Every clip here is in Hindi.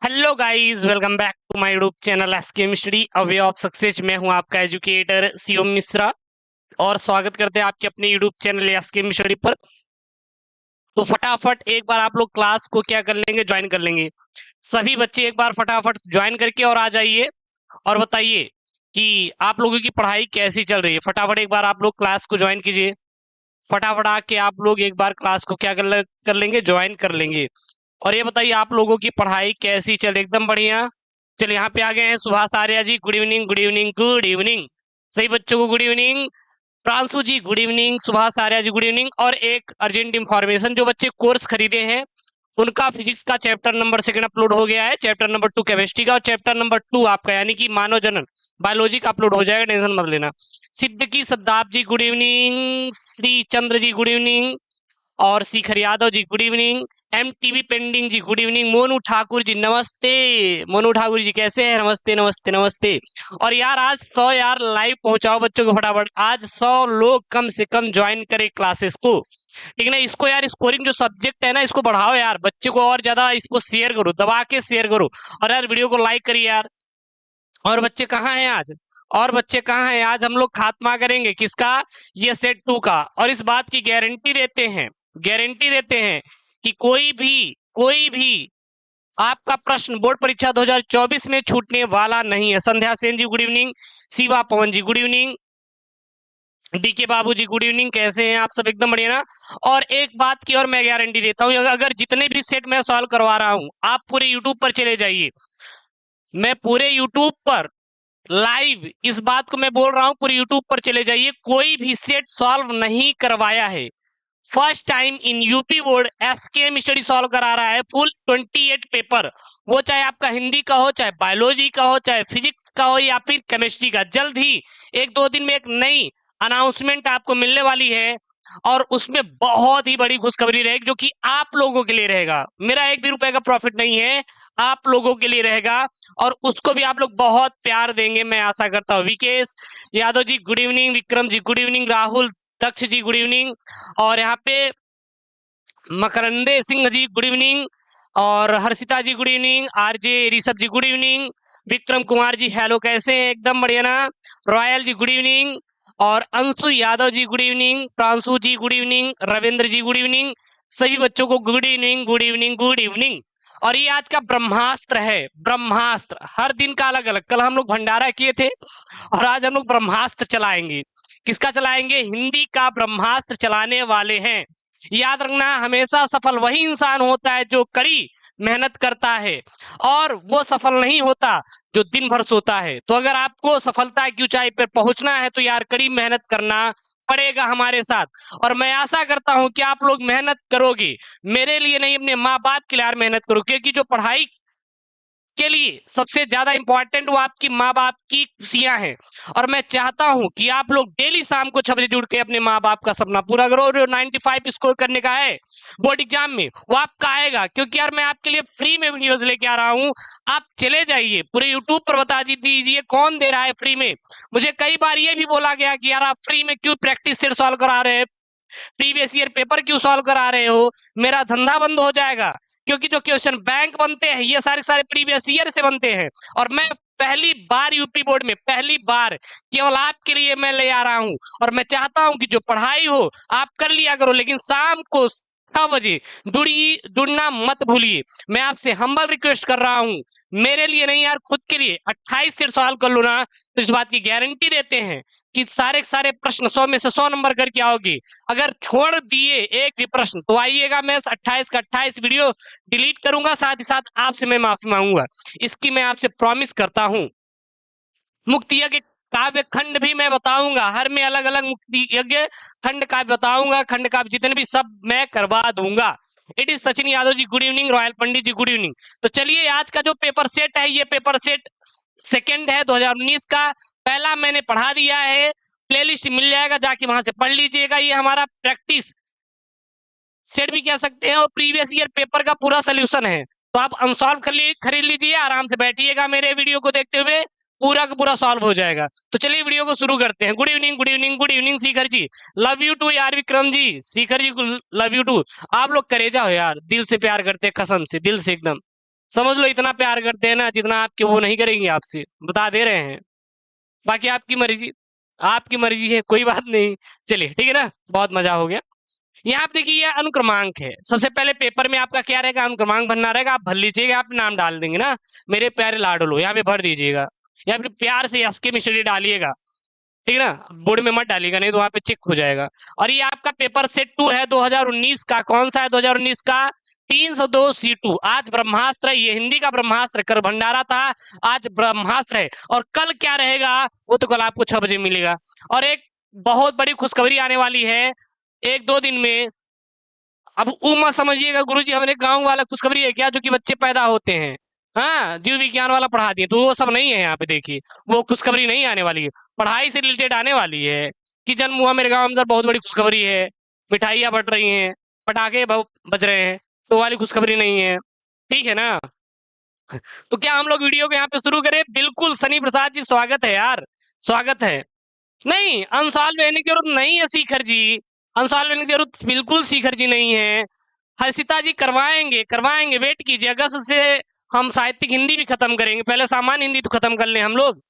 Hello guys, welcome back to my YouTube channel SKM study a way of success. मैं हूं आपका एजुकेटर शिवम मिश्रा और स्वागत करते हैं आपके अपने यूट्यूब चैनल एसकेएम स्टडी पर। तो फटाफट एक बार आप लोग क्लास को क्या कर लेंगे, ज्वाइन कर लेंगे। सभी बच्चे एक बार फटाफट ज्वाइन करके और आ जाइए और बताइए कि आप लोगों की पढ़ाई कैसी चल रही है। फटाफट एक बार आप लोग क्लास को ज्वाइन कीजिए। फटाफट आके आप लोग एक बार क्लास को क्या कर लेंगे, ज्वाइन कर लेंगे। और ये बताइए आप लोगों की पढ़ाई कैसी चल, एकदम बढ़िया। चलिए यहाँ पे आ गए हैं Subhash Arya ji, good evening good evening good evening. सही बच्चों को good evening. Pranshu ji good evening, Subhash Arya ji good evening. और एक अर्जेंट इंफॉर्मेशन, जो बच्चे कोर्स खरीदे हैं उनका फिजिक्स का चैप्टर नंबर 2 अपलोड हो गया है। चैप्टर नंबर 2 केमिस्ट्री का और चैप्टर नंबर 2 आपका यानी कि मानव जनन बायोलॉजी का अपलोड हो जाएगा, टेंशन मत लेना। सिद्दीकी सद्दाब जी good evening, Shri Chandra ji good evening, और शिखर Yadav ji good evening. MTV pending जी गुड इवनिंग। मोनू ठाकुर जी नमस्ते। मोनू ठाकुर जी कैसे हैं? नमस्ते नमस्ते नमस्ते। और यार आज 100 यार लाइव पहुंचाओ बच्चों को फटाफट। आज 100 लोग कम से कम ज्वाइन करें क्लासेस को, ठीक है ना। इसको यार स्कोरिंग जो सब्जेक्ट है ना, इसको बढ़ाओ यार, बच्चे को और ज्यादा इसको शेयर करो, दबा के शेयर करो। और यार वीडियो को लाइक करिए यार। और बच्चे कहाँ हैं आज? और बच्चे कहाँ हैं आज? हम लोग खात्मा करेंगे किसका? ये सेट 2 का। और इस बात की गारंटी देते हैं, गारंटी देते हैं कि कोई भी आपका प्रश्न बोर्ड परीक्षा 2024 में छूटने वाला नहीं है। संध्या सेन जी गुड इवनिंग, शिवा पवन जी गुड इवनिंग, डीके बाबू जी गुड इवनिंग। कैसे हैं आप सब? एकदम बढ़िया ना। और एक बात की और मैं गारंटी देता हूँ, अगर जितने भी सेट मैं सॉल्व करवा रहा हूँ, आप पूरे यूट्यूब पर चले जाइए। मैं पूरे यूट्यूब पर लाइव इस बात को मैं बोल रहा हूं, पूरे यूट्यूब पर चले जाइए। कोई भी सेट सॉल्व नहीं करवाया है। First time in UP board SKM study solve करा रहा है फुल 28 पेपर। वो चाहे आपका हिंदी का हो, चाहे बायोलॉजी का हो, चाहे फिजिक्स का हो, या फिर केमिस्ट्री का। जल्द ही 1-2 दिन में एक नई अनाउंसमेंट आपको मिलने वाली है और उसमें बहुत ही बड़ी खुशखबरी रहेगी, जो कि आप लोगों के लिए रहेगा। मेरा 1 भी रुपए का प्रॉफिट नहीं है, आप लोगों के लिए रहेगा। और उसको भी आप लोग बहुत प्यार देंगे, मैं आशा करता हूँ। Vikesh Yadav ji good evening, Vikram ji good evening, Rahul दक्ष जी गुड इवनिंग, और यहाँ पे मकरंदे सिंह जी गुड इवनिंग, और हर्षिता जी गुड इवनिंग, आरजे ऋषभ जी good evening, Vikram Kumar ji hello, कैसे हैं? एकदम बढ़िया ना। रॉयल जी गुड इवनिंग, और Anshu Yadav ji good evening, Pranshu ji good evening, Ravindra जी गुड इवनिंग। सभी बच्चों को good evening good evening good evening. और ये आज का ब्रह्मास्त्र है, ब्रह्मास्त्र हर दिन का अलग अलग। कल हम लोग भंडारा किए थे और आज हम लोग ब्रह्मास्त्र चलाएंगे। किसका चलाएंगे? हिंदी का ब्रह्मास्त्र चलाने वाले हैं। याद रखना, हमेशा सफल वही इंसान होता है जो कड़ी मेहनत करता है, और वो सफल नहीं होता जो दिन भर सोता है। तो अगर आपको सफलता की ऊंचाई पर पहुंचना है तो यार कड़ी मेहनत करना पड़ेगा हमारे साथ। और मैं आशा करता हूं कि आप लोग मेहनत करोगे, मेरे लिए नहीं, अपने माँ बाप के लिए यार मेहनत करो। क्योंकि जो पढ़ाई के लिए सबसे ज्यादा इंपॉर्टेंट वो आपकी माँ बाप की खुशियां हैं। और मैं चाहता हूं कि आप लोग डेली शाम को 6 बजे जुड़ के अपने माँ बाप का सपना पूरा करो। और जो 95 स्कोर करने का है बोर्ड एग्जाम में, वो आपका आएगा। क्योंकि यार मैं आपके लिए फ्री में वीडियोस लेके आ रहा हूँ। आप चले जाइए पूरे यूट्यूब पर बता दीजिए कौन दे रहा है फ्री में। मुझे कई बार ये भी बोला गया कि यार आप फ्री में क्यों प्रैक्टिस सेट सॉल्व करा रहे हैं, प्रीवियस ईयर पेपर क्यों सॉल्व करा रहे हो, मेरा धंधा बंद हो जाएगा। क्योंकि जो क्वेश्चन बैंक बनते हैं ये सारे सारे प्रीवियस ईयर से बनते हैं। और मैं पहली बार यूपी बोर्ड में, पहली बार केवल आपके लिए मैं ले आ रहा हूं। और मैं चाहता हूं कि जो पढ़ाई हो आप कर लिया करो, लेकिन शाम को 6 बजे जुड़ना मत भूलिए। मैं आपसे हम्बल रिक्वेस्ट कर रहा हूं, मेरे लिए नहीं यार, खुद के लिए 28 से सॉल्व कर लो ना, तो इस बात की गारंटी देते हैं कि सारे सारे प्रश्न 100 में से 100 नंबर करके आओगे। अगर छोड़ दिए एक भी प्रश्न तो आइएगा, मैं 28 का 28 वीडियो डिलीट करूंगा, साथ ही साथ आपसे मैं माफी मांगूंगा। इसकी मैं आपसे प्रॉमिस करता हूं। मुक्ति यज्ञ काव्य खंड भी मैं बताऊंगा, हर में अलग अलग मुक्ति यज्ञ खंड काव्य बताऊंगा, खंड काव्य जितने भी सब मैं करवा दूंगा। It is Sachin Yadav ji good evening, Royal Pandit ji good evening. तो चलिए आज का जो पेपर सेट है, ये पेपर सेट सेकंड है 2019 का। पहला मैंने पढ़ा दिया है, प्लेलिस्ट मिल जाएगा, जाके वहां से पढ़ लीजिएगा। ये हमारा प्रैक्टिस सेट भी कह सकते हैं और प्रीवियस ईयर पेपर का पूरा सोल्यूशन है। तो आप अनसॉल्व खरीद लीजिए, आराम से बैठिएगा मेरे वीडियो को देखते हुए, पूरा का पूरा सॉल्व हो जाएगा। तो चलिए वीडियो को शुरू करते हैं। Good evening good evening good evening Shikhar ji, love you too यार। विक्रम जी, शिखर जी को लव यू टू। आप लोग करेजा हो यार, दिल से प्यार करते हैं, कसम से, दिल से एकदम। समझ लो इतना प्यार करते हैं ना जितना आपके वो नहीं करेंगे आपसे, बता दे रहे हैं। बाकी आपकी मर्जी, आपकी मर्जी है, कोई बात नहीं। चलिए ठीक है ना, बहुत मजा हो गया। यहाँ आप देखिए ये अनुक्रमांक है। सबसे पहले पेपर में आपका क्या रहेगा, अनुक्रमांक भरना रहेगा। आप भर लीजिएगा, आप नाम डाल देंगे ना, मेरे प्यारे लाडलो, यहाँ पे भर दीजिएगा, या फिर प्यार से एसके मिस्त्री डालिएगा, ठीक है ना, बोर्ड में मत डालिएगा नहीं तो वहां पे चेक हो जाएगा। और ये आपका पेपर सेट 2 है 2019 का। कौन सा है 2019 का? 302 C2। आज ब्रह्मास्त्र, ये हिंदी का ब्रह्मास्त्र, कर भंडारा था, आज ब्रह्मास्त्र है। और कल क्या रहेगा वो तो कल आपको 6 बजे मिलेगा। और एक बहुत बड़ी खुशखबरी आने वाली है 1-2 दिन में। अब वो मत समझिएगा गुरुजी हमने गांव वाला खुशखबरी है क्या, जो कि बच्चे पैदा होते हैं, हाँ जीव विज्ञान वाला पढ़ा दिए, तो वो सब नहीं है यहाँ पे। देखिए वो खुशखबरी नहीं आने वाली है, पढ़ाई से रिलेटेड आने वाली है कि जन्म हुआ मेरे गांव में सर, बहुत बड़ी खुशखबरी है, मिठाइयाँ बट रही हैं, पटाखे बज रहे हैं, तो वाली खुशखबरी नहीं है, ठीक है ना। तो क्या हम लोग वीडियो को यहाँ पे शुरू करें? बिल्कुल सनी प्रसाद जी, स्वागत है यार, स्वागत है। नहीं अनसॉल्व लेने की जरूरत नहीं है शिखर जी, अनसॉल्व लेने की जरूरत बिल्कुल शिखर जी नहीं है। हर्षिता जी करवाएंगे, करवाएंगे, वेट कीजिए, अगस्त से हम साहित्यिक हिंदी भी खत्म करेंगे, पहले सामान्य हिंदी तो खत्म कर लें हम लोग।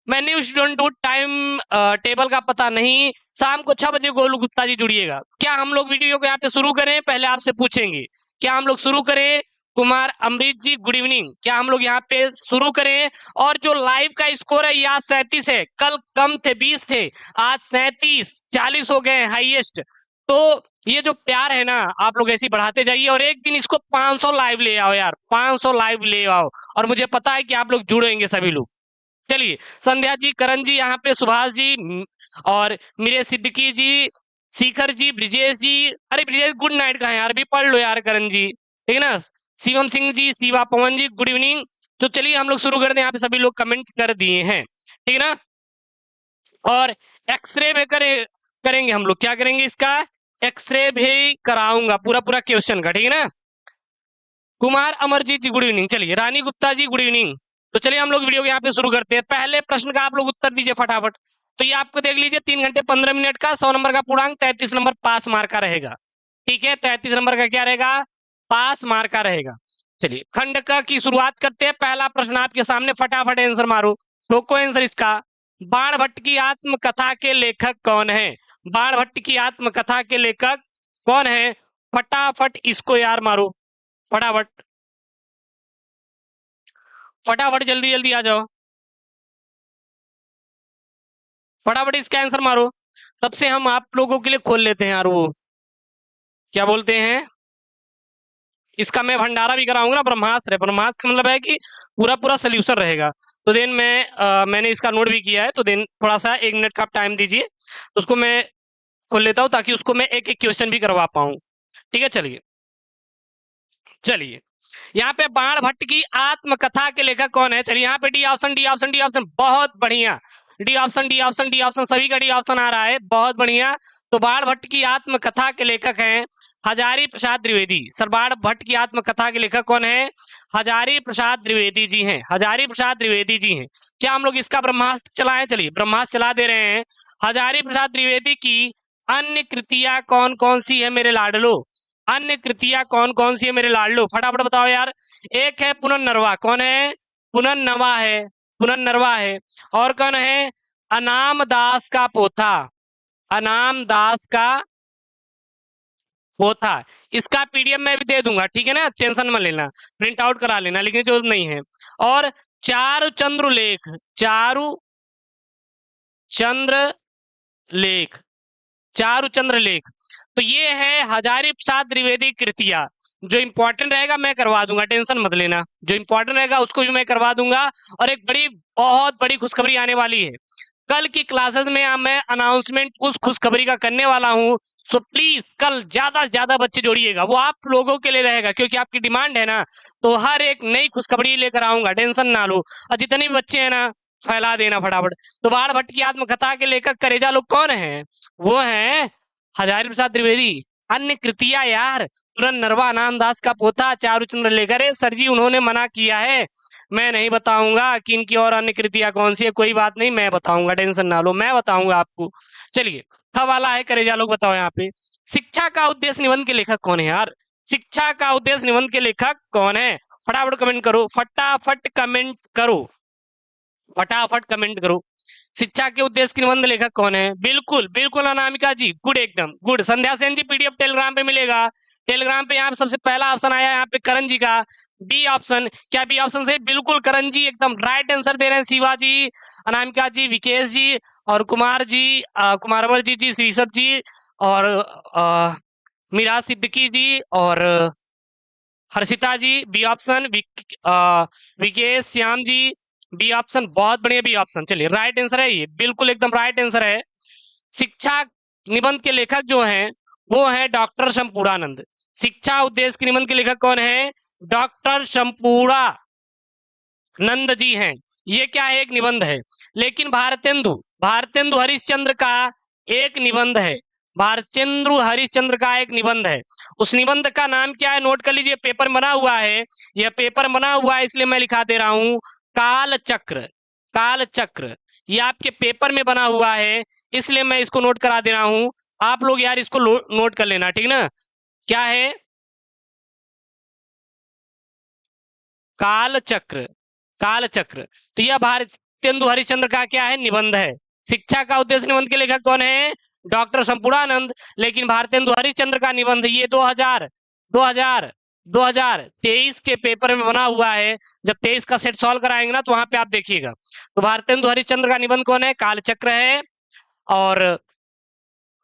मैं न्यू स्टूडेंट हूँ, टाइम टेबल का पता नहीं, शाम को 6 बजे गोलू गुप्ता जी जुड़िएगा। क्या हम लोग वीडियो को यहाँ पे शुरू करें? पहले आपसे पूछेंगे क्या हम लोग शुरू करें? कुमार अमृत जी गुड इवनिंग, क्या हम लोग यहाँ पे शुरू करें? और जो लाइव का स्कोर है ये आज 37 है, कल कम थे 20 थे, आज 37 40 हो गए हाईएस्ट। तो ये जो प्यार है ना आप लोग ऐसे ही बढ़ाते जाइए, और एक दिन इसको 500 लाइव ले आओ यार, 500 लाइव ले आओ, और मुझे पता है कि आप लोग जुड़ेंगे सभी लोग। चलिए संध्या जी, करण जी, यहाँ पे सुभाष जी, और मेरे सिद्दीकी जी, शिखर जी, ब्रिजेश जी, अरे ब्रिजेश गुड नाइट का है यार, भी पढ़ लो यार करण जी, ठीक है ना। शिवम सिंह जी, शिवा पवन जी गुड इवनिंग। तो चलिए हम लोग शुरू करते हैं, यहाँ पे सभी लोग कमेंट कर दिए हैं, ठीक है ना। और एक्सरे में करेंगे हम लोग, क्या करेंगे इसका? एक्सरे भी कराऊंगा पूरा पूरा क्वेश्चन का, ठीक है ना। कुमार अमरजीत जी गुड इवनिंग। चलिए रानी गुप्ता जी गुड इवनिंग। तो चलिए हम लोग वीडियो को यहाँ पे शुरू करते हैं। पहले प्रश्न का आप लोग उत्तर दीजिए फटाफट। तो ये आपको देख लीजिए 3 घंटे 15 मिनट का, 100 नंबर का पूर्णांक, 33 नंबर पास मार्क का रहेगा, ठीक है। 33 नंबर का क्या रहेगा? पास मार्क का रहेगा। चलिए खंड का की शुरुआत करते हैं। पहला प्रश्न आपके सामने, फटाफट आंसर मारो, ठोको आंसर इसका। बाणभट्ट की आत्मकथा के लेखक कौन है? बाणभट्ट की आत्मकथा के लेखक कौन है? फटाफट इसको यार मारो, फटाफट फटाफट, जल्दी जल्दी आ जाओ, फटाफट इसका आंसर मारो। तब से हम आप लोगों के लिए खोल लेते हैं यार, वो क्या बोलते हैं इसका, मैं भंडारा भी कराऊंगा ना, ब्रह्मास्त्र है। ब्रह्मास्त्र का मतलब है कि पूरा पूरा सोल्यूशन रहेगा। तो देन मैंने इसका नोट भी किया है, तो देन थोड़ा सा 1 मिनट का आप टाइम दीजिए, उसको मैं खोल लेता हूँ ताकि उसको मैं एक एक क्वेश्चन भी करवा पाऊँ, ठीक है। चलिए चलिए यहाँ पे बाणभट्ट की आत्मकथा के लेखक कौन है? चलिए यहाँ पे D option, D option, D option, बहुत बढ़िया, D option, D option, D option, सभी का डी ऑप्शन आ रहा है, बहुत बढ़िया। तो बाणभट्ट की आत्मकथा के लेखक हैं हजारी प्रसाद द्विवेदी। सर बाणभट्ट की आत्मकथा के लेखक कौन है? हजारी प्रसाद द्विवेदी जी हैं, हजारी प्रसाद द्विवेदी जी हैं। क्या हम लोग इसका ब्रह्मास्त्र चलाएं? चलिए ब्रह्मास्त्र चला दे रहे हैं। हजारी प्रसाद द्विवेदी की अन्य कृतियां कौन कौन सी है मेरे लाडलो? अन्य कृतियां कौन कौन सी है मेरे लाडलो, फटाफट बताओ यार। एक है पुनर्नरवा, कौन है? पुनर्नवा है, पुनर्नरवा है। और कौन है? अनाम दास का पोथा, अनाम दास का पोथा। इसका पीडीएफ मैं भी दे दूंगा, ठीक है ना, टेंशन मत लेना, प्रिंट आउट करा लेना, लिखने की जरूरत नहीं है। और चारु चंद्र लेख, चारु चंद्र लेख, चारुचंद्र लेख। तो ये है हजारी प्रसाद द्विवेदी कृतिया। जो इंपॉर्टेंट रहेगा मैं करवा दूंगा, टेंशन मत लेना, जो इंपॉर्टेंट रहेगा उसको भी मैं करवा दूंगा। और एक बड़ी बहुत बड़ी खुशखबरी आने वाली है, कल की क्लासेस में मैं अनाउंसमेंट उस खुशखबरी का करने वाला हूं। सो प्लीज कल ज्यादा से ज्यादा बच्चे जोड़िएगा, वो आप लोगों के लिए रहेगा क्योंकि आपकी डिमांड है ना, तो हर एक नई खुशखबरी लेकर आऊंगा, टेंशन ना लो। और जितने भी बच्चे हैं ना फैला देना फटाफट। तो बाणभट्ट की आत्मकथा के लेखक करेजा लोग कौन है? वो है हजारी प्रसाद द्विवेदी। अन्य कृतियां यार, पुनर्नरवा, नामदास का पोथा, चारुचंद्र लेकर है सर जी, उन्होंने मना किया है, मैं नहीं बताऊंगा कि इनकी और अन्य कृतियां कौन सी है, कोई बात नहीं मैं बताऊंगा, टेंशन ना लो, मैं बताऊंगा आपको। चलिए वाला है, करेजा लोग बताओ यहाँ पे। शिक्षा का उद्देश्य निबंध के लेखक कौन है यार? शिक्षा का उद्देश्य निबंध के लेखक कौन है? फटाफट कमेंट करो, फटाफट कमेंट करो, फटाफट कमेंट करो। शिक्षा के उद्देश्य के निबंध लेखक कौन है? बिल्कुल बिल्कुल अनामिका जी, गुड, एकदम गुड। संध्या सेन जी, पीडीएफ टेलीग्राम पे मिलेगा, टेलीग्राम पे यहाँ पे सबसे पहला ऑप्शन आया यहाँ पे करण जी का, बी ऑप्शन। क्या बी ऑप्शन से? बिल्कुल करण जी एकदम राइट आंसर दे रहे हैं। शिवा जी, अनामिका जी, विकेश जी और कुमार जी, कुमारवर जी, ऋषभ जी और मीरा सिद्दीकी जी और हर्षिता जी, B option. Vikesh Shyam ji, B option, बहुत बढ़िया, बी ऑप्शन। चलिए राइट आंसर है ये, बिल्कुल एकदम राइट आंसर है। शिक्षा निबंध के लेखक जो हैं वो है डॉक्टर शंपूर्णानंद। शिक्षा उद्देश्य के निबंध के लेखक कौन है? डॉक्टर शंपूर्णानंद जी हैं। ये क्या है? एक निबंध है। लेकिन भारतेंदु हरिश्चंद्र का एक निबंध है, भारतेंदु हरिश्चंद्र का एक निबंध है। उस निबंध का नाम क्या है? नोट कर लीजिए, पेपर बना हुआ है, यह पेपर बना हुआ है इसलिए मैं लिखा दे रहा हूं, काल चक्र। काल चक्र ये आपके पेपर में बना हुआ है इसलिए मैं इसको नोट करा दे रहा हूं। आप लोग यार इसको नोट कर लेना, ठीक ना? क्या है? काल चक्र, काल चक्र। तो यह भारतेंदु हरिश्चंद्र का क्या है? निबंध है। शिक्षा का उद्देश्य निबंध के लेखक कौन है? डॉक्टर शंपूर्णानंद। लेकिन भारतेंदु हरिश्चंद्र का निबंध ये 2023 के पेपर में बना हुआ है। जब 23 का सेट सॉल्व कराएंगे ना तो वहां पे आप देखिएगा। तो भारतेंदु हरिश्चंद्र का निबंध कौन है? कालचक्र है। और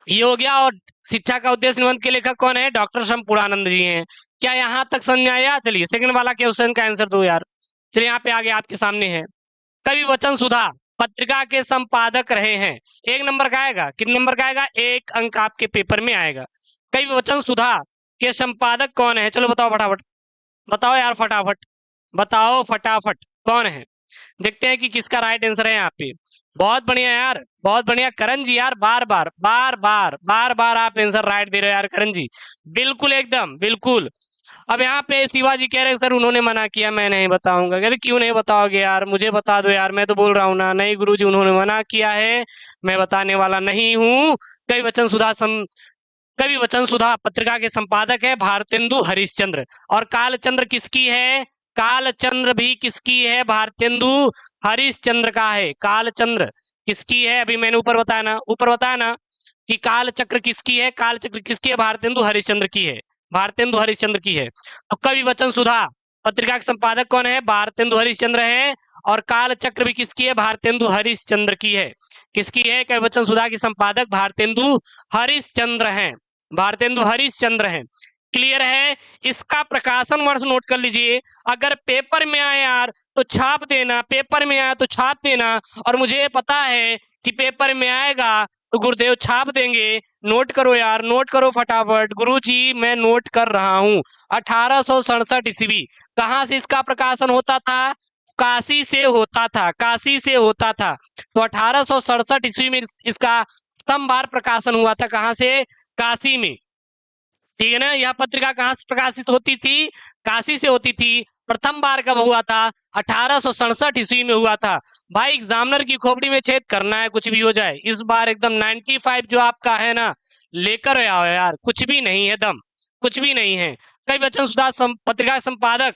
ये हो गया। और शिक्षा का उद्देश्य निबंध के लेखक कौन है? डॉक्टर शंपूर्णानंद जी हैं। क्या यहां तक समझ में आया? चलिए सेकंड वाला क्वेश्चन का आंसर दो यार। चलिए यहाँ पे आगे आपके सामने है, कवि वचन सुधा पत्रिका के संपादक रहे हैं। एक नंबर का आएगा, कितने नंबर का आएगा? एक अंक आपके पेपर में आएगा। कवि वचन सुधा के संपादक कौन है? चलो बताओ फटाफट, बताओ यार फटाफट, बताओ फटाफट कौन है। देखते हैं कि किसका राइट आंसर है यहाँ पे। बहुत बढ़िया यार, बहुत बढ़िया करण जी यार, बार बार आप आंसर राइट दे रहे हो यार करण जी, बिल्कुल एकदम बिल्कुल। अब यहाँ पे शिवाजी कह रहे हैं सर उन्होंने मना किया, मैं नहीं बताऊंगा। कह रहे क्यों नहीं बताओगे यार, मुझे बता दो यार, मैं तो बोल रहा हूँ ना। नहीं गुरुजी उन्होंने मना किया है, मैं बताने वाला नहीं हूँ। कवि वचन सुधा पत्रिका के संपादक है भारतेंदु हरिश्चंद्र। और कालचंद्र किसकी है? कालचंद्र भी किसकी है? भारतेंदु हरिश्चंद्र का है। कालचंद्र किसकी है? अभी मैंने ऊपर बताया ना, ऊपर बताया ना कि कालचक्र किसकी है? कालचक्र किसकी है? भारतेंदु हरिश्चंद्र की है, भारतेंदु हरिश्चंद्र की है। तो कवि वचन सुधा पत्रिका के संपादक कौन है? भारतेंदु हरिश्चंद्र है। और कालचक्र भी किसकी है? भारतेंदु हरिश्चंद्र की है। किसकी है? कवि वचन सुधा के संपादक भारतेंदु हरिश्चंद्र हैं, भारतेंदु हरिश्चंद्र हैं। क्लियर है? इसका प्रकाशन वर्ष नोट कर लीजिए। अगर पेपर में आए यार तो छाप देना, पेपर में आया तो छाप देना। और मुझे पता है कि पेपर में आएगा तो गुरुदेव छाप देंगे। नोट करो यार, नोट करो फटाफट। गुरुजी मैं नोट कर रहा हूं। 1867 ईस्वी। कहां से इसका प्रकाशन होता था? काशी से होता था, काशी से होता था। तो 1867 ईस्वी में इसका प्रथम बार प्रकाशन हुआ था। कहां से? काशी में, ठीक है ना। यह पत्रिका कहां से प्रकाशित होती थी? काशी से होती थी। प्रथम बार कब हुआ था? 1867 ईस्वी में हुआ था। भाई एग्जामिनर की खोपड़ी में छेद करना है, कुछ भी हो जाए। इस बार एकदम 95 जो आपका है ना लेकर आओ यार, कुछ भी नहीं है दम, कुछ भी नहीं है। कवि वचन सुधा पत्रिका संपादक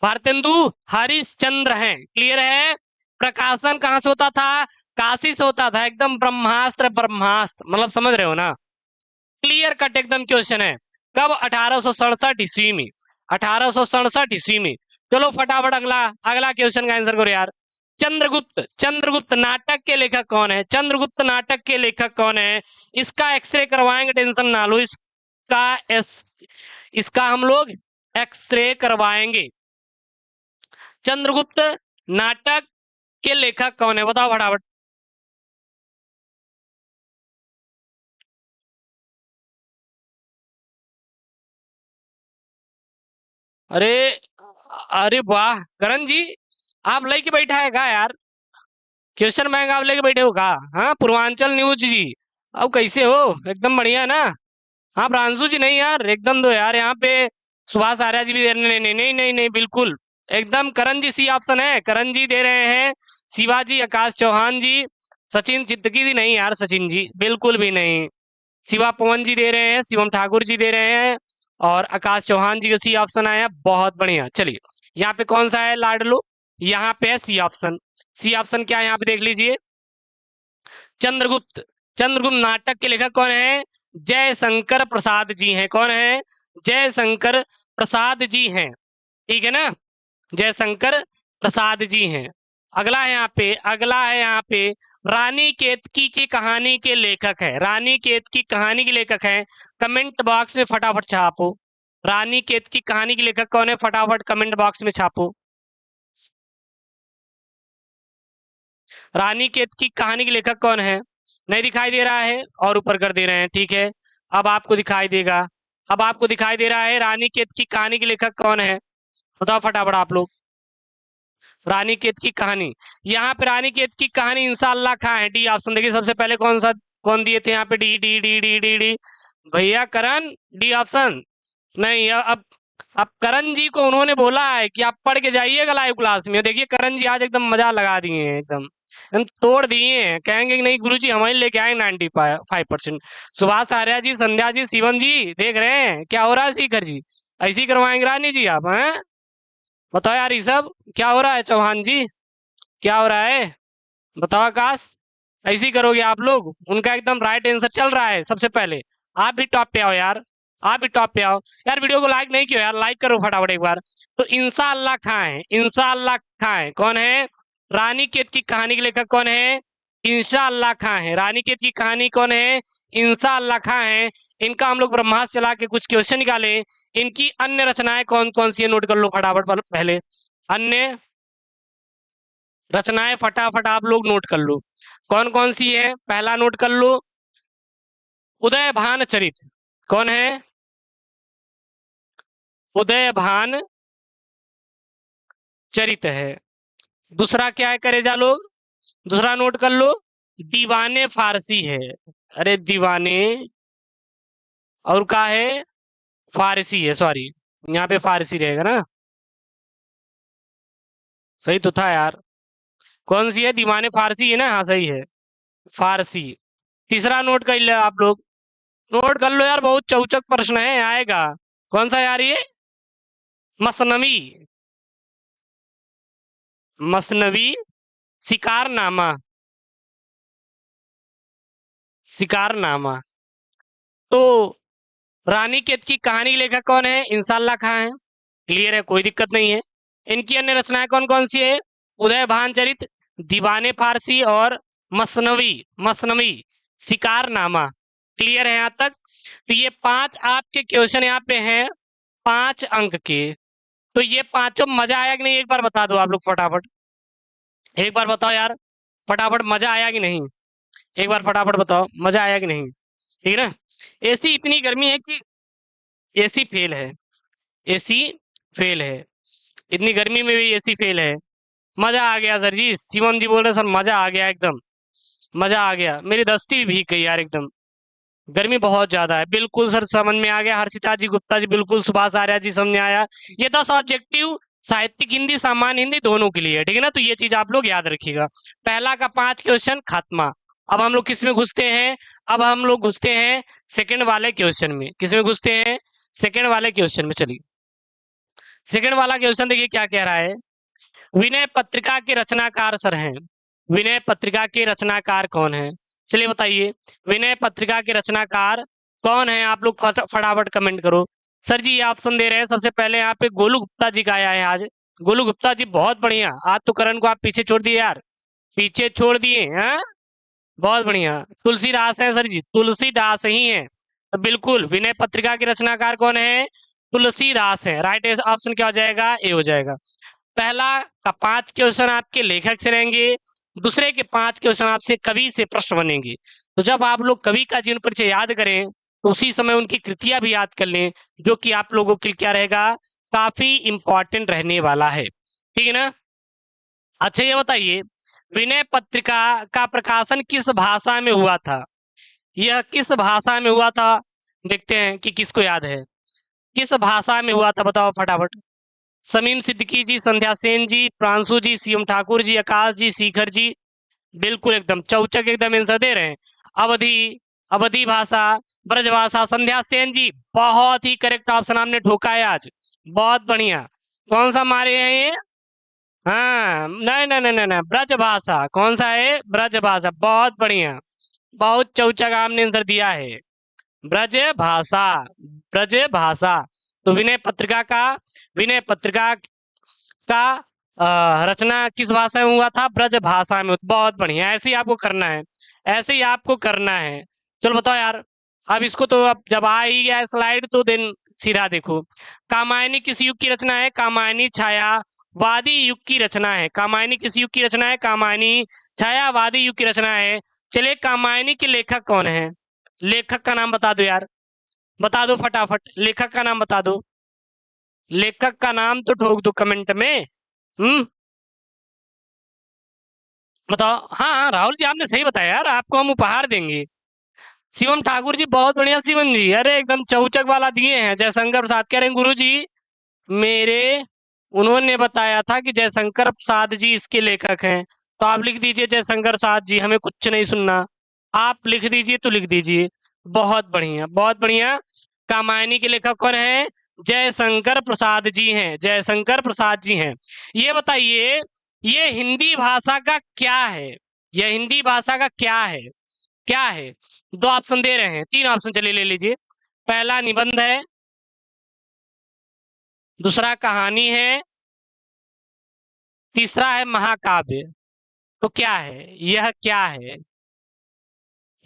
भारतेंदु हरिश्चंद्र हैं। क्लियर है? प्रकाशन कहां से होता था? काशी से होता था। एकदम ब्रह्मास्त्र, ब्रह्मास्त्र मतलब समझ रहे हो ना? क्लियर कट एकदम क्वेश्चन है। कब? 1867 ईस्वी में, 1867 ईस्वी में। चलो फटाफट अगला अगला क्वेश्चन का आंसर करो यार। चंद्रगुप्त, चंद्रगुप्त नाटक के लेखक कौन है? चंद्रगुप्त नाटक के लेखक कौन है? इसका एक्सरे करवाएंगे, टेंशन ना लो। इसका हम लोग एक्सरे करवाएंगे। चंद्रगुप्त नाटक के लेखक कौन है? बताओ फटाफट। अरे अरे वाह करण जी, आप लेके बैठा है का यार? क्वेश्चन बैंक आप लेके बैठे हो का? हाँ पूर्वांचल न्यूज जी। अब कैसे हो? एकदम बढ़िया ना? हाँ प्रांशु जी, नहीं यार एकदम दो यार। यहाँ पे सुभाष आर्या जी भी दे रहे हैं। नहीं नहीं नहीं नहीं नहीं, बिल्कुल एकदम करण जी सी ऑप्शन है, करण जी दे रहे हैं। शिवाजी, आकाश चौहान जी, सचिन चित्तकी जी, नहीं यार सचिन जी बिल्कुल भी नहीं। शिवा पवन जी दे रहे हैं, शिवम ठाकुर जी दे रहे हैं और आकाश चौहान जी का सी ऑप्शन आया। बहुत बढ़िया। चलिए यहाँ पे कौन सा है लाडलो? यहाँ पे है सी ऑप्शन। सी ऑप्शन क्या है यहाँ पे देख लीजिए, चंद्रगुप्त। चंद्रगुप्त नाटक के लेखक कौन है? जयशंकर प्रसाद जी हैं। कौन है? जयशंकर प्रसाद जी हैं, ठीक है ना, जयशंकर प्रसाद जी हैं। अगला है यहाँ पे, अगला है यहाँ पे, रानी केतकी की कहानी के लेखक है। रानी केतकी कहानी के लेखक है, कमेंट बॉक्स में फटाफट छापो। रानी केतकी कहानी के लेखक कौन है? फटाफट कमेंट बॉक्स में छापो। रानी केतकी कहानी के लेखक कौन है? नहीं दिखाई दे रहा है और ऊपर कर दे रहे हैं, ठीक है, अब आपको दिखाई देगा। अब आपको दिखाई दे रहा है रानी केतकी कहानी के लेखक कौन है? बताओ फटाफट आप लोग। रानी केत की कहानी, यहाँ पे रानी केत की कहानी इंशाअल्लाह खां है, डी ऑप्शन। देखिए सबसे पहले कौन दिए थे यहाँ पे? D D D D D D भैया करण, डी ऑप्शन। नहीं, अब करण जी को उन्होंने बोला है कि आप पढ़ के जाइएगा लाइव क्लास में। देखिए करण जी आज एकदम मजा लगा दिए हैं, एकदम तोड़ दिए हैं। कहेंगे कि नहीं गुरुजी हमारे लेके आए 95%। सुभाष आर्या जी, संध्या जी, शिवम जी देख रहे हैं क्या हो रहा है? शिखर जी ऐसे ही करवाएंगे रानी जी आप? हैं बताओ यार, ये सब क्या हो रहा है? चौहान जी क्या हो रहा है? बताओ आकाश, ऐसे ही करोगे आप लोग? उनका एकदम राइट आंसर चल रहा है। सबसे पहले आप भी टॉप पे आओ यार, आप भी टॉप पे आओ यार। वीडियो को लाइक नहीं किया यार, लाइक करो फटाफट एक बार। तो इंशाअल्लाह खां है, इंशाअल्लाह खां है। कौन है? रानी केत की कहानी के लेखक कौन है? इंशाअल्लाह खां है। रानी केत की कहानी कौन है? इंशाअल्लाह खां है। इनका हम लोग ब्रह्मास्त्र चला के कुछ क्वेश्चन निकाले। इनकी अन्य रचनाएं कौन कौन सी है नोट कर लो फटाफट। पहले अन्य रचनाएं फटाफट आप लोग नोट कर लो, कौन कौन सी है? पहला नोट कर लो, उदयभान चरित। कौन है? उदयभान चरित है। दूसरा क्या है करेजा लोग? दूसरा नोट कर लो, दीवाने फारसी है। अरे दीवाने, और क्या है? फारसी है, सॉरी यहाँ पे फारसी रहेगा ना, सही तो था यार। कौन सी है? दीवाने फारसी है ना, हाँ सही है, फारसी। तीसरा नोट कर लो आप लोग, नोट कर लो यार, बहुत चौचक प्रश्न है आएगा। कौन सा यार ये? मसनवी, मसनवी शिकारनामा, शिकारनामा। तो रानी केत की कहानी के लेखक कौन है? इंशाअल्लाह खां है, क्लियर है, कोई दिक्कत नहीं है। इनकी अन्य रचनाएं कौन कौन सी है? उदयभान चरित, दीवाने फारसी और मसनवी, मसनवी शिकारनामा। क्लियर है यहाँ तक? तो ये 5 आपके क्वेश्चन यहाँ पे हैं, 5 अंक के। तो ये पांचों मजा आया कि नहीं एक बार बता दो आप लोग फटाफट, एक बार बताओ यार फटाफट, मजा आया कि नहीं? एक बार फटाफट बताओ मजा आया कि नहीं, ठीक है ना। एसी इतनी गर्मी है कि एसी फेल है, एसी फेल है, इतनी गर्मी में भी एसी फेल है। मजा आ गया सर जी, शिवम जी बोल रहे सर मजा आ गया, एकदम मजा आ गया, मेरी दस्ती भी भीग गई यार एकदम, गर्मी बहुत ज्यादा है। बिल्कुल सर समझ में आ गया, हर्षिता जी, गुप्ता जी बिल्कुल, सुभाष आर्या जी समझ में आया। ये 10 ऑब्जेक्टिव साहित्यिक हिंदी, सामान्य हिंदी दोनों के लिए है, ठीक है ना। तो ये चीज आप लोग याद रखिएगा। पहला का 5 क्वेश्चन खात्मा। अब हम लोग किस में घुसते हैं? अब हम लोग घुसते हैं सेकंड वाले क्वेश्चन में। किस में घुसते हैं? सेकंड वाले क्वेश्चन में। चलिए सेकंड वाला क्वेश्चन देखिए क्या कह रहा है। विनय पत्रिका के रचनाकार सर हैं, विनय पत्रिका के रचनाकार कौन है? चलिए बताइए, विनय पत्रिका के रचनाकार कौन है? आप लोग फटाफट कमेंट करो। सर जी ये ऑप्शन दे रहे हैं, सबसे पहले यहाँ पे गोलू गुप्ता जी का आया है आज। गोलू गुप्ता जी बहुत बढ़िया, आज तो करण को आप पीछे छोड़ दिए यार, पीछे छोड़ दिए हैं, बहुत बढ़िया। तुलसीदास है सर जी, तुलसीदास ही है, तो बिल्कुल विनय पत्रिका के रचनाकार कौन है? तुलसीदास है। राइट ऑप्शन क्या हो जाएगा? ए हो जाएगा। पहला का 5 क्वेश्चन आपके लेखक से रहेंगे, दूसरे के 5 क्वेश्चन आपसे कवि से प्रश्न बनेंगे। तो जब आप लोग कवि का जीवन परिचय याद करें तो उसी समय उनकी कृतियां भी याद कर लें, जो कि आप लोगों के लिए क्या रहेगा? काफी इंपॉर्टेंट रहने वाला है, ठीक है ना। अच्छा ये बताइए, विनय पत्रिका का प्रकाशन किस भाषा में हुआ था? यह किस भाषा में हुआ था? देखते हैं कि किसको याद है, किस भाषा में हुआ था, बताओ फटाफट। समीम सिद्दीकी जी, संध्या सेन जी, प्रांशु जी, सीएम ठाकुर जी, आकाश जी, शिखर जी, बिल्कुल एकदम चौचक एकदम आंसर दे रहे हैं। अवधि, अवधि भाषा, ब्रजभाषा, संध्या सेन जी बहुत ही करेक्ट ऑप्शन आपने ठोका है आज, बहुत बढ़िया। कौन सा हमारे हैं ये? हाँ, नहीं नहीं नहीं नहीं, ब्रज भाषा। कौन सा है? ब्रज भाषा। बहुत बढ़िया, बहुत चौचक आपने आंसर दिया है। ब्रज भाषा, ब्रज भाषा। तो विनय पत्रिका का रचना किस भाषा में हुआ था? ब्रज भाषा में। बहुत बढ़िया, ऐसे ही आपको करना है, ऐसे ही आपको करना है। चलो बताओ यार, अब इसको तो अब जब आ ही गया स्लाइड तो दिन सीधा देखो। कामायनी किस युग की रचना है? कामायनी छायावादी युग की रचना है। कामायनी किस युग की रचना है? कामायनी छायावादी युग की रचना है। चलिए, कामायनी के लेखक कौन है? लेखक का नाम बता दो यार, बता दो फटाफट, लेखक का नाम बता दो। लेखक का नाम तो ठोक दो कमेंट में। बताओ। हाँ हाँ राहुल जी, आपने सही बताया यार, आपको हम उपहार देंगे। शिवम ठाकुर जी, बहुत बढ़िया शिवम जी, अरे एकदम चौचक वाला दिए हैं। जयशंकर प्रसाद कह रहे हैं गुरु जी मेरे, उन्होंने बताया था कि जयशंकर प्रसाद जी इसके लेखक हैं। तो आप लिख दीजिए जयशंकर प्रसाद जी, हमें कुछ नहीं सुनना। आप लिख दीजिए तो लिख दीजिए। बहुत बढ़िया, बहुत बढ़िया। कामायनी के लेखक कौन है? जयशंकर प्रसाद जी हैं, जयशंकर प्रसाद जी हैं। ये बताइए, ये हिंदी भाषा का क्या है? यह हिंदी भाषा का क्या है? क्या है? दो ऑप्शन दे रहे हैं, तीन ऑप्शन चलिए ले लीजिए। पहला निबंध है, दूसरा कहानी है, तीसरा है महाकाव्य। तो क्या है यह? क्या है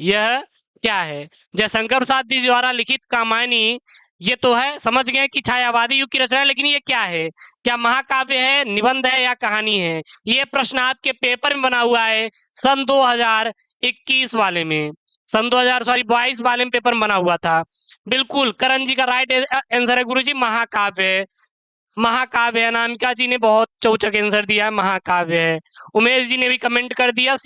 यह? क्या है? जयशंकर प्रसाद जी द्वारा लिखित कामायनी, ये तो है, समझ गए कि छायावादी युग की रचना है, लेकिन ये क्या है? क्या महाकाव्य है, निबंध है, या कहानी है? ये प्रश्न आपके पेपर में बना हुआ है सन 2021 वाले में, सन 2022 वाले में पेपर में बना हुआ था। बिल्कुल करण जी का राइट आंसर है गुरुजी, महाकाव्य है। महाकाव्य है। अनामिका जी ने बहुत चौचक आंसर दिया है, महाकाव्य है। उमेश जी ने भी कमेंट कर दिया,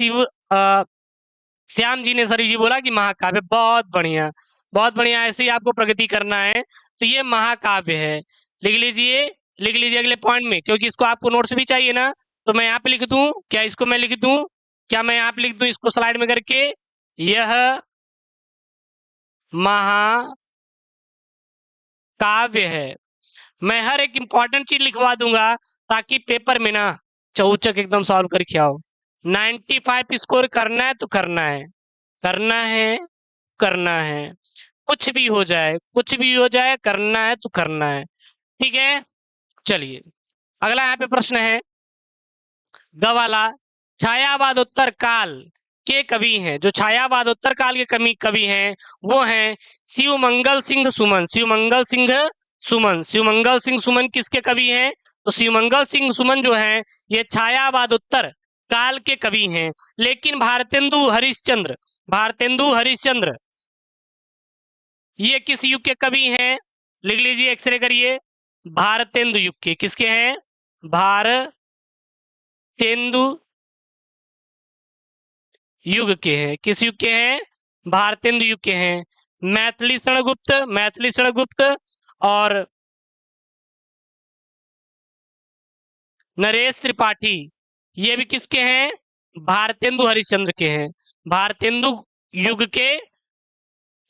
श्याम जी ने सर जी बोला कि महाकाव्य। बहुत बढ़िया, बहुत बढ़िया, ऐसे ही आपको प्रगति करना है। तो ये महाकाव्य है, लिख लीजिए, लिख लीजिए अगले पॉइंट में, क्योंकि इसको आपको नोट्स भी चाहिए ना। तो मैं यहाँ पे लिख दूं क्या? इसको मैं लिख दूं क्या? मैं यहाँ पे लिख दूं इसको स्लाइड में करके, यह महाकाव्य है। मैं हर एक इंपॉर्टेंट चीज लिखवा दूंगा ताकि पेपर में ना चौचक एकदम सॉल्व करके आओ। 95 स्कोर करना है तो करना है, करना है, करना है, कुछ भी हो जाए, कुछ भी हो जाए, करना है तो करना है। ठीक है, चलिए अगला यहाँ पे प्रश्न है, गवाला छायावादोत्तर काल के कवि हैं। जो छायावादोत्तर काल के कवि हैं वो हैं शिवमंगल सिंह सुमन। शिवमंगल सिंह सुमन, शिवमंगल सिंह सुमन किसके कवि हैं? तो शिवमंगल सिंह सुमन जो हैं ये छायावादोत्तर काल के कवि हैं। लेकिन भारतेंदु हरिश्चंद्र, भारतेंदु हरिश्चंद्र ये किस युग के कवि हैं? लिख लीजिए, एक्सरे करिए। भारतेंदु युग के, किसके हैं? भारतेंदु युग के हैं। किस युग के हैं? भारतेंदु युग के हैं। मैथिली शरणगुप्त, मैथिली शरणगुप्त और नरेश त्रिपाठी ये भी किसके हैं? भारतेंदु हरिश्चंद्र के हैं, भारतेंदु युग के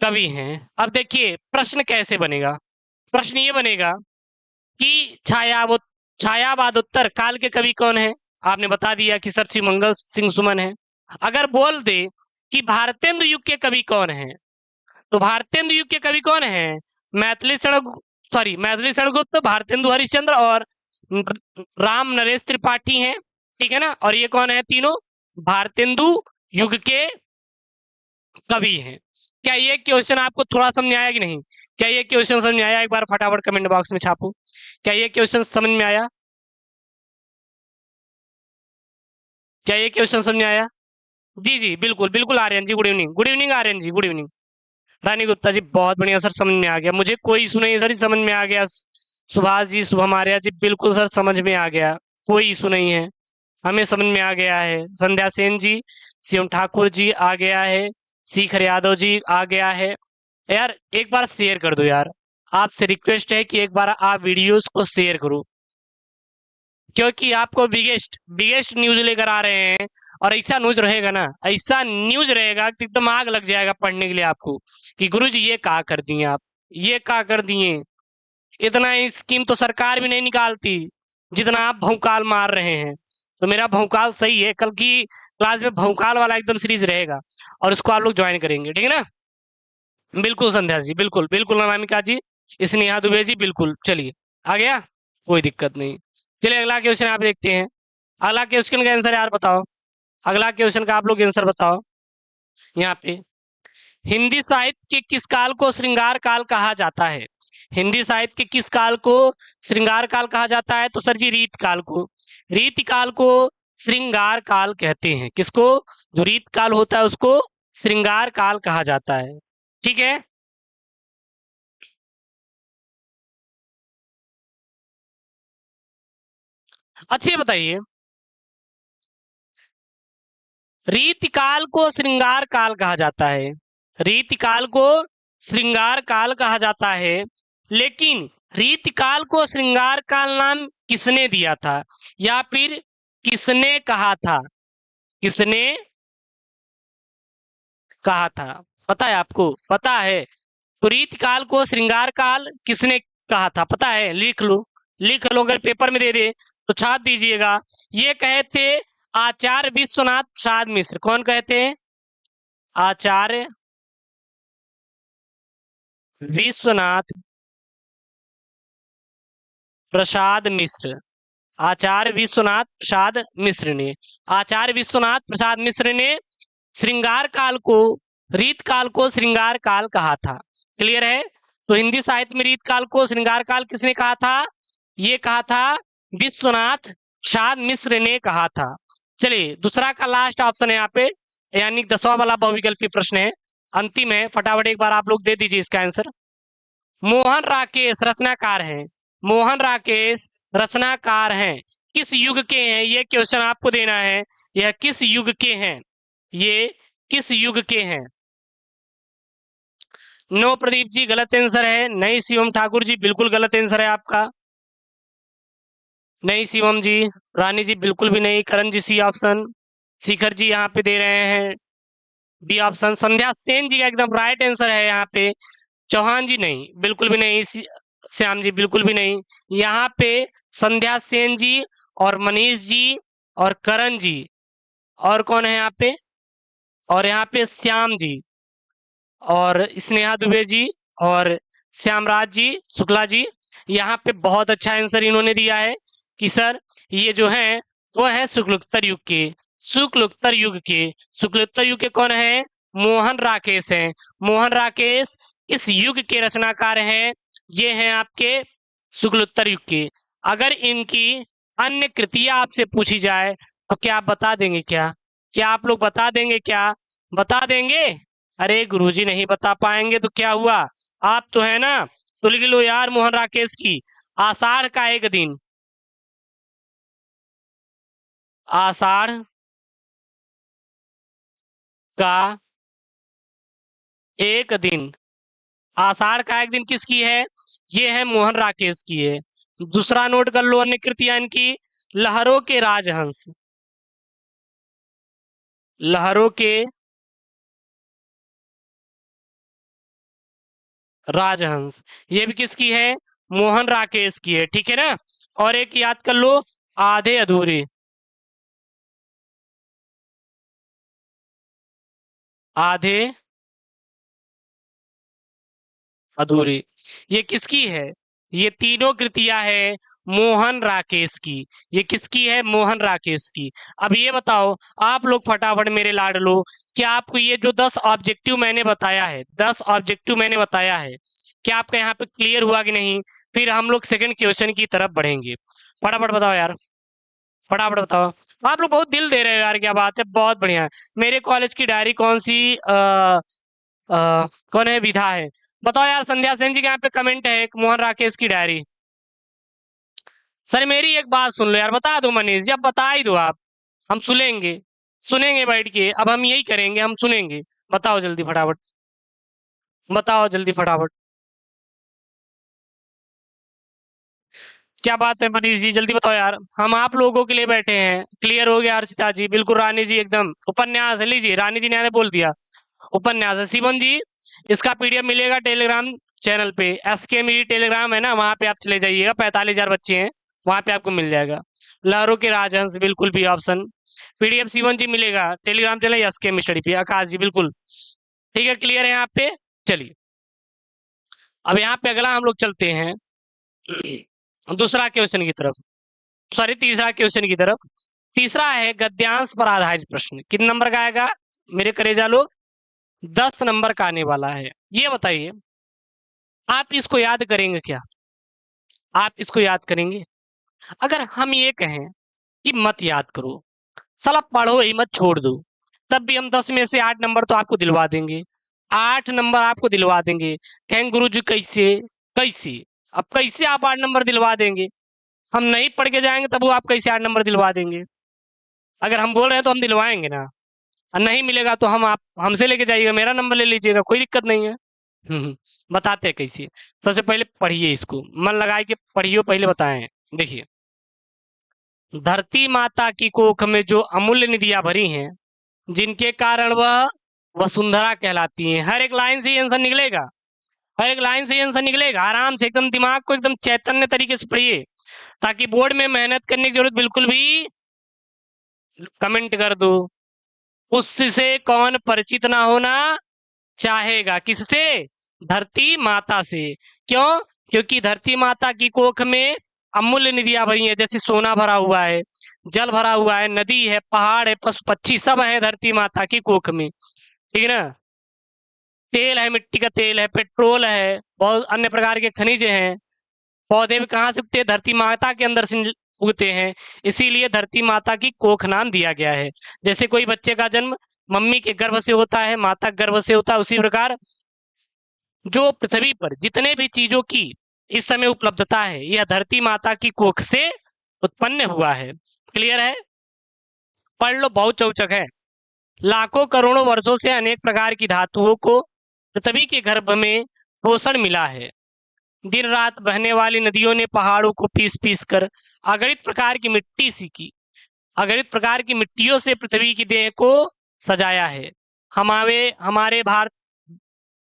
कवि हैं। अब देखिए प्रश्न कैसे बनेगा। प्रश्न ये बनेगा कि छायावादोत्तर काल के कवि कौन है? आपने बता दिया कि सर शिवमंगल सिंह सुमन है। अगर बोल दे कि भारतेंदु युग के कवि कौन है, तो भारतेंदु युग के कवि कौन है? मैथिली शरणगुप्त, भारतेंदु हरिश्चंद्र और राम नरेश त्रिपाठी हैं। ठीक है ना? और ये कौन है? तीनों भारतेंदु युग के कवि हैं। क्या ये क्वेश्चन आपको थोड़ा समझ में आया कि नहीं? क्या ये क्वेश्चन समझ में आया? एक बार फटाफट कमेंट बॉक्स में छापो, क्या ये क्वेश्चन समझ में आया? क्या ये क्वेश्चन समझ में आया? जी जी बिल्कुल बिल्कुल Aryan ji, good evening, good evening Aryan ji, good evening. Rani Gupta ji बहुत बढ़िया सर, समझ में आ गया, मुझे कोई इशू नहीं सर, समझ में आ गया। सुभाष जी, शुभम आर्या जी, बिल्कुल सर समझ में आ गया, कोई इशू नहीं है, हमें समझ में आ गया है। संध्या सेन जी, शिवम ठाकुर जी आ गया है, शिखर यादव जी आ गया है। यार एक बार शेयर कर दो यार, आपसे रिक्वेस्ट है कि एक बार आप वीडियोस को शेयर करो, क्योंकि आपको बिगेस्ट बिगेस्ट न्यूज लेकर आ रहे हैं। और ऐसा न्यूज रहेगा ना, ऐसा न्यूज रहेगा कि एकदम आग लग जाएगा पढ़ने के लिए आपको, कि गुरुजी ये क्या कर दिए आप, ये क्या कर दिए। इतना स्कीम तो सरकार भी नहीं निकालती, जितना आप भौकाल मार रहे हैं। तो मेरा भौकाल सही है, कल की क्लास में भौकाल वाला एकदम सीरीज रहेगा और उसको आप लोग ज्वाइन करेंगे, ठीक है ना। बिल्कुल संध्या जी, बिल्कुल बिल्कुल अनामिका जी, स्नेहा दुबे जी, बिल्कुल। चलिए आ गया, कोई दिक्कत नहीं। चलिए अगला क्वेश्चन आप देखते हैं। अगला क्वेश्चन का आंसर यार बताओ, अगला क्वेश्चन का आप लोग आंसर बताओ। यहाँ पे हिंदी साहित्य के किस काल को श्रृंगार काल कहा जाता है? हिंदी साहित्य के किस काल को श्रृंगार काल कहा जाता है? तो सर जी रीत काल को, रीत काल को श्रृंगार काल कहते हैं। किसको? जो रीत काल होता है उसको श्रृंगार काल कहा जाता है, ठीक है। अच्छे बताइए, रीतिकाल को श्रृंगार काल कहा जाता है, रीतिकाल को श्रृंगार काल कहा जाता है, लेकिन रीतिकाल को श्रृंगार काल नाम किसने दिया था या फिर किसने कहा था? किसने कहा था? पता है आपको? पता है? तो रीतिकाल को श्रृंगार काल किसने कहा था? पता है? लिख लो, लिख लो, अगर पेपर में दे दे तो छाप दीजिएगा। ये कहे थे आचार्य विश्वनाथ प्रसाद मिश्र। कौन कहते हैं? आचार्य विश्वनाथ प्रसाद मिश्र। आचार्य विश्वनाथ प्रसाद मिश्र ने, आचार्य विश्वनाथ प्रसाद मिश्र ने श्रृंगार काल को, रीत काल को श्रृंगार काल कहा था। क्लियर है? तो हिंदी साहित्य में रीत काल को श्रृंगार काल किसने कहा था? ये कहा था विश्वनाथ प्रसाद मिश्र ने कहा था। चलिए दूसरा का लास्ट ऑप्शन है यहाँ पे, यानी 10वां वाला बहुविकल्पी प्रश्न है, अंतिम है, फटाफट एक बार आप लोग दे दीजिए इसका आंसर। मोहन राकेश रचनाकार हैं, मोहन राकेश रचनाकार हैं, किस युग के हैं? ये क्वेश्चन आपको देना है। यह किस युग के हैं? ये किस युग के हैं? नो प्रदीप जी गलत आंसर है। नहीं शिवम ठाकुर जी बिल्कुल गलत आंसर है आपका। नहीं शिवम जी, रानी जी बिल्कुल भी नहीं, करण जी सी ऑप्शन, शिखर जी यहाँ पे दे रहे हैं बी ऑप्शन, संध्या सेन जी का एकदम राइट आंसर है यहाँ पे। चौहान जी नहीं, बिल्कुल भी नहीं, श्याम जी बिल्कुल भी नहीं। यहाँ पे संध्या सेन जी और मनीष जी और करण जी, और कौन है यहाँ पे? और यहाँ पे श्याम जी और स्नेहा दुबे जी और श्यामराज जी शुक्ला जी। यहाँ पे बहुत अच्छा आंसर इन्होंने दिया है कि सर ये जो है वो है शुक्लोत्तर युग के, शुक्लोत्तर युग के, शुक्लोत्तर युग के कौन है? मोहन राकेश हैं। मोहन राकेश इस युग के रचनाकार हैं। ये हैं आपके शुक्लोत्तर युग के। अगर इनकी अन्य कृतियां आपसे पूछी जाए तो क्या आप बता देंगे? क्या आप लोग बता देंगे? क्या बता देंगे? अरे गुरुजी नहीं बता पाएंगे तो क्या हुआ? आप तो है ना, तो लिख लो यार मोहन राकेश की आषाढ़ का एक दिन, आषाढ़ का एक दिन, आषाढ़ का एक दिन किसकी है? ये है मोहन राकेश की है। दूसरा नोट कर लो अन्य कृतियां इनकी, लहरों के राजहंस, लहरों के राजहंस, ये भी किसकी है? मोहन राकेश की है, ठीक है ना। और एक याद कर लो, आधे अधूरे, आधे अधूरी, ये किसकी है? ये तीनों कृतियां है मोहन राकेश की। ये किसकी है? मोहन राकेश की। अब ये बताओ आप लोग फटाफट मेरे लाडलो, क्या आपको ये जो 10 ऑब्जेक्टिव मैंने बताया है, 10 ऑब्जेक्टिव मैंने बताया है, क्या आपका यहाँ पे क्लियर हुआ कि नहीं? फिर हम लोग सेकंड क्वेश्चन की तरफ बढ़ेंगे। फटाफट बताओ यार, फटाफट बताओ। आप लोग बहुत दिल दे रहे हो यार, क्या बात है, बहुत बढ़िया है। मेरे कॉलेज की डायरी कौन सी कौन है? विधा है। बताओ यार, संध्या सेन जी के यहाँ पे कमेंट है एक, मोहन राकेश की डायरी। सर मेरी एक बात सुन लो यार, बता दो मनीष जी, अब बता ही दो आप, हम सुनेंगे, सुनेंगे बैठ के, अब हम यही करेंगे, हम सुनेंगे। बताओ जल्दी फटाफट, बताओ जल्दी फटाफट। क्या बात है मनीष जी, जल्दी बताओ यार, हम आप लोगों के लिए बैठे हैं। क्लियर हो गया अर्चिता जी, बिल्कुल रानी जी एकदम उपन्यास है, लीजिए रानी जी ने बोल दिया उपन्यास है। शिवम जी इसका पीडीएफ मिलेगा टेलीग्राम चैनल पे, एसके मेरी टेलीग्राम है ना, वहां पे आप चले जाइएगा, 45,000 बच्चे हैं वहां पे आपको मिल जाएगा। लहरों के राजहंस, बिल्कुल भी ऑप्शन। PDF C1 जी मिलेगा टेलीग्राम चैनल यस के स्टडी पे। आकाश जी बिल्कुल ठीक है, क्लियर है यहाँ पे। चलिए अब यहाँ पे अगला हम लोग चलते हैं दूसरा क्वेश्चन की तरफ, सॉरी तीसरा क्वेश्चन की तरफ। तीसरा है गद्यांश पर आधारित प्रश्न। कितने नंबर का आएगा मेरे करेजा लोग? 10 नंबर का आने वाला है। ये बताइए आप इसको याद करेंगे क्या? आप इसको याद करेंगे? अगर हम ये कहें कि मत याद करो, साला पढ़ो ही मत, छोड़ दो, तब भी हम 10 में से 8 नंबर तो आपको दिलवा देंगे। 8 नंबर आपको दिलवा देंगे। कहेंगे गुरुजी कैसे? कैसे? अब कैसे आप 8 नंबर दिलवा देंगे? हम नहीं पढ़ के जाएंगे तब वो आप कैसे 8 नंबर दिलवा देंगे? अगर हम बोल रहे हैं तो हम दिलवाएंगे ना, और नहीं मिलेगा तो हम आप हमसे लेके जाइएगा, मेरा नंबर ले लीजिएगा, कोई दिक्कत नहीं है। बताते हैं कैसे। सबसे पहले पढ़िए, इसको मन लगा के पढ़िए, पहले बताएं। देखिए, धरती माता की कोख में जो अमूल्य निधियां भरी हैं, जिनके कारण वह वसुंधरा कहलाती है। हर एक लाइन से आंसर निकलेगा, हर एक लाइन से आंसर निकलेगा। आराम से एकदम दिमाग को एकदम चैतन्य तरीके से पढ़िए, ताकि बोर्ड में मेहनत करने की जरूरत बिल्कुल भी, कमेंट कर दो, उससे कौन परिचित ना होना चाहेगा? किससे? धरती माता से। क्यों? क्योंकि धरती माता की कोख में अमूल्य निधियां भरी है, जैसे सोना भरा हुआ है, जल भरा हुआ है, नदी है, पहाड़ है, पशु पक्षी सब है धरती माता की कोख में। ठीक है ना? तेल है, मिट्टी का तेल है, पेट्रोल है, बहुत अन्य प्रकार के खनिज हैं। पौधे भी कहाँ से उगते हैं? धरती माता के अंदर से उगते हैं। इसीलिए धरती माता की कोख नाम दिया गया है। जैसे कोई बच्चे का जन्म मम्मी के गर्भ से होता है, माता के गर्भ से होता है, उसी प्रकार जो पृथ्वी पर जितने भी चीजों की इस समय उपलब्धता है, यह धरती माता की कोख से उत्पन्न हुआ है। क्लियर है? पढ़ लो, बहुत चौचक है। लाखों करोड़ों वर्षों से अनेक प्रकार की धातुओं को पृथ्वी के गर्भ में पोषण मिला है। दिन रात बहने वाली नदियों ने पहाड़ों को पीस पीस कर अगणित प्रकार की मिट्टी सीखी, अगणित प्रकार की मिट्टियों से पृथ्वी की देह को सजाया है। हमारे भारत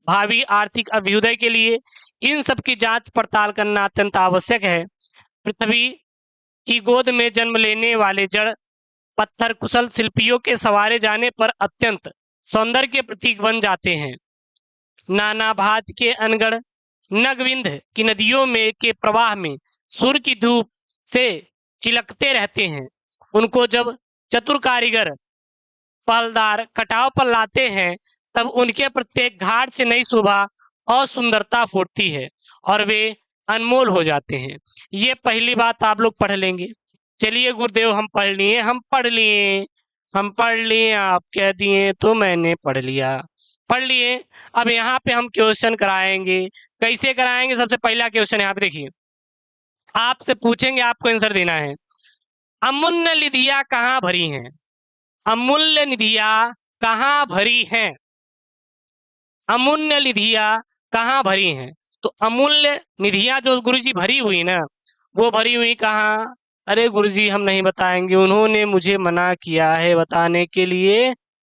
भावी आर्थिक अभ्युदय के लिए इन सब की जांच पड़ताल करना अत्यंत आवश्यक है। पृथ्वी की गोद में जन्म लेने वाले जड़ पत्थर कुशल शिल्पियों के सवारे जाने पर अत्यंत सौंदर्य के प्रतीक बन जाते हैं। नाना भांति के अनगढ़ नगविंध की नदियों में के प्रवाह में सूर्य की धूप से चिलकते रहते हैं। उनको जब चतुर कारीगर फलदार कटाव पर लाते हैं, तब उनके प्रत्येक घाट से नई शोभा और सुंदरता फूटती है और वे अनमोल हो जाते हैं। ये पहली बात आप लोग पढ़ लेंगे। चलिए गुरुदेव हम पढ़ लिए, हम पढ़ लिए, हम पढ़ लिए, आप कह दिए तो मैंने पढ़ लिया, पढ़ लिए। अब यहाँ पे हम क्वेश्चन कराएंगे। कैसे कराएंगे? सबसे पहला क्वेश्चन यहाँ पे देखिए, आपसे पूछेंगे, आपको आंसर देना है। अमूल्य निधियां कहाँ भरी हैं? अमूल्य निधियां कहाँ भरी हैं? अमूल्य निधियां कहाँ भरी हैं? तो अमूल्य निधियां जो गुरुजी भरी हुई ना, वो भरी हुई कहाँ? अरे गुरुजी हम नहीं बताएंगे, उन्होंने मुझे मना किया है बताने के लिए,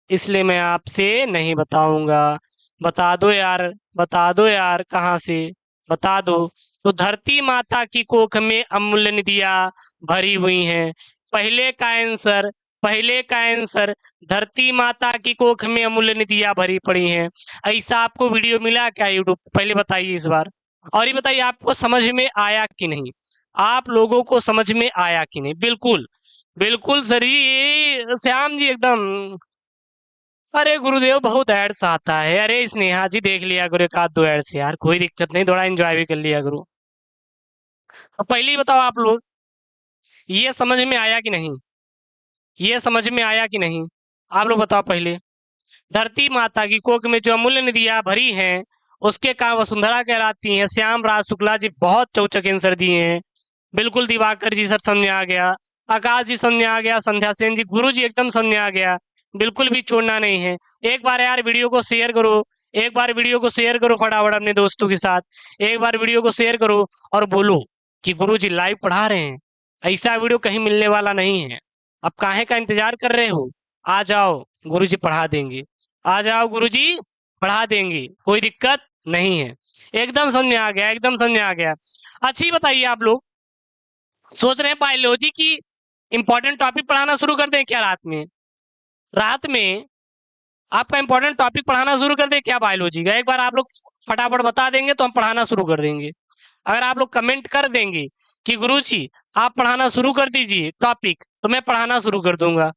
इसलिए मैं आपसे नहीं बताऊंगा। बता दो यार, बता दो यार, कहाँ से? बता दो। तो धरती माता की कोख में अमूल्य निधियां भरी हुई हैं। पहले का आंसर, पहले का आंसर, धरती माता की कोख में अमूल्य निधियां भरी पड़ी हैं। ऐसा आपको वीडियो मिला क्या यूट्यूब? पहले बताइए इस बार। और ये बताइए आपको समझ में आया कि नहीं? आप लोगों को समझ में आया कि नहीं? बिल्कुल बिल्कुल सही श्याम जी, एकदम। अरे गुरुदेव बहुत एड्स आता है। अरे स्नेहा जी देख लिया करो, एक आध दो एड्स यार, कोई दिक्कत नहीं, थोड़ा एंजॉय भी कर लिया करो। तो पहले ही बताओ आप लोग, ये समझ में आया कि नहीं? ये समझ में आया कि नहीं? आप लोग बताओ पहले। धरती माता की कोख में जो अमूल्य निधियां भरी हैं, उसके कारण वसुंधरा कहलाती हैं। श्याम राज शुक्ला जी बहुत चौचक आंसर दिए हैं। बिल्कुल दिवाकर जी सर समझ आ गया, आकाश जी समझ आ गया, संध्या सेन जी, गुरु जी एकदम समझ आ गया, बिल्कुल भी छोड़ना नहीं है। एक बार यार वीडियो को शेयर करो, एक बार वीडियो को शेयर करो फटाफट अपने दोस्तों के साथ, एक बार वीडियो को शेयर करो और बोलो कि गुरु जी लाइव पढ़ा रहे हैं। ऐसा वीडियो कहीं मिलने वाला नहीं है। अब काहे का इंतजार कर रहे हो? आ जाओ, गुरु जी पढ़ा देंगे। आ जाओ, गुरु जी पढ़ा देंगे, कोई दिक्कत नहीं है। एकदम समझ में आ गया, एकदम समझ में आ गया। अच्छी बताइए आप लोग, सोच रहे हैं बायोलॉजी की इंपॉर्टेंट टॉपिक पढ़ाना शुरू कर दें क्या रात में आपका इंपॉर्टेंट टॉपिक पढ़ाना शुरू कर दें क्या बायोलॉजी का? एक बार आप लोग फटाफट बता देंगे तो हम पढ़ाना शुरू कर देंगे। अगर आप लोग कमेंट कर देंगे कि गुरुजी आप पढ़ाना शुरू कर दीजिए टॉपिक, तो मैं पढ़ाना शुरू कर दूंगा,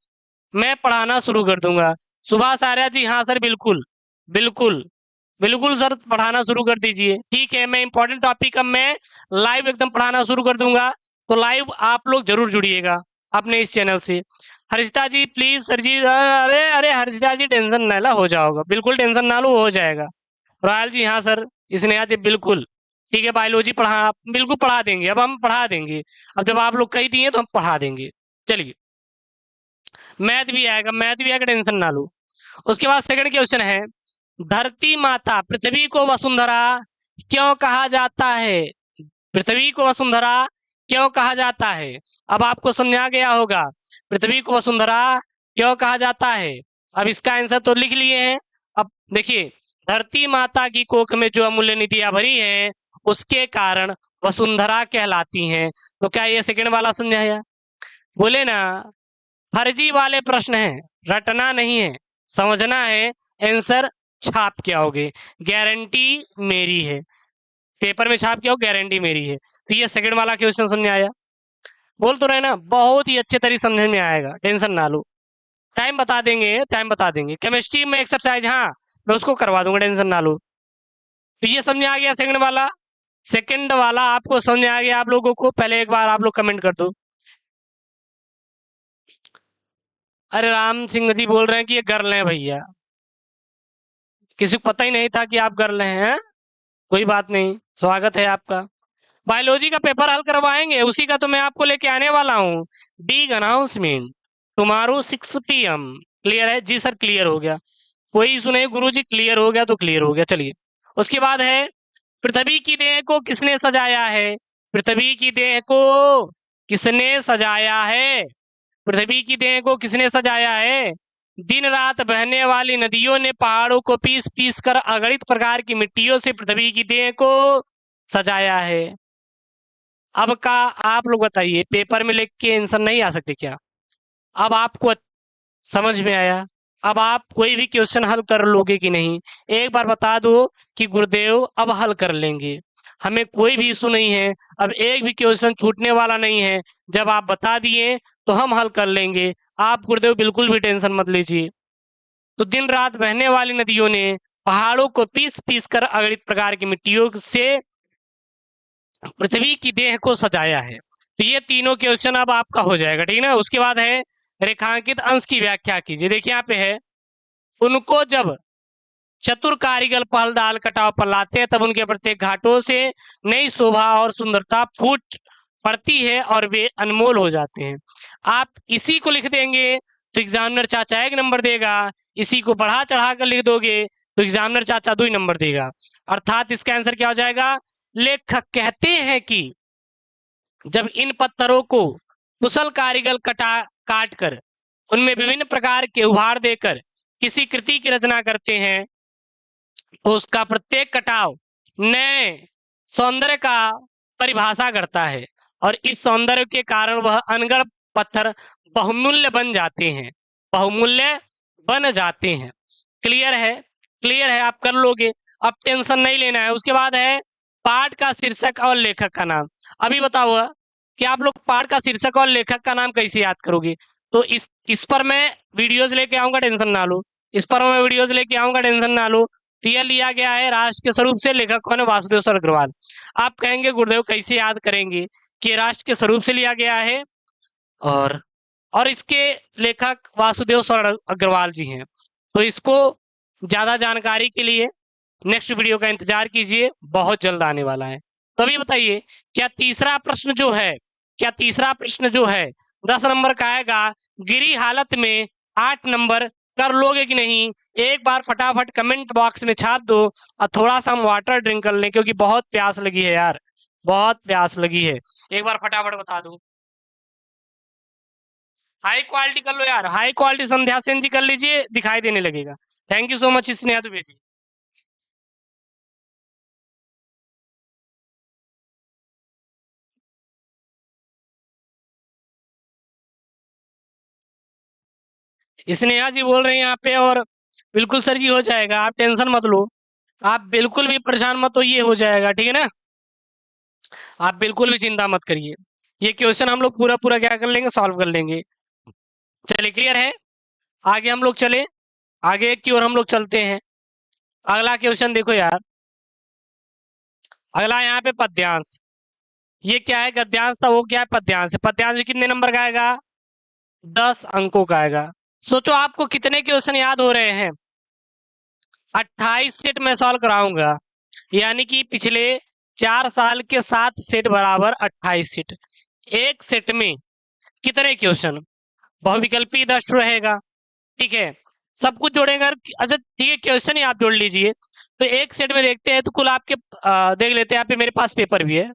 मैं पढ़ाना शुरू कर दूंगा। सुभाष आर्या जी, हाँ सर, बिल्कुल बिल्कुल बिल्कुल सर, पढ़ाना शुरू कर दीजिए। ठीक है, मैं इंपॉर्टेंट टॉपिक अब मैं लाइव एकदम पढ़ाना शुरू कर दूंगा, तो लाइव आप लोग जरूर जुड़िएगा अपने इस चैनल से। हर्षिता जी प्लीज सर जी, अरे अरे हर्षिता जी टेंशन ना ला, हो जाओगा, बिल्कुल टेंशन ना लो, हो जाएगा। रॉयल जी हाँ सर, स्नेहा जी बिल्कुल ठीक है, बायोलॉजी पढ़ा बिल्कुल पढ़ा देंगे, अब हम पढ़ा देंगे। अब जब आप लोग कही दिए तो हम पढ़ा देंगे। चलिए, मैथ भी आएगा, टेंशन ना लो। उसके बाद सेकंड क्वेश्चन है, धरती माता पृथ्वी को वसुंधरा क्यों कहा जाता है? पृथ्वी को वसुंधरा क्यों कहा जाता है? अब आपको समझा गया होगा पृथ्वी को वसुंधरा क्यों कहा जाता है। अब इसका आंसर तो लिख लिए हैं। अब देखिए, धरती माता की कोख में जो अमूल्य निधियां भरी हैं उसके कारण वसुंधरा कहलाती हैं। तो क्या ये सेकंड वाला समझाया? बोले ना, फर्जी वाले प्रश्न हैं, रटना नहीं है, समझना है। आंसर छाप के आओगे, गारंटी मेरी है। पेपर में छाप के आओ, गारंटी मेरी है। तो ये सेकंड वाला क्वेश्चन समझ में आया? बोल तो रहे ना, बहुत ही अच्छे तरीके समझ में आएगा, टेंशन ना लो। टाइम बता देंगे, टाइम बता देंगे। केमिस्ट्री में एक्सरसाइज, हाँ मैं उसको करवा दूंगा, टेंशन ना लो। तो ये समझ में आ गया सेकंड वाला। सेकंड वाला आपको समझ में आ गया आप लोगों को? पहले एक बार आप लोग कमेंट कर दो। अरे राम सिंह जी बोल रहे हैं कि ये गर्ल है भैया, किसी को पता ही नहीं था कि आप गर्ल हैं। कोई बात नहीं, स्वागत है आपका। बायोलॉजी का पेपर हल करवाएंगे, उसी का तो मैं आपको लेके आने वाला हूँ। Big announcement tomorrow 6 PM। Clear है जी सर? क्लियर हो गया, कोई इशू नहीं गुरु जी, क्लियर हो गया तो क्लियर हो गया। चलिए, उसके बाद है, पृथ्वी की देह को किसने सजाया है? पृथ्वी की देह को किसने सजाया है? पृथ्वी की देह को किसने सजाया है? दिन रात बहने वाली नदियों ने पहाड़ों को पीस पीस कर अगणित प्रकार की मिट्टियों से पृथ्वी की देह को सजाया है। अब का आप लोग बताइए, पेपर में लिख के आंसर नहीं आ सकते क्या? अब आपको समझ में आया? अब आप कोई भी क्वेश्चन हल कर लोगे कि नहीं? एक बार बता दो कि गुरुदेव अब हल कर लेंगे, हमें कोई भी इशू नहीं है, अब एक भी क्वेश्चन छूटने वाला नहीं है। जब आप बता दिए तो हम हल कर लेंगे, आप गुरुदेव बिल्कुल भी टेंशन मत लीजिए। तो दिन रात बहने वाली नदियों ने पहाड़ों को पीस पीस कर अगणित प्रकार की मिट्टियों से पृथ्वी की देह को सजाया है। तो ये तीनों क्वेश्चन अब आपका हो जाएगा, ठीक है ना? उसके बाद है, रेखांकित अंश की व्याख्या कीजिए। देखिए यहाँ पे है, उनको जब चतुर कारीगर पहल दाल कटाव पर लाते हैं तब उनके प्रत्येक घाटों से नई शोभा और सुंदरता फूट पड़ती है और वे अनमोल हो जाते हैं। आप इसी को लिख देंगे तो एग्जामिनर चाचा 1 नंबर देगा, इसी को बढ़ा चढ़ा कर लिख दोगे तो एग्जामिनर चाचा 2 नंबर देगा। अर्थात इसका आंसर क्या हो जाएगा? लेखक कहते हैं कि जब इन पत्थरों को कुशल कारीगर काट कर उनमें विभिन्न प्रकार के उभार देकर किसी कृति की रचना करते हैं तो उसका प्रत्येक कटाव नए सौंदर्य का परिभाषा करता है और इस सौंदर्य के कारण वह अनगढ़ पत्थर बहुमूल्य बन जाते हैं, बहुमूल्य बन जाते हैं। क्लियर है? क्लियर है, आप कर लोगे, अब टेंशन नहीं लेना है। उसके बाद है, पाठ का शीर्षक और लेखक का नाम। अभी बताओ कि आप लोग पाठ का शीर्षक और लेखक का नाम कैसे याद करोगे? तो इस पर मैं वीडियोज लेके आऊंगा, टेंशन ना लो। इस पर मैं वीडियोज लेके आऊंगा, टेंशन ना लो। तो यह लिया गया है राष्ट्र के स्वरूप से, लेखक कौन है? वासुदेव सर अग्रवाल। आप कहेंगे गुरुदेव कैसे याद करेंगे कि राष्ट्र के स्वरूप से लिया गया है और इसके लेखक वासुदेव सर अग्रवाल जी हैं। तो इसको ज्यादा जानकारी के लिए नेक्स्ट वीडियो का इंतजार कीजिए, बहुत जल्द आने वाला है। तो अभी बताइए, क्या तीसरा प्रश्न जो है, क्या तीसरा प्रश्न जो है 10 नंबर का आएगा, गिरी हालत में 8 नंबर कर लोगे कि नहीं? एक बार फटाफट कमेंट बॉक्स में छाप दो और थोड़ा सा हम वाटर ड्रिंक कर लें क्योंकि बहुत प्यास लगी है यार, बहुत प्यास लगी है। एक बार फटाफट बता दो। हाई क्वालिटी कर लो यार, हाई क्वालिटी संध्या सेन जी कर लीजिए, दिखाई देने लगेगा। Thank you so much Sneha Dubey ji. Sneha ji बोल रहे हैं यहाँ पे, और बिल्कुल सर जी हो जाएगा, आप टेंशन मत लो, आप बिल्कुल भी परेशान मत हो, ये हो जाएगा, ठीक है ना। आप बिल्कुल भी चिंता मत करिए, ये क्वेश्चन हम लोग पूरा पूरा क्या कर लेंगे, सॉल्व कर लेंगे। चलिए क्लियर है, आगे हम लोग चले, आगे की ओर हम लोग चलते हैं। अगला क्वेश्चन देखो यार, अगला यहाँ पे पद्यांश। ये क्या है, गद्यांश था, वो क्या है, पद्यांश है। पद्यांश कितने नंबर का आएगा, 10 अंकों का आएगा। सोचो आपको कितने क्वेश्चन याद हो रहे हैं, 28 सेट में सॉल्व कराऊंगा, यानी कि पिछले 4 साल के 7 सेट बराबर 28 सेट। एक सेट में कितने क्वेश्चन, बहुविकल्पी 10 रहेगा, ठीक है, सब कुछ जोड़ेगा। अच्छा ठीक है, क्वेश्चन ही आप जोड़ लीजिए। तो एक सेट में देखते हैं, तो कुल आपके देख लेते हैं, यहाँ पे मेरे पास पेपर भी है,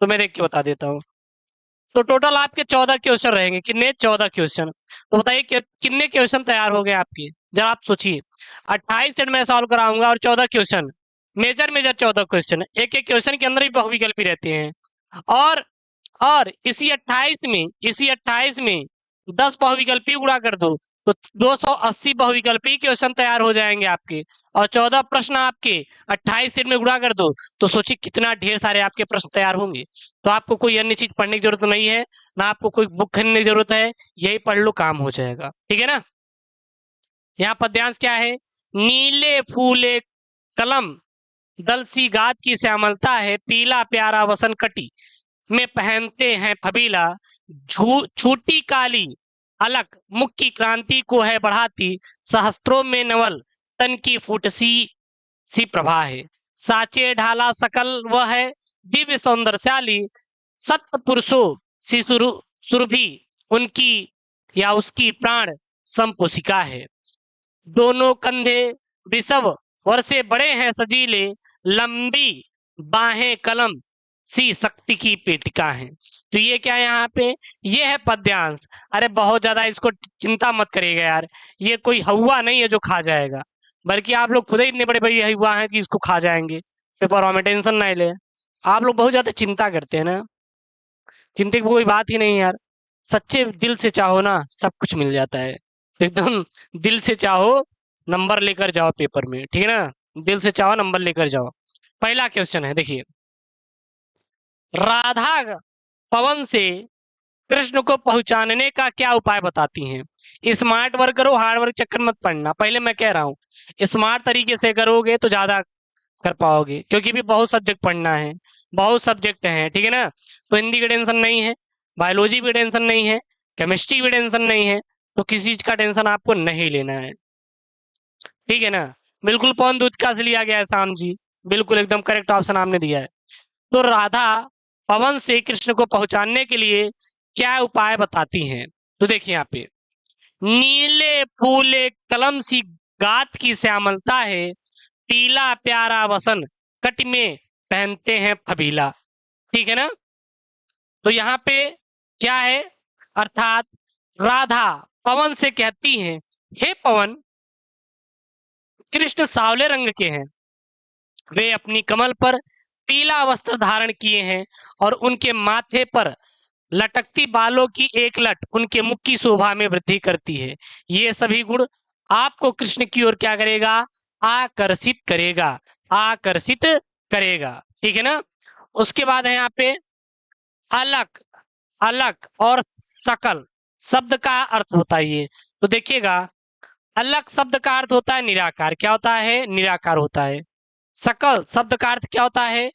तो मैं देख के बता देता हूँ। तो टोटल आपके 14 क्वेश्चन रहेंगे, कितने, 14 क्वेश्चन। तो बताइए कितने क्वेश्चन तैयार हो गए आपके, जरा आप सोचिए। 28 सेट में सॉल्व कराऊंगा और 14 क्वेश्चन, मेजर मेजर 14 क्वेश्चन, एक एक क्वेश्चन के अंदर ही बहुविकल्पी रहते हैं। और और इसी 28 में 10 बहुविकल्पी गुणा कर दो, तो 280 बहुविकल्पी क्वेश्चन तैयार हो जाएंगे आपके। और 14 प्रश्न आपके 28 सेट में गुणा कर दो, तो सोचिए कितना ढेर सारे आपके प्रश्न तैयार होंगे। तो आपको कोई अन्य चीज पढ़ने की जरूरत नहीं है, ना आपको कोई बुक खरीदने की जरूरत है, यही पढ़ लो, काम हो जाएगा, ठीक है ना। यहाँ पद्यांश क्या है, नीले फूले कलम, दल सी गात की श्यामलता है, पीला प्यारा वसन कटी में पहनते हैं फबीला, छूटी काली अलक मुख की क्रांति को है बढ़ाती, सहस्त्रों में नवल तन की फूटसी सी प्रभा है, साचे ढाला सकल वह है, दिव्य सौंदर्यशाली, सत्य पुरुषों सी सुरभि उनकी या उसकी प्राण संपोषिका है, दोनों कंधे वृषभ वर्षे बड़े हैं सजीले, लंबी बाहें कलम सी शक्ति की पेटिका है। तो ये क्या है यहाँ पे, ये है पद्यांश। अरे बहुत ज्यादा इसको चिंता मत करिएगा यार, ये कोई हवा नहीं है जो खा जाएगा, बल्कि आप लोग खुद ही इतने बड़े बड़े हवा हैं कि इसको खा जाएंगे। पेपर में टेंशन नहीं ले, आप लोग बहुत ज्यादा चिंता करते हैं ना, चिंता की कोई बात ही नहीं यार, सच्चे दिल से चाहो ना सब कुछ मिल जाता है, एकदम दिल से चाहो नंबर लेकर जाओ पेपर में, ठीक है ना, दिल से चाहो नंबर लेकर जाओ। पहला क्वेश्चन है, देखिए, राधा पवन से कृष्ण को पहुंचाने का क्या उपाय बताती हैं। स्मार्ट वर्क करो, हार्ड वर्क चक्कर मत पड़ना, पहले मैं कह रहा हूँ स्मार्ट तरीके से करोगे तो ज्यादा कर पाओगे, क्योंकि भी बहुत सब्जेक्ट पढ़ना है, बहुत सब्जेक्ट हैं, ठीक है ना। तो हिंदी की टेंशन नहीं है, बायोलॉजी की टेंशन नहीं है, केमिस्ट्री की टेंशन नहीं है, तो किसी चीज का टेंशन आपको नहीं लेना है, ठीक है ना। बिल्कुल पौन दूध का से लिया गया है शाम जी, बिल्कुल एकदम करेक्ट ऑप्शन आपने दिया है। तो राधा पवन से कृष्ण को पहुंचाने के लिए क्या उपाय बताती हैं। तो देखिए यहाँ पे, नीले फूले कलम सी गात की श्यामलता है, पीला प्यारा वसन कट में पहनते हैं फबीला, ठीक है ना। तो यहाँ पे क्या है, अर्थात राधा पवन से कहती हैं, हे पवन, कृष्ण सावले रंग के हैं, वे अपनी कमल पर पीला वस्त्र धारण किए हैं, और उनके माथे पर लटकती बालों की एक लट उनके मुख की शोभा में वृद्धि करती है। ये सभी गुण आपको कृष्ण की ओर क्या करेगा, आकर्षित करेगा, आकर्षित करेगा, ठीक है ना। उसके बाद है यहाँ पे अलग, अलग और सकल शब्द का अर्थ बताइए। तो देखिएगा, अलग शब्द का अर्थ होता है निराकार, क्या होता है, निराकार होता है। सकल शब्द का अर्थ क्या होता है,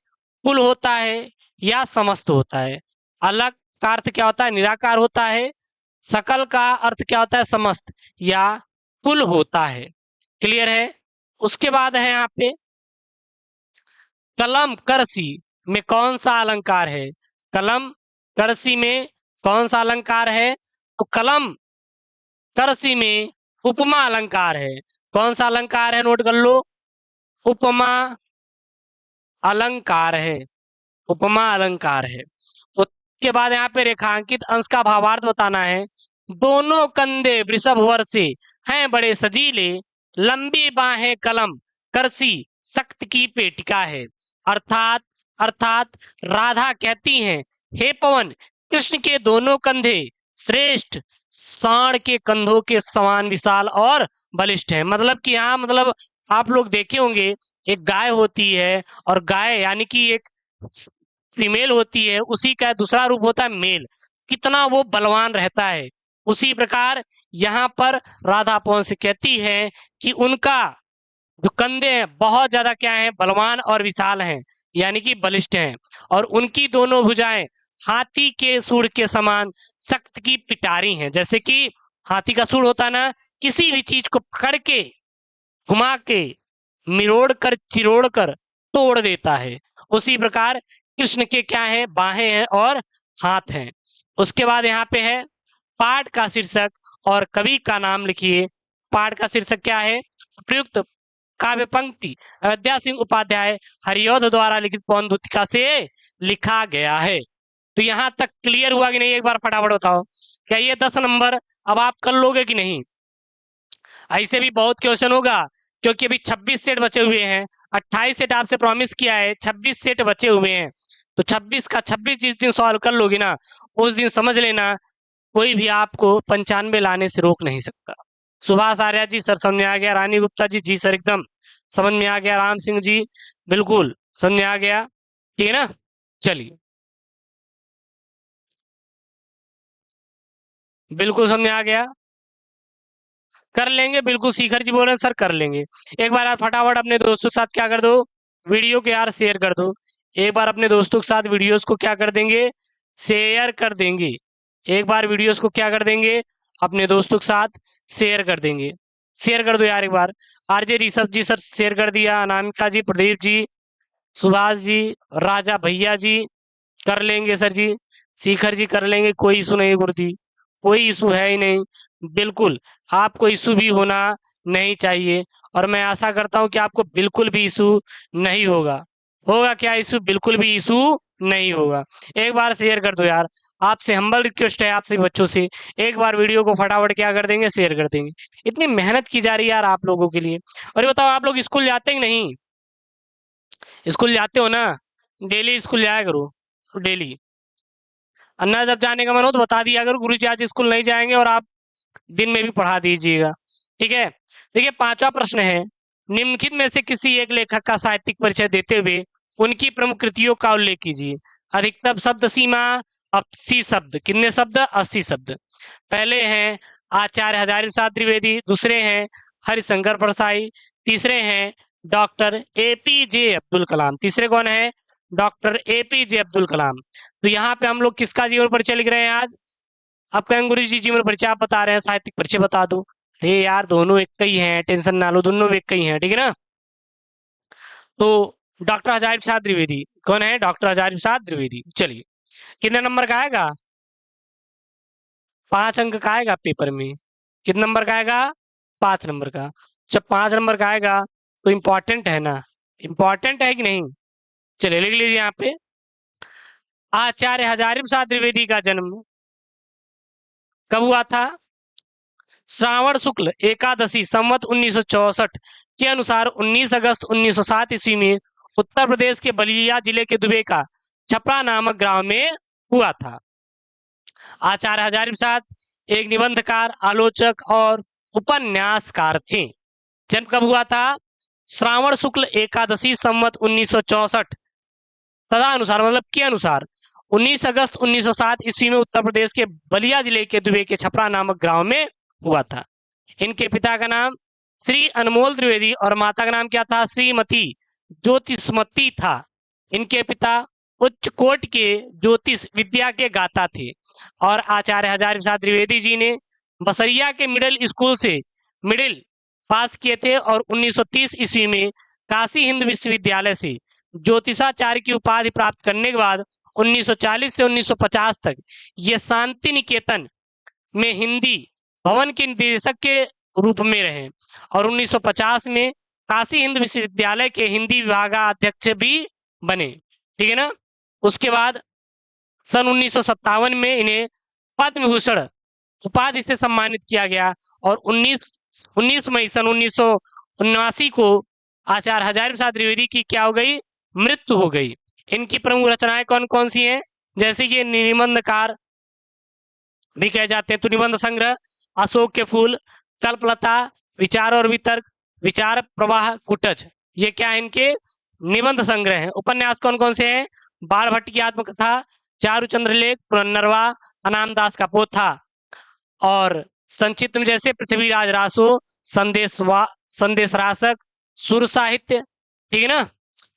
कुल होता है या समस्त होता है। अलग का अर्थ क्या होता है, निराकार होता है। सकल का अर्थ क्या होता है, समस्त या कुल होता है, क्लियर है। उसके बाद है यहाँ पे कलम करसी में कौन सा अलंकार है, कलम करसी में कौन सा अलंकार है, तो कलम करसी में उपमा अलंकार है। कौन सा अलंकार है, नोट कर लो, उपमा अलंकार है, उपमा अलंकार है। उसके बाद यहाँ पे रेखांकित अंश का भावार्थ बताना है, दोनों कंधे वृषभ वर्षे हैं बड़े सजीले, लंबी बाहें कलम करसी सख्त की पेटिका है। अर्थात अर्थात राधा कहती हैं, हे पवन, कृष्ण के दोनों कंधे श्रेष्ठ, सांड के कंधों के समान विशाल और बलिष्ठ है। मतलब कि यहाँ मतलब आप लोग देखे होंगे एक गाय होती है और गाय यानी कि एक फीमेल होती है, उसी का दूसरा रूप होता है मेल, कितना वो बलवान रहता है। उसी प्रकार यहाँ पर राधा पौन से कहती है कि उनका जो कंधे हैं बहुत ज्यादा क्या है, बलवान और विशाल हैं, यानी कि बलिष्ठ हैं। और उनकी दोनों भुजाएं हाथी के सूंड के समान सख्त की पिटारी हैं। जैसे कि हाथी का सूंड होता है ना, किसी भी चीज को पकड़ के घुमा के मिरोड़ कर चिरोड़ कर तोड़ देता है। उसी प्रकार कृष्ण के क्या है, बाहें हैं और हाथ हैं। उसके बाद यहाँ पे है पाठ का शीर्षक और कवि का नाम लिखिए। पाठ का शीर्षक क्या है, प्रयुक्त काव्य पंक्ति अयोध्या सिंह उपाध्याय हरियोध द्वारा लिखित पवन दूतिका से लिखा गया है। तो यहाँ तक क्लियर हुआ कि नहीं, एक बार फटाफट बताओ। क्या ये 10 नंबर अब आप कर लोगे कि नहीं? ऐसे भी बहुत क्वेश्चन होगा, क्योंकि अभी 26 सेट बचे हुए हैं। 28 सेट आपसे प्रॉमिस किया है, 26 सेट बचे हुए हैं। तो 26 का 26 जिस दिन सॉल्व कर लोगे ना, उस दिन समझ लेना कोई भी आपको 95 लाने से रोक नहीं सकता। सुभाष आर्या जी, सर समझ में आ गया। रानी गुप्ता जी, जी सर एकदम समझ में आ गया। राम सिंह जी, बिल्कुल समझ में आ गया, ठीक है ना? चलिए, बिल्कुल समझ में आ गया, कर लेंगे बिल्कुल। शिखर जी बोल रहे हैं सर कर लेंगे। एक बार आप फटाफट अपने दोस्तों के साथ क्या कर दो, वीडियो को यार शेयर कर दो। एक बार अपने दोस्तों के साथ वीडियोस को क्या कर देंगे, शेयर कर देंगे। एक बार वीडियोस को क्या कर देंगे, अपने दोस्तों के साथ शेयर कर देंगे। शेयर कर दो यार एक बार। आरजे ऋषभ जी सर शेयर कर दिया, अनामिका जी, प्रदीप जी, सुभाष जी, राजा भैया जी कर लेंगे सर जी, शिखर जी कर लेंगे, कोई इशू नहीं गुरुजी, कोई इशू है ही नहीं। बिल्कुल आपको इशू भी होना नहीं चाहिए, और मैं आशा करता हूं कि आपको बिल्कुल भी इशू नहीं होगा। होगा क्या इशू? बिल्कुल भी इशू नहीं होगा। एक बार शेयर कर दो यार, आपसे हम्बल रिक्वेस्ट है आपसे बच्चों से, एक बार वीडियो को फटाफट क्या कर देंगे, शेयर कर देंगे। इतनी मेहनत की जा रही है यार आप लोगों के लिए। और ये बताओ आप लोग स्कूल जाते ही नहीं? स्कूल जाते हो ना? डेली स्कूल जाया करो, डेली। अन्ना जब जाने का मन हो तो बता दिया अगर गुरुजी आज स्कूल नहीं जाएंगे, और आप दिन में भी पढ़ा दीजिएगा, ठीक है? देखिए पांचवा प्रश्न है, निम्नलिखित में से किसी एक लेखक का साहित्यिक परिचय देते हुए उनकी प्रमुख कृतियों का उल्लेख कीजिए। अधिकतम शब्द सीमा 80 शब्द। कितने शब्द? 80 शब्द। पहले हैं आचार्य हजारी प्रसाद द्विवेदी, दूसरे हैं हरिशंकर परसाई, तीसरे हैं डॉक्टर एपीजे अब्दुल कलाम। तीसरे कौन है? Doctor APJ Abdul Kalam. तो यहाँ पे हम लोग किसका जीवन परिचय लिख रहे हैं आज? आप कहेंगे गुरु जी जीवन परिचय आप बता रहे हैं, साहित्यिक परिचय बता दो। अरे यार दोनों एक ही हैं, टेंशन ना लो, दोनों एक ही हैं, ठीक है ना? तो डॉक्टर हजारी प्रसाद द्विवेदी कौन है? डॉक्टर हजारी प्रसाद द्विवेदी। चलिए, कितने नंबर का आएगा? 5 अंक का आएगा पेपर में। कितने नंबर का आएगा? 5 नंबर का। जब 5 नंबर का आएगा तो इम्पोर्टेंट है ना? इम्पोर्टेंट है कि नहीं? चलिए लिख लीजिए यहाँ पे, आचार्य हजारी प्रसाद द्विवेदी का जन्म कब हुआ था? श्रावण शुक्ल एकादशी संवत 1964 के अनुसार 19 अगस्त 1907 ईस्वी में उत्तर प्रदेश के बलिया जिले के दुबे का छपरा नामक गांव में हुआ था। आचार्य हजारी प्रसाद एक निबंधकार, आलोचक और उपन्यासकार थे। जन्म कब हुआ था? श्रावण शुक्ल एकादशी संवत 1964 तदनुसार, मतलब के अनुसार 19 अगस्त 1907 ईस्वी में उत्तर प्रदेश के बलिया जिले के दुबे के छपरा नामक गांव में हुआ था। इनके पिता का नाम श्री अनमोल द्विवेदी और माता का नाम क्या था? श्रीमती ज्योतिषमती था। इनके पिता उच्च कोट के ज्योतिष विद्या के गाता थे, और आचार्य हजारी प्रसाद द्विवेदी जी ने बसरिया के मिडिल स्कूल से मिडिल पास किए थे, और 1930 ईस्वी में काशी हिंद विश्वविद्यालय से ज्योतिषाचार्य की उपाधि प्राप्त करने के बाद 1940 से 1950 तक ये शांति निकेतन में हिंदी भवन के निदेशक के रूप में रहे, और 1950 में काशी हिंद विश्वविद्यालय के हिंदी विभागाध्यक्ष भी बने, ठीक है ना? उसके बाद सन 1957 में इन्हें पद्म भूषण उपाधि से सम्मानित किया गया, और 19 मई सन 1979 को आचार्य हजारी प्रसाद द्विवेदी की क्या हो गई? मृत्यु हो गई। इनकी प्रमुख रचनाएं कौन कौन सी हैं? जैसे कि निबंधकार, भी कहे जाते हैं। तो निबंध संग्रह, अशोक के फूल, कल्पलता, विचार और वितर्क, विचार प्रवाह, कुटज, ये क्या है इनके निबंध संग्रह हैं। उपन्यास कौन कौन से हैं? बाण भट्ट की आत्मकथा, चारुचंद्र लेख, पुनर्नवा, अनाम दास का पोथा, और संचित में जैसे पृथ्वीराज रासो, संदेश रासक, सुर साहित्य, ठीक है ना।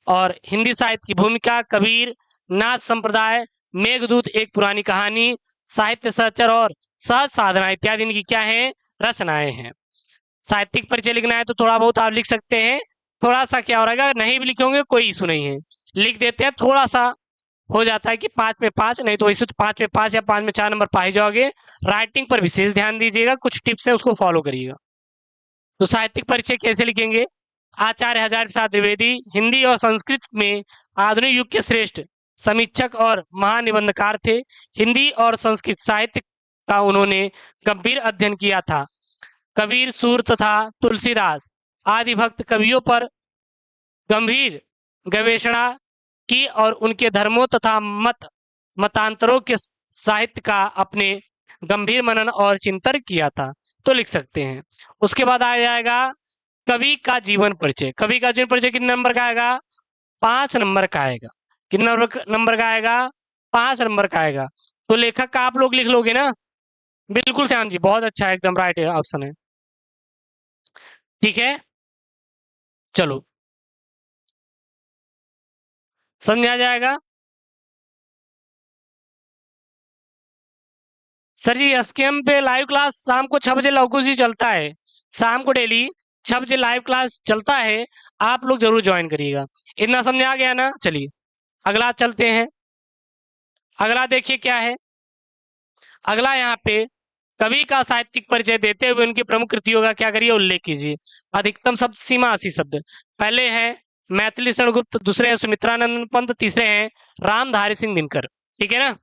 और हिंदी साहित्य की भूमिका, कबीर, नाथ संप्रदाय, मेघदूत एक पुरानी कहानी, साहित्य सहचर और सहज साधना इत्यादि इनकी क्या है? रचनाएं हैं। साहित्यिक परिचय लिखना है तो थोड़ा बहुत आप लिख सकते हैं। थोड़ा सा क्या हो रहेगा, नहीं भी लिखोगे कोई इशू नहीं है, लिख देते हैं। थोड़ा सा हो जाता है कि 5 में 5, नहीं तो इसे तो 5 में 5 या 5 में 4 नंबर पाए जाओगे। राइटिंग पर विशेष ध्यान दीजिएगा, कुछ टिप्स है उसको फॉलो करिएगा। तो साहित्यिक परिचय कैसे लिखेंगे? आचार्य हजारी प्रसाद द्विवेदी हिंदी और संस्कृत में आधुनिक युग के श्रेष्ठ समीक्षक और महानिबंधकार थे। हिंदी और संस्कृत साहित्य का उन्होंने गंभीर अध्ययन किया था। कबीर, सूर तथा तुलसीदास आदि भक्त कवियों पर गंभीर गवेषणा की और उनके धर्मों तथा मतांतरों के साहित्य का अपने गंभीर मनन और चिंतन किया था। तो लिख सकते हैं। उसके बाद आ जाएगा कवि का जीवन परिचय। कवि का जीवन परिचय कितने नंबर का आएगा? 5 नंबर का आएगा। कितने नंबर का आएगा? 5 नंबर का आएगा। तो लेखक का आप लोग लिख लोगे ना? बिल्कुल श्याम जी, बहुत अच्छा, एकदम राइट ऑप्शन है। ठीक है, चलो समझ आ जाएगा। सर जी एसकेएम पे लाइव क्लास शाम को 6 बजे लवकुश जी चलता है। शाम को डेली 6 बजे लाइव क्लास चलता है, आप लोग जरूर ज्वाइन करिएगा। इतना समझ आ गया ना? चलिए अगला चलते हैं। अगला देखिए क्या है। अगला यहाँ पे कवि का साहित्यिक परिचय देते हुए उनकी प्रमुख कृतियों का क्या करिए? उल्लेख कीजिए। अधिकतम शब्द सीमा 80 शब्द। पहले हैं मैथिली शरण गुप्त, दूसरे हैं सुमित्रानंद पंत, तीसरे हैं रामधारी सिंह दिनकर। ठीक है ना,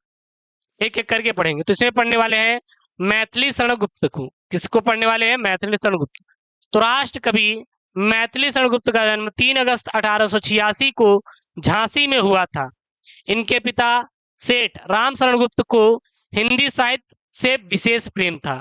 एक एक करके पढ़ेंगे। तो इसमें पढ़ने वाले हैं मैथिली शरण गुप्त को। किसको पढ़ने वाले हैं? मैथिली शरण गुप्त। तो राष्ट्र कवि मैथिली शरण गुप्त का जन्म 3 अगस्त 1886 को झांसी में हुआ था। इनके पिता सेठ राम शरण गुप्त को हिंदी साहित्य से विशेष प्रेम था।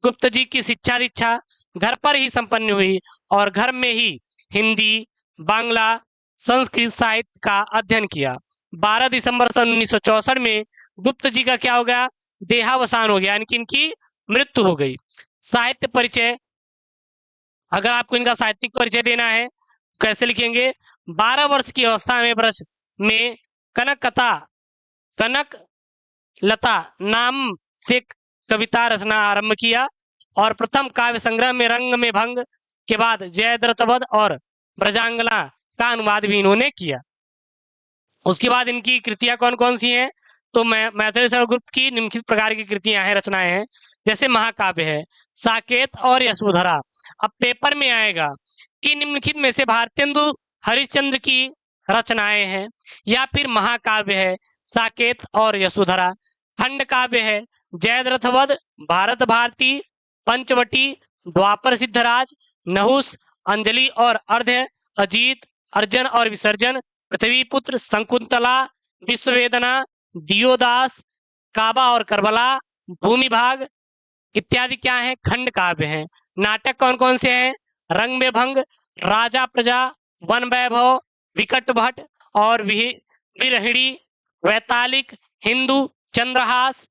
गुप्त जी की शिक्षा दीक्षा घर पर ही संपन्न हुई और घर में ही हिंदी, बांग्ला, संस्कृत साहित्य का अध्ययन किया। 12 दिसंबर सन 1964 में गुप्त जी का क्या हो गया? देहावसान हो गया, यानी कि इनकी मृत्यु हो गई। साहित्य परिचय, अगर आपको इनका साहित्यिक परिचय देना है कैसे लिखेंगे? 12 वर्ष की अवस्था में ब्रज में कनक लता नाम से कविता रचना आरंभ किया और प्रथम काव्य संग्रह में रंग में भंग के बाद जयद्रथवध और ब्रजांगना का अनुवाद भी इन्होंने किया। उसके बाद इनकी कृतियां कौन कौन सी हैं? तो मैथिली शरण गुप्त की निम्नलिखित प्रकार की कृतियां हैं, रचनाएं हैं। जैसे महाकाव्य है साकेत और यशोधरा। अब पेपर में आएगा कि निम्नलिखित में से भारतेंदु हरिश्चंद्र की रचनाएं हैं, या फिर महाकाव्य है साकेत और यशोधरा, खंड काव्य है जयद्रथवध, भारत भारती, पंचवटी, द्वापर सिद्धराज, नहुस, अंजलि और अर्ध्य, अजीत, अर्जन और विसर्जन, पृथ्वीपुत्र, शकुंतला, विश्ववेदना, दियोदास, काबा और करबला, भूमि भाग इत्यादि क्या है? खंड काव्य हैं। नाटक कौन कौन से हैं? रंग में भंग, राजा प्रजा, वन वैभव, विकट भट्ट और विरहिणी, वैतालिक, हिंदू, चंद्रहास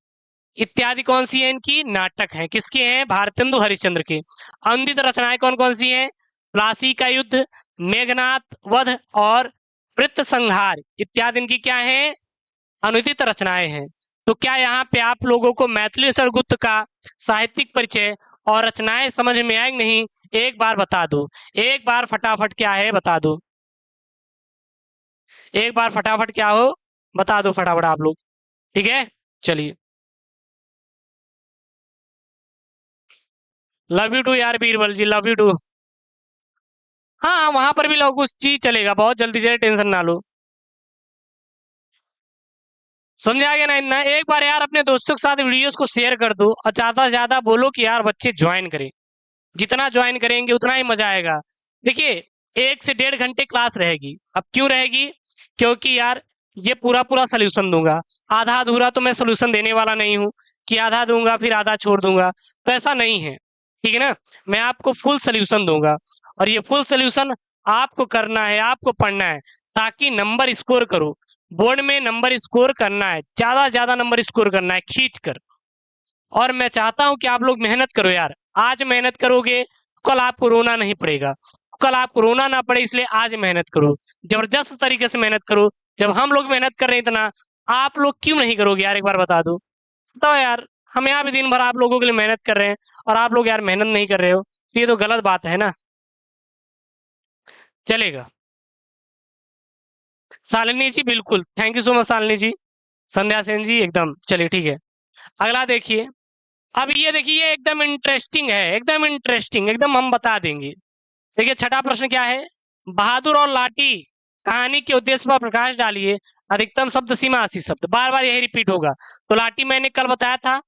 इत्यादि कौन सी है? इनकी नाटक हैं। किसके हैं? भारतेंदु हरिश्चंद्र के। अनुदित रचनाएं कौन कौन सी हैं? प्लासी का युद्ध, मेघनाथ वध और वृत्त संहार इत्यादि इनकी क्या है? अनुदित रचनाएं हैं। तो क्या यहाँ पे आप लोगों को मैथिली शरण गुप्त का साहित्यिक परिचय और रचनाएं समझ में आई नहीं? एक बार बता दो, एक बार फटाफट क्या है बता दो, एक बार फटाफट क्या हो बता दो फटाफट आप लोग। ठीक है, चलिए। लव यू टू यार बीरबल जी, लव यू टू। हाँ वहां पर भी लोग कुछ चीज चलेगा, बहुत जल्दी से, टेंशन ना लो। समझा गया ना? इतना एक बार यार अपने दोस्तों के साथ वीडियोस को शेयर कर दो और ज्यादा से ज्यादा बोलो कि यार बच्चे ज्वाइन करें। जितना ज्वाइन करेंगे उतना ही मजा आएगा। देखिए 1 से 1.5 घंटे क्लास रहेगी। अब क्यों रहेगी? क्योंकि यार ये पूरा पूरा सोल्यूशन दूंगा, आधा अधूरा तो मैं सोल्यूशन देने वाला नहीं हूँ कि आधा दूंगा फिर आधा छोड़ दूंगा, तो ऐसा नहीं है, ठीक है ना। मैं आपको फुल सोल्यूशन दूंगा और ये फुल सोल्यूशन आपको करना है, आपको पढ़ना है ताकि नंबर स्कोर करो। बोर्ड में नंबर स्कोर करना है, ज्यादा नंबर स्कोर करना है खींच कर। और मैं चाहता हूं कि आप लोग मेहनत करो यार, आज मेहनत करोगे कल आपको रोना नहीं पड़ेगा, कल आपको रोना ना पड़े इसलिए आज मेहनत करो, जबरदस्त तरीके से मेहनत करो। जब हम लोग मेहनत कर रहे हैं इतना, आप लोग क्यों नहीं करोगे यार, एक बार बता दो, बताओ यार। हम यहाँ भी दिन भर आप लोगों के लिए मेहनत कर रहे हैं और आप लोग यार मेहनत नहीं कर रहे हो, तो ये तो गलत बात है ना। चलेगा शालिनी जी, बिल्कुल, thank you so much Shalini ji, Sandhya Sen ji, एकदम चलिए ठीक है। अगला देखिए, अब ये देखिए, ये एकदम इंटरेस्टिंग है, एकदम इंटरेस्टिंग, एकदम हम बता देंगे। देखिए छठा प्रश्न क्या है, बहादुर और लाठी कहानी के उद्देश्य पर प्रकाश डालिए, अधिकतम शब्द सीमा 80 शब्द। बार बार यही रिपीट होगा। तो लाठी मैंने कल बताया था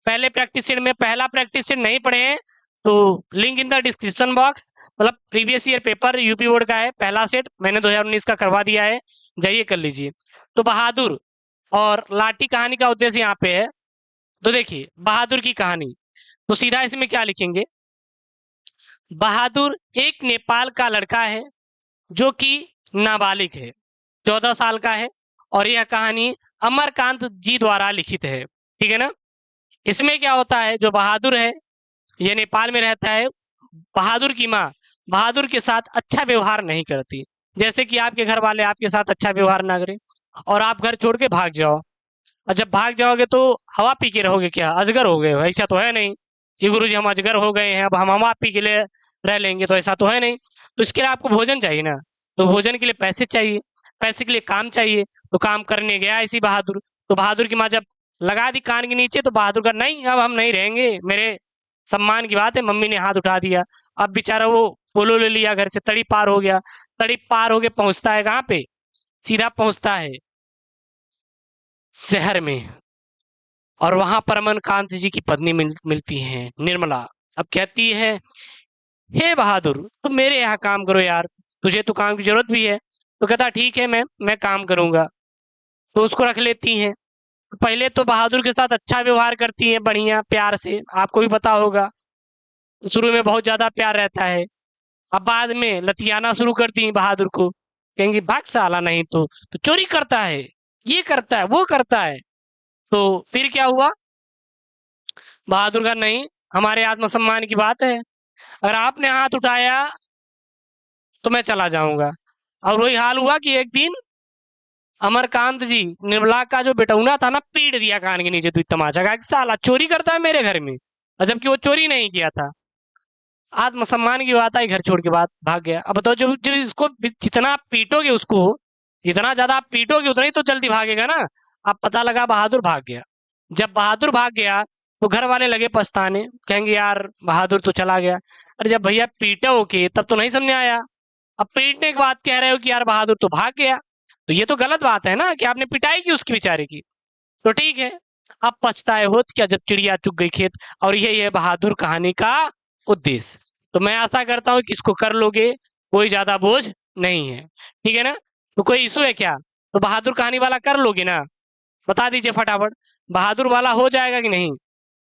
पहले प्रैक्टिस सेट में, पहला प्रैक्टिस सेट नहीं पढ़े हैं तो link in the description box, मतलब previous year paper UP board का है, पहला सेट मैंने 2019 का करवा दिया है, जाइए कर लीजिए। तो बहादुर और लाठी कहानी का उद्देश्य यहाँ पे है। तो देखिए बहादुर की कहानी, तो सीधा इसमें क्या लिखेंगे, बहादुर एक नेपाल का लड़का है जो कि नाबालिग है, 14 साल का है, और यह कहानी अमरकांत जी द्वारा लिखित है, ठीक है ना। इसमें क्या होता है, जो बहादुर है ये नेपाल में रहता है, बहादुर की माँ बहादुर के साथ अच्छा व्यवहार नहीं करती, जैसे कि आपके घर वाले आपके साथ अच्छा व्यवहार ना करें और आप घर छोड़ के भाग जाओ, और जब भाग जाओगे तो हवा पी के रहोगे क्या, अजगर हो गए हो, ऐसा तो है नहीं कि गुरुजी हम अजगर हो गए हैं अब हम हवा पी के लिए रह लेंगे, तो ऐसा तो है नहीं। तो इसके लिए आपको भोजन चाहिए ना, तो भोजन के लिए पैसे चाहिए, पैसे के लिए काम चाहिए, तो काम करने गया इसी बहादुर। तो बहादुर की माँ जब लगा दी कान के नीचे, तो बहादुर का नहीं अब हम नहीं रहेंगे, मेरे सम्मान की बात है, मम्मी ने हाथ उठा दिया। अब बेचारा वो पोलो ले लिया, घर से तड़ी पार हो गया, तड़ी पार हो के पहुंचता है कहाँ पे, सीधा पहुंचता है शहर में, और वहां पर अमरकांत जी की पत्नी मिलती है निर्मला। अब कहती है, हे बहादुर तुम मेरे यहाँ काम करो यार, तुझे तो काम की जरूरत भी है। तो कहता ठीक है मैं काम करूंगा, तो उसको रख लेती हैं। पहले तो बहादुर के साथ अच्छा व्यवहार करती है, बढ़िया प्यार से, आपको भी पता होगा शुरू में बहुत ज्यादा प्यार रहता है। अब बाद में लतियाना शुरू करती है बहादुर को, कहेंगे भाग साला, नहीं तो चोरी करता है, ये करता है वो करता है। तो फिर क्या हुआ, बहादुर का नहीं, हमारे आत्मसम्मान की बात है, अगर आपने हाथ उठाया तो मैं चला जाऊंगा। और वही हाल हुआ कि एक दिन अमरकांत जी निर्मला का जो बेटौना था ना, पीट दिया कान के नीचे, तू तमाचा का साला चोरी करता है मेरे घर में, और जबकि वो चोरी नहीं किया था। आत्मसम्मान की बात आई, घर छोड़ के बात भाग गया। अब बताओ, जो जो इसको जितना आप पीटोगे उसको, जितना ज्यादा आप पीटोगे उतना ही तो जल्दी भागेगा ना। अब पता लगा बहादुर भाग गया। जब बहादुर भाग गया तो घर वाले लगे पछताने, कहेंगे यार बहादुर तो चला गया। अरे जब भैया पीटे हो के तब तो नहीं समझ आया, अब पीटने के बाद कह रहे हो कि यार बहादुर तो भाग गया, तो ये तो गलत बात है ना कि आपने पिटाई की उसकी बेचारे की। तो ठीक है, अब पछताए होत क्या जब चिड़िया चुग गई खेत, और यही है बहादुर कहानी का उद्देश्य। तो मैं आशा करता हूँ कि इसको कर लोगे, कोई ज्यादा बोझ नहीं है, ठीक है ना। तो कोई इशू है क्या, तो बहादुर कहानी वाला कर लोगे ना, बता दीजिए फटाफट, बहादुर वाला हो जाएगा कि नहीं।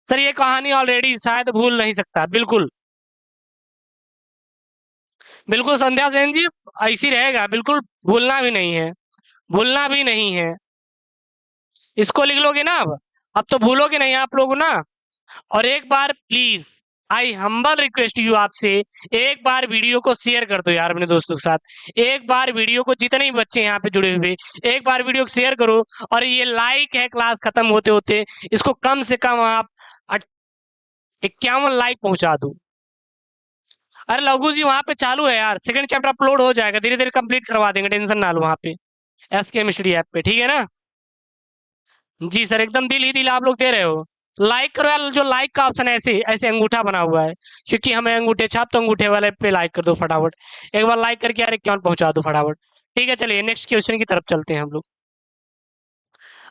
सर ये कहानी ऑलरेडी शायद भूल नहीं सकता, बिल्कुल बिल्कुल संध्या सेन जी, ऐसी रहेगा, बिल्कुल भूलना भी नहीं है, भूलना भी नहीं है। इसको लिख लोगे ना, अब तो भूलोगे नहीं आप लोग ना। और एक बार please I humble request you आपसे, एक बार वीडियो को शेयर कर दो यार अपने दोस्तों के साथ, एक बार वीडियो को, जितने भी बच्चे यहाँ पे जुड़े हुए, एक बार वीडियो को शेयर करो। और ये लाइक है क्लास खत्म होते होते, इसको कम से कम आप 51 लाइक पहुंचा दो। अरे लघु जी वहां पे चालू है यार, सेकंड चैप्टर अपलोड हो जाएगा, धीरे धीरे कंप्लीट करवा देंगे, टेंशन ना लो वहां पे एस केमिस्ट्री ऐप पे, ठीक है ना। जी सर, एकदम दिल ही दिल आप लोग दे रहे हो। लाइक करो यार, जो लाइक का ऑप्शन है ऐसे ऐसे अंगूठा बना हुआ है, क्योंकि हमें अंगूठे छाप, तो अंगूठे वाले पे लाइक कर दो फटाफट, एक बार लाइक करके यार 51 पहुंचा दो फटाफट। ठीक है चलिए नेक्स्ट क्वेश्चन की तरफ चलते हैं हम लोग।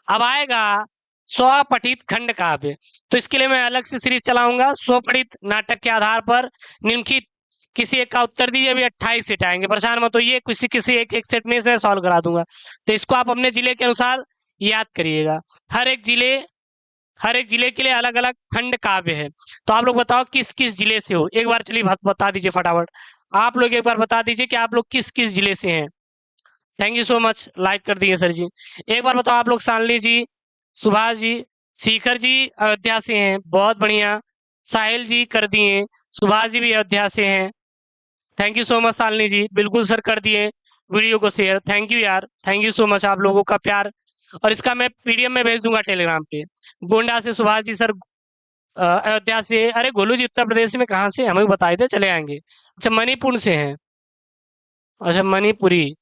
अब आएगा स्वपठित खंड काव्य, तो इसके लिए मैं अलग से सीरीज चलाऊंगा, स्वपठित नाटक के आधार पर निम्नलिखित किसी एक का उत्तर दीजिए। अभी 28 सेट आएंगे, परेशान मत होइए, किसी किसी एक सेट में से सॉल्व करा दूंगा। तो इसको आप अपने जिले के अनुसार याद करिएगा, हर एक जिले हर एक जिले के लिए अलग अलग खंड काव्य है। तो आप लोग बताओ किस किस जिले से हो, एक बार चलिए बता दीजिए फटाफट। आप लोग एक बार बता दीजिए कि आप लोग किस किस जिले से हैं। Thank you so much, like कर दिए सर जी। एक बार बताओ आप लोग, शालिनी जी, सुभाष जी, शिखर जी अयोध्या से हैं, बहुत बढ़िया। साहिल जी कर दिए, सुभाष जी भी अयोध्या से हैं। Thank you so much Shalini ji, बिल्कुल सर कर दिए। वीडियो को शेयर, थैंक यू यार, थैंक यू सो मच आप लोगों का प्यार। और इसका मैं पीडीएफ में भेज दूंगा टेलीग्राम पे। गोंडा से सुभाष जी सर, अयोध्या से। अरे गोलू जी उत्तर प्रदेश में कहाँ से, हमें बताए थे चले आएंगे। अच्छा मणिपुर से हैं, अच्छा मणिपुरी।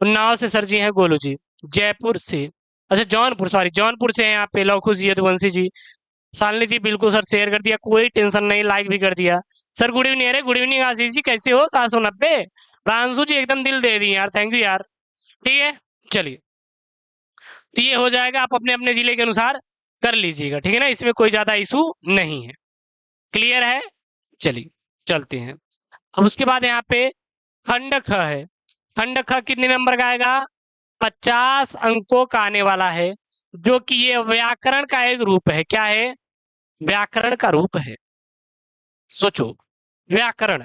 उन्नाव से सर जी हैं गोलू जी। जयपुर से, अच्छा जौनपुर, सॉरी जौनपुर से हैं यहाँ पे लौखुश जी, यदुवंशी जी। शालिनी जी बिल्कुल सर शेयर कर दिया, कोई टेंशन नहीं, लाइक भी कर दिया। सर गुड इवनिंग, अरे गुड इवनिंग आशीष जी, कैसे हो? 790। प्रांशु जी एकदम दिल दे दी यार, थैंक यू यार। ठीक है चलिए, तो ये हो जाएगा, आप अपने अपने जिले के अनुसार कर लीजिएगा, ठीक है ना, इसमें कोई ज्यादा इशू नहीं है। क्लियर है? चलिए चलते हैं। अब उसके बाद यहाँ पे खंड ख है। खंड ख कितने नंबर का आएगा? 50 अंकों का आने वाला है, जो कि ये व्याकरण का एक रूप है। क्या है? व्याकरण का रूप है। सोचो, व्याकरण।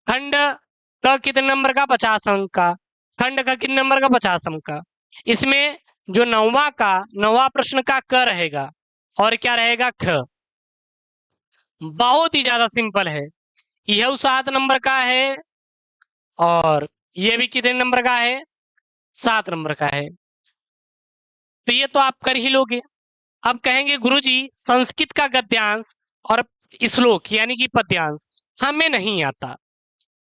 खंड का कितने नंबर का? 50 अंक का। खंड का कितने नंबर का? 50 अंक का। इसमें जो नौवा प्रश्न का क रहेगा और क्या रहेगा? ख। बहुत ही ज्यादा सिंपल है। यह 7 नंबर का है और ये भी कितने नंबर का है? 7 नंबर का है। तो ये तो आप कर ही लोगे। अब कहेंगे गुरुजी संस्कृत का गद्यांश और श्लोक यानी कि पद्यांश हमें नहीं आता,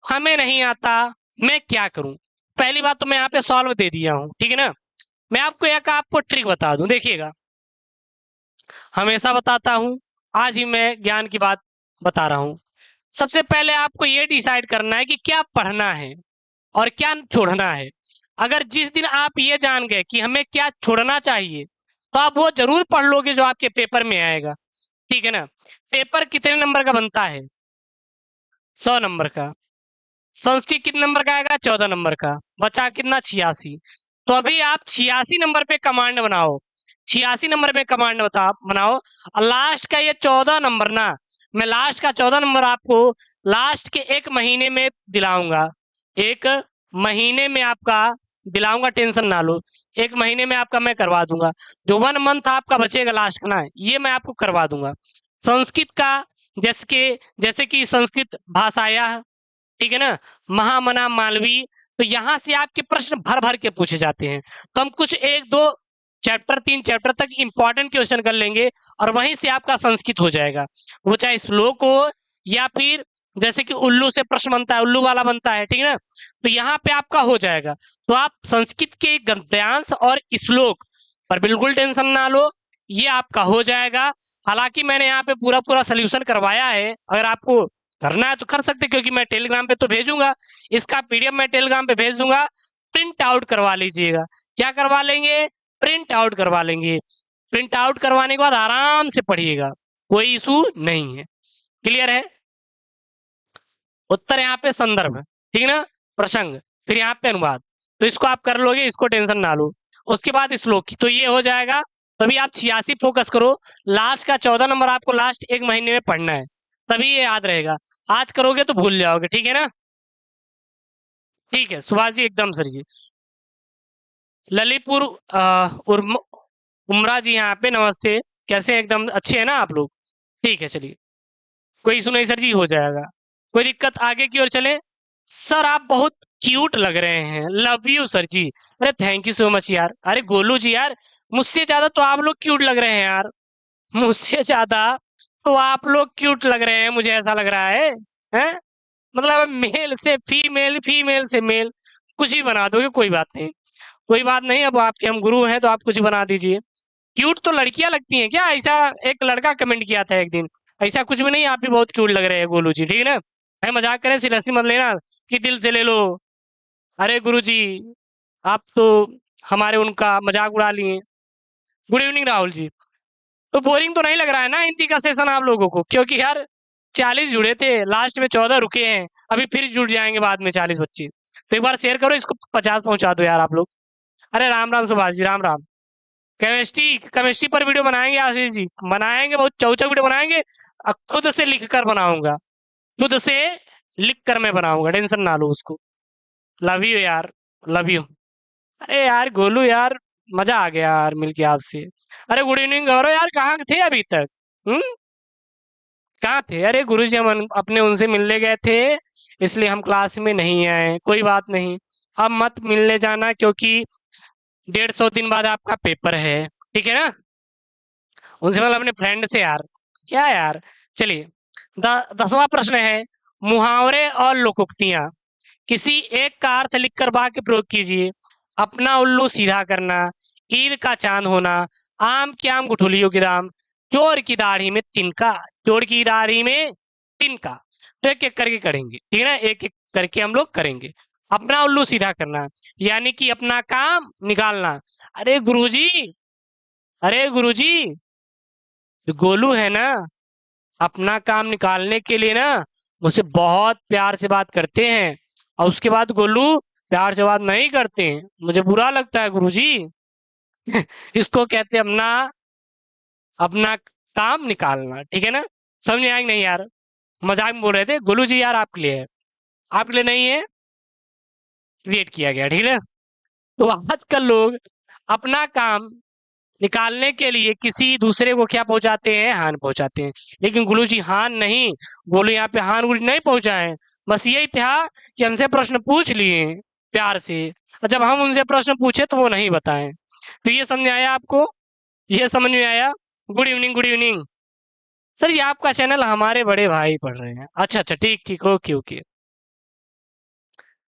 हमें नहीं आता, मैं क्या करूं? पहली बात तो मैं यहाँ पे सॉल्व दे दिया हूं, ठीक है ना। मैं आपको एक आपको ट्रिक बता दूं, देखिएगा, हमेशा बताता हूं, आज ही मैं ज्ञान की बात बता रहा हूं। सबसे पहले आपको ये डिसाइड करना है कि क्या पढ़ना है और क्या छोड़ना है। अगर जिस दिन आप ये जान गए कि हमें क्या छोड़ना चाहिए, तो आप वो जरूर पढ़ लोगे जो आपके पेपर में आएगा, ठीक है ना। पेपर कितने नंबर का बनता है? 100 नंबर का। संस्कृत कितने नंबर का आएगा? 14 नंबर का। बचा कितना? 86। तो अभी आप 86 नंबर पे कमांड बनाओ, 86 नंबर पे कमांड बनाओ। और लास्ट का ये 14 नंबर ना, मैं लास्ट का 14 नंबर आपको लास्ट के 1 महीने में दिलाऊंगा। 1 महीने में आपका दिलाऊंगा, टेंशन ना लो। 1 महीने में आपका मैं करवा दूंगा। जो 1 मंथ आपका बचेगा लास्ट का ना, ये मैं आपको करवा दूंगा। संस्कृत का जैसे कि संस्कृत भाषाया, ठीक है ना, महामना मालवी, तो यहाँ से आपके प्रश्न भर भर के पूछे जाते हैं। तो हम कुछ 1-2 चैप्टर 3 चैप्टर तक इंपॉर्टेंट क्वेश्चन कर लेंगे और वहीं से आपका संस्कृत हो जाएगा। वो चाहे श्लोक हो या फिर जैसे कि उल्लू से प्रश्न बनता है, उल्लू वाला बनता है, ठीक है ना, तो यहाँ पे आपका हो जाएगा। तो आप संस्कृत के गद्यांश और श्लोक पर बिल्कुल टेंशन ना लो, ये आपका हो जाएगा। हालांकि मैंने यहाँ पे पूरा पूरा सोल्यूशन करवाया है, अगर आपको करना है तो कर सकते, क्योंकि मैं टेलीग्राम पे तो भेजूंगा, इसका पीडीएफ मैं टेलीग्राम पे भेज दूंगा। प्रिंट आउट करवा लीजिएगा। क्या करवा लेंगे? प्रिंट आउट करवा लेंगे। प्रिंट आउट करवाने के बाद आराम से पढ़िएगा, कोई इशू नहीं है। क्लियर है? उत्तर यहाँ पे संदर्भ, ठीक है ना, प्रसंग, फिर यहाँ पे अनुवाद, तो इसको आप कर लोगे, इसको टेंशन ना लो। उसके बाद श्लोक, तो ये हो जाएगा। तभी आप 86 फोकस करो, लास्ट का 14 नंबर आपको लास्ट 1 महीने में पढ़ना है, तभी ये याद रहेगा। आज करोगे तो भूल जाओगे, ठीक है ना। ठीक है सुभाष जी, एकदम सर जी। ललितपुर उमरा जी यहाँ पे नमस्ते, कैसे हैं? एकदम अच्छे हैं ना आप लोग? ठीक है चलिए, कोई इशू नहीं सर जी, हो जाएगा, कोई दिक्कत। आगे की ओर चले। सर आप बहुत क्यूट लग रहे हैं, लव यू सर जी। अरे थैंक यू सो मच यार। अरे गोलू जी यार, मुझसे ज्यादा तो आप लोग क्यूट लग रहे हैं यार, मुझसे ज्यादा तो आप लोग क्यूट लग रहे हैं, मुझे ऐसा लग रहा है, हैं? मतलब मेल से फीमेल, फीमेल से मेल, कुछ भी बना दोगे, कोई बात नहीं, कोई बात नहीं। अब आपके हम गुरु हैं तो आप कुछ बना दीजिए। क्यूट तो लड़कियां लगती हैं क्या? ऐसा एक लड़का कमेंट किया था एक दिन। ऐसा कुछ भी नहीं, आप भी बहुत क्यूट लग रहे हैं गोलू जी, ठीक है ना। है मजाक करें, सीरियसली मत लेना कि दिल से ले लो। अरे गुरु जी, आप तो हमारे उनका मजाक उड़ा लिए। Good evening Rahul ji. तो बोरिंग तो नहीं लग रहा है ना हिंदी का सेशन आप लोगों को? क्योंकि यार 40 जुड़े थे, लास्ट में 14 रुके हैं, अभी फिर जुड़ जाएंगे बाद में 40 बच्चे। तो एक बार शेयर करो इसको, 50 पहुंचा दो यार आप लोग। अरे राम राम सुभाष जी, राम राम। केमिस्ट्री केमिस्ट्री पर वीडियो बनाएंगे आशीष जी, बनाएंगे, बहुत चौचक वीडियो बनाएंगे। खुद से लिख कर बनाऊंगा, खुद से लिख कर मैं बनाऊंगा, टेंशन ना लो उसको। लव यू यार, लव यू। अरे यार गोलू यार, मजा आ गया यार मिलके आपसे। अरे गुड इवनिंग गौरव यार, कहाँ थे अभी तक? हम्म, कहाँ थे? अरे गुरुजी हम अपने उनसे मिलने गए थे, इसलिए हम क्लास में नहीं आए। कोई बात नहीं, अब मत मिलने जाना, क्योंकि 150 दिन बाद आपका पेपर है, ठीक है ना? उनसे मतलब अपने फ्रेंड से यार, क्या यार। चलिए, 10वां प्रश्न है, मुहावरे और लोकोक्तियां। किसी एक का अर्थ लिखकर वाक्य प्रयोग कीजिए। अपना उल्लू सीधा करना, ईद का चांद होना, आम के आम गुठलियों के दाम, चोर की दाढ़ी में तिनका। चोर की दाढ़ी में तिनका। तो एक एक करके करेंगे, ठीक है ना? एक एक करके हम लोग करेंगे। अपना उल्लू सीधा करना यानी कि अपना काम निकालना। अरे गुरुजी, अरे गुरुजी, जो गोलू है ना, अपना काम निकालने के लिए ना मुझसे बहुत प्यार से बात करते हैं, और उसके बाद गोलू प्यार से बात नहीं करते हैं, मुझे बुरा लगता है गुरुजी। इसको कहते हैं अपना अपना काम निकालना, ठीक है ना? समझ में आया कि नहीं यार? मजाक में बोल रहे थे गोलू जी, यार आपके लिए है, आपके लिए नहीं है, क्रिएट किया गया, ठीक है? तो आजकल लोग अपना काम निकालने के लिए किसी दूसरे को क्या पहुंचाते हैं? हान पहुंचाते हैं। लेकिन गुरु जी हान नहीं, गोलू यहाँ पे हान गुरु जी नहीं पहुंचाए, बस यही था कि हमसे प्रश्न पूछ लिए प्यार से, और जब हम उनसे प्रश्न पूछे तो वो नहीं बताएं। तो ये समझ में आया आपको? ये समझ में आया? Good evening, good evening sir. ये आपका चैनल हमारे बड़े भाई पढ़ रहे हैं। अच्छा अच्छा, ठीक ठीक, ओके ओके।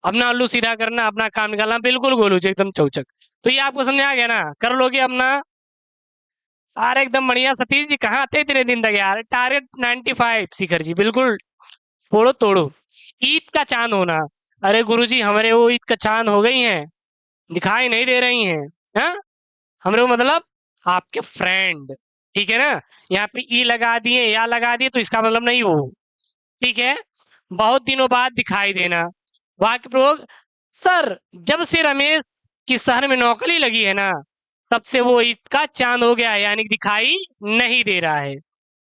अपना उल्लू सीधा करना, अपना काम निकालना, बिल्कुल गोलू जी एकदम चौचक। तो ये आपको समझ आ गया ना? कर लोगे अपना? अरे एकदम बढ़िया सतीश जी, कहाँ थे इतने दिन तक यार? टारगेट 95 शिखर जी, बिल्कुल फोड़ो तोड़ो। ईद का चांद होना, अरे गुरुजी हमारे वो ईद का चांद हो गई हैं, दिखाई नहीं दे रही हैं। हाँ, हमारे वो मतलब आपके फ्रेंड, ठीक है ना? यहाँ पे ई लगा दिए या लगा दिए तो इसका मतलब नहीं वो, ठीक है? बहुत दिनों बाद दिखाई देना, वाक्य प्रयोग। सर, जब से रमेश की शहर में नौकरी लगी है ना, तब से वो ईद का चांद हो गया है, यानी कि दिखाई नहीं दे रहा है।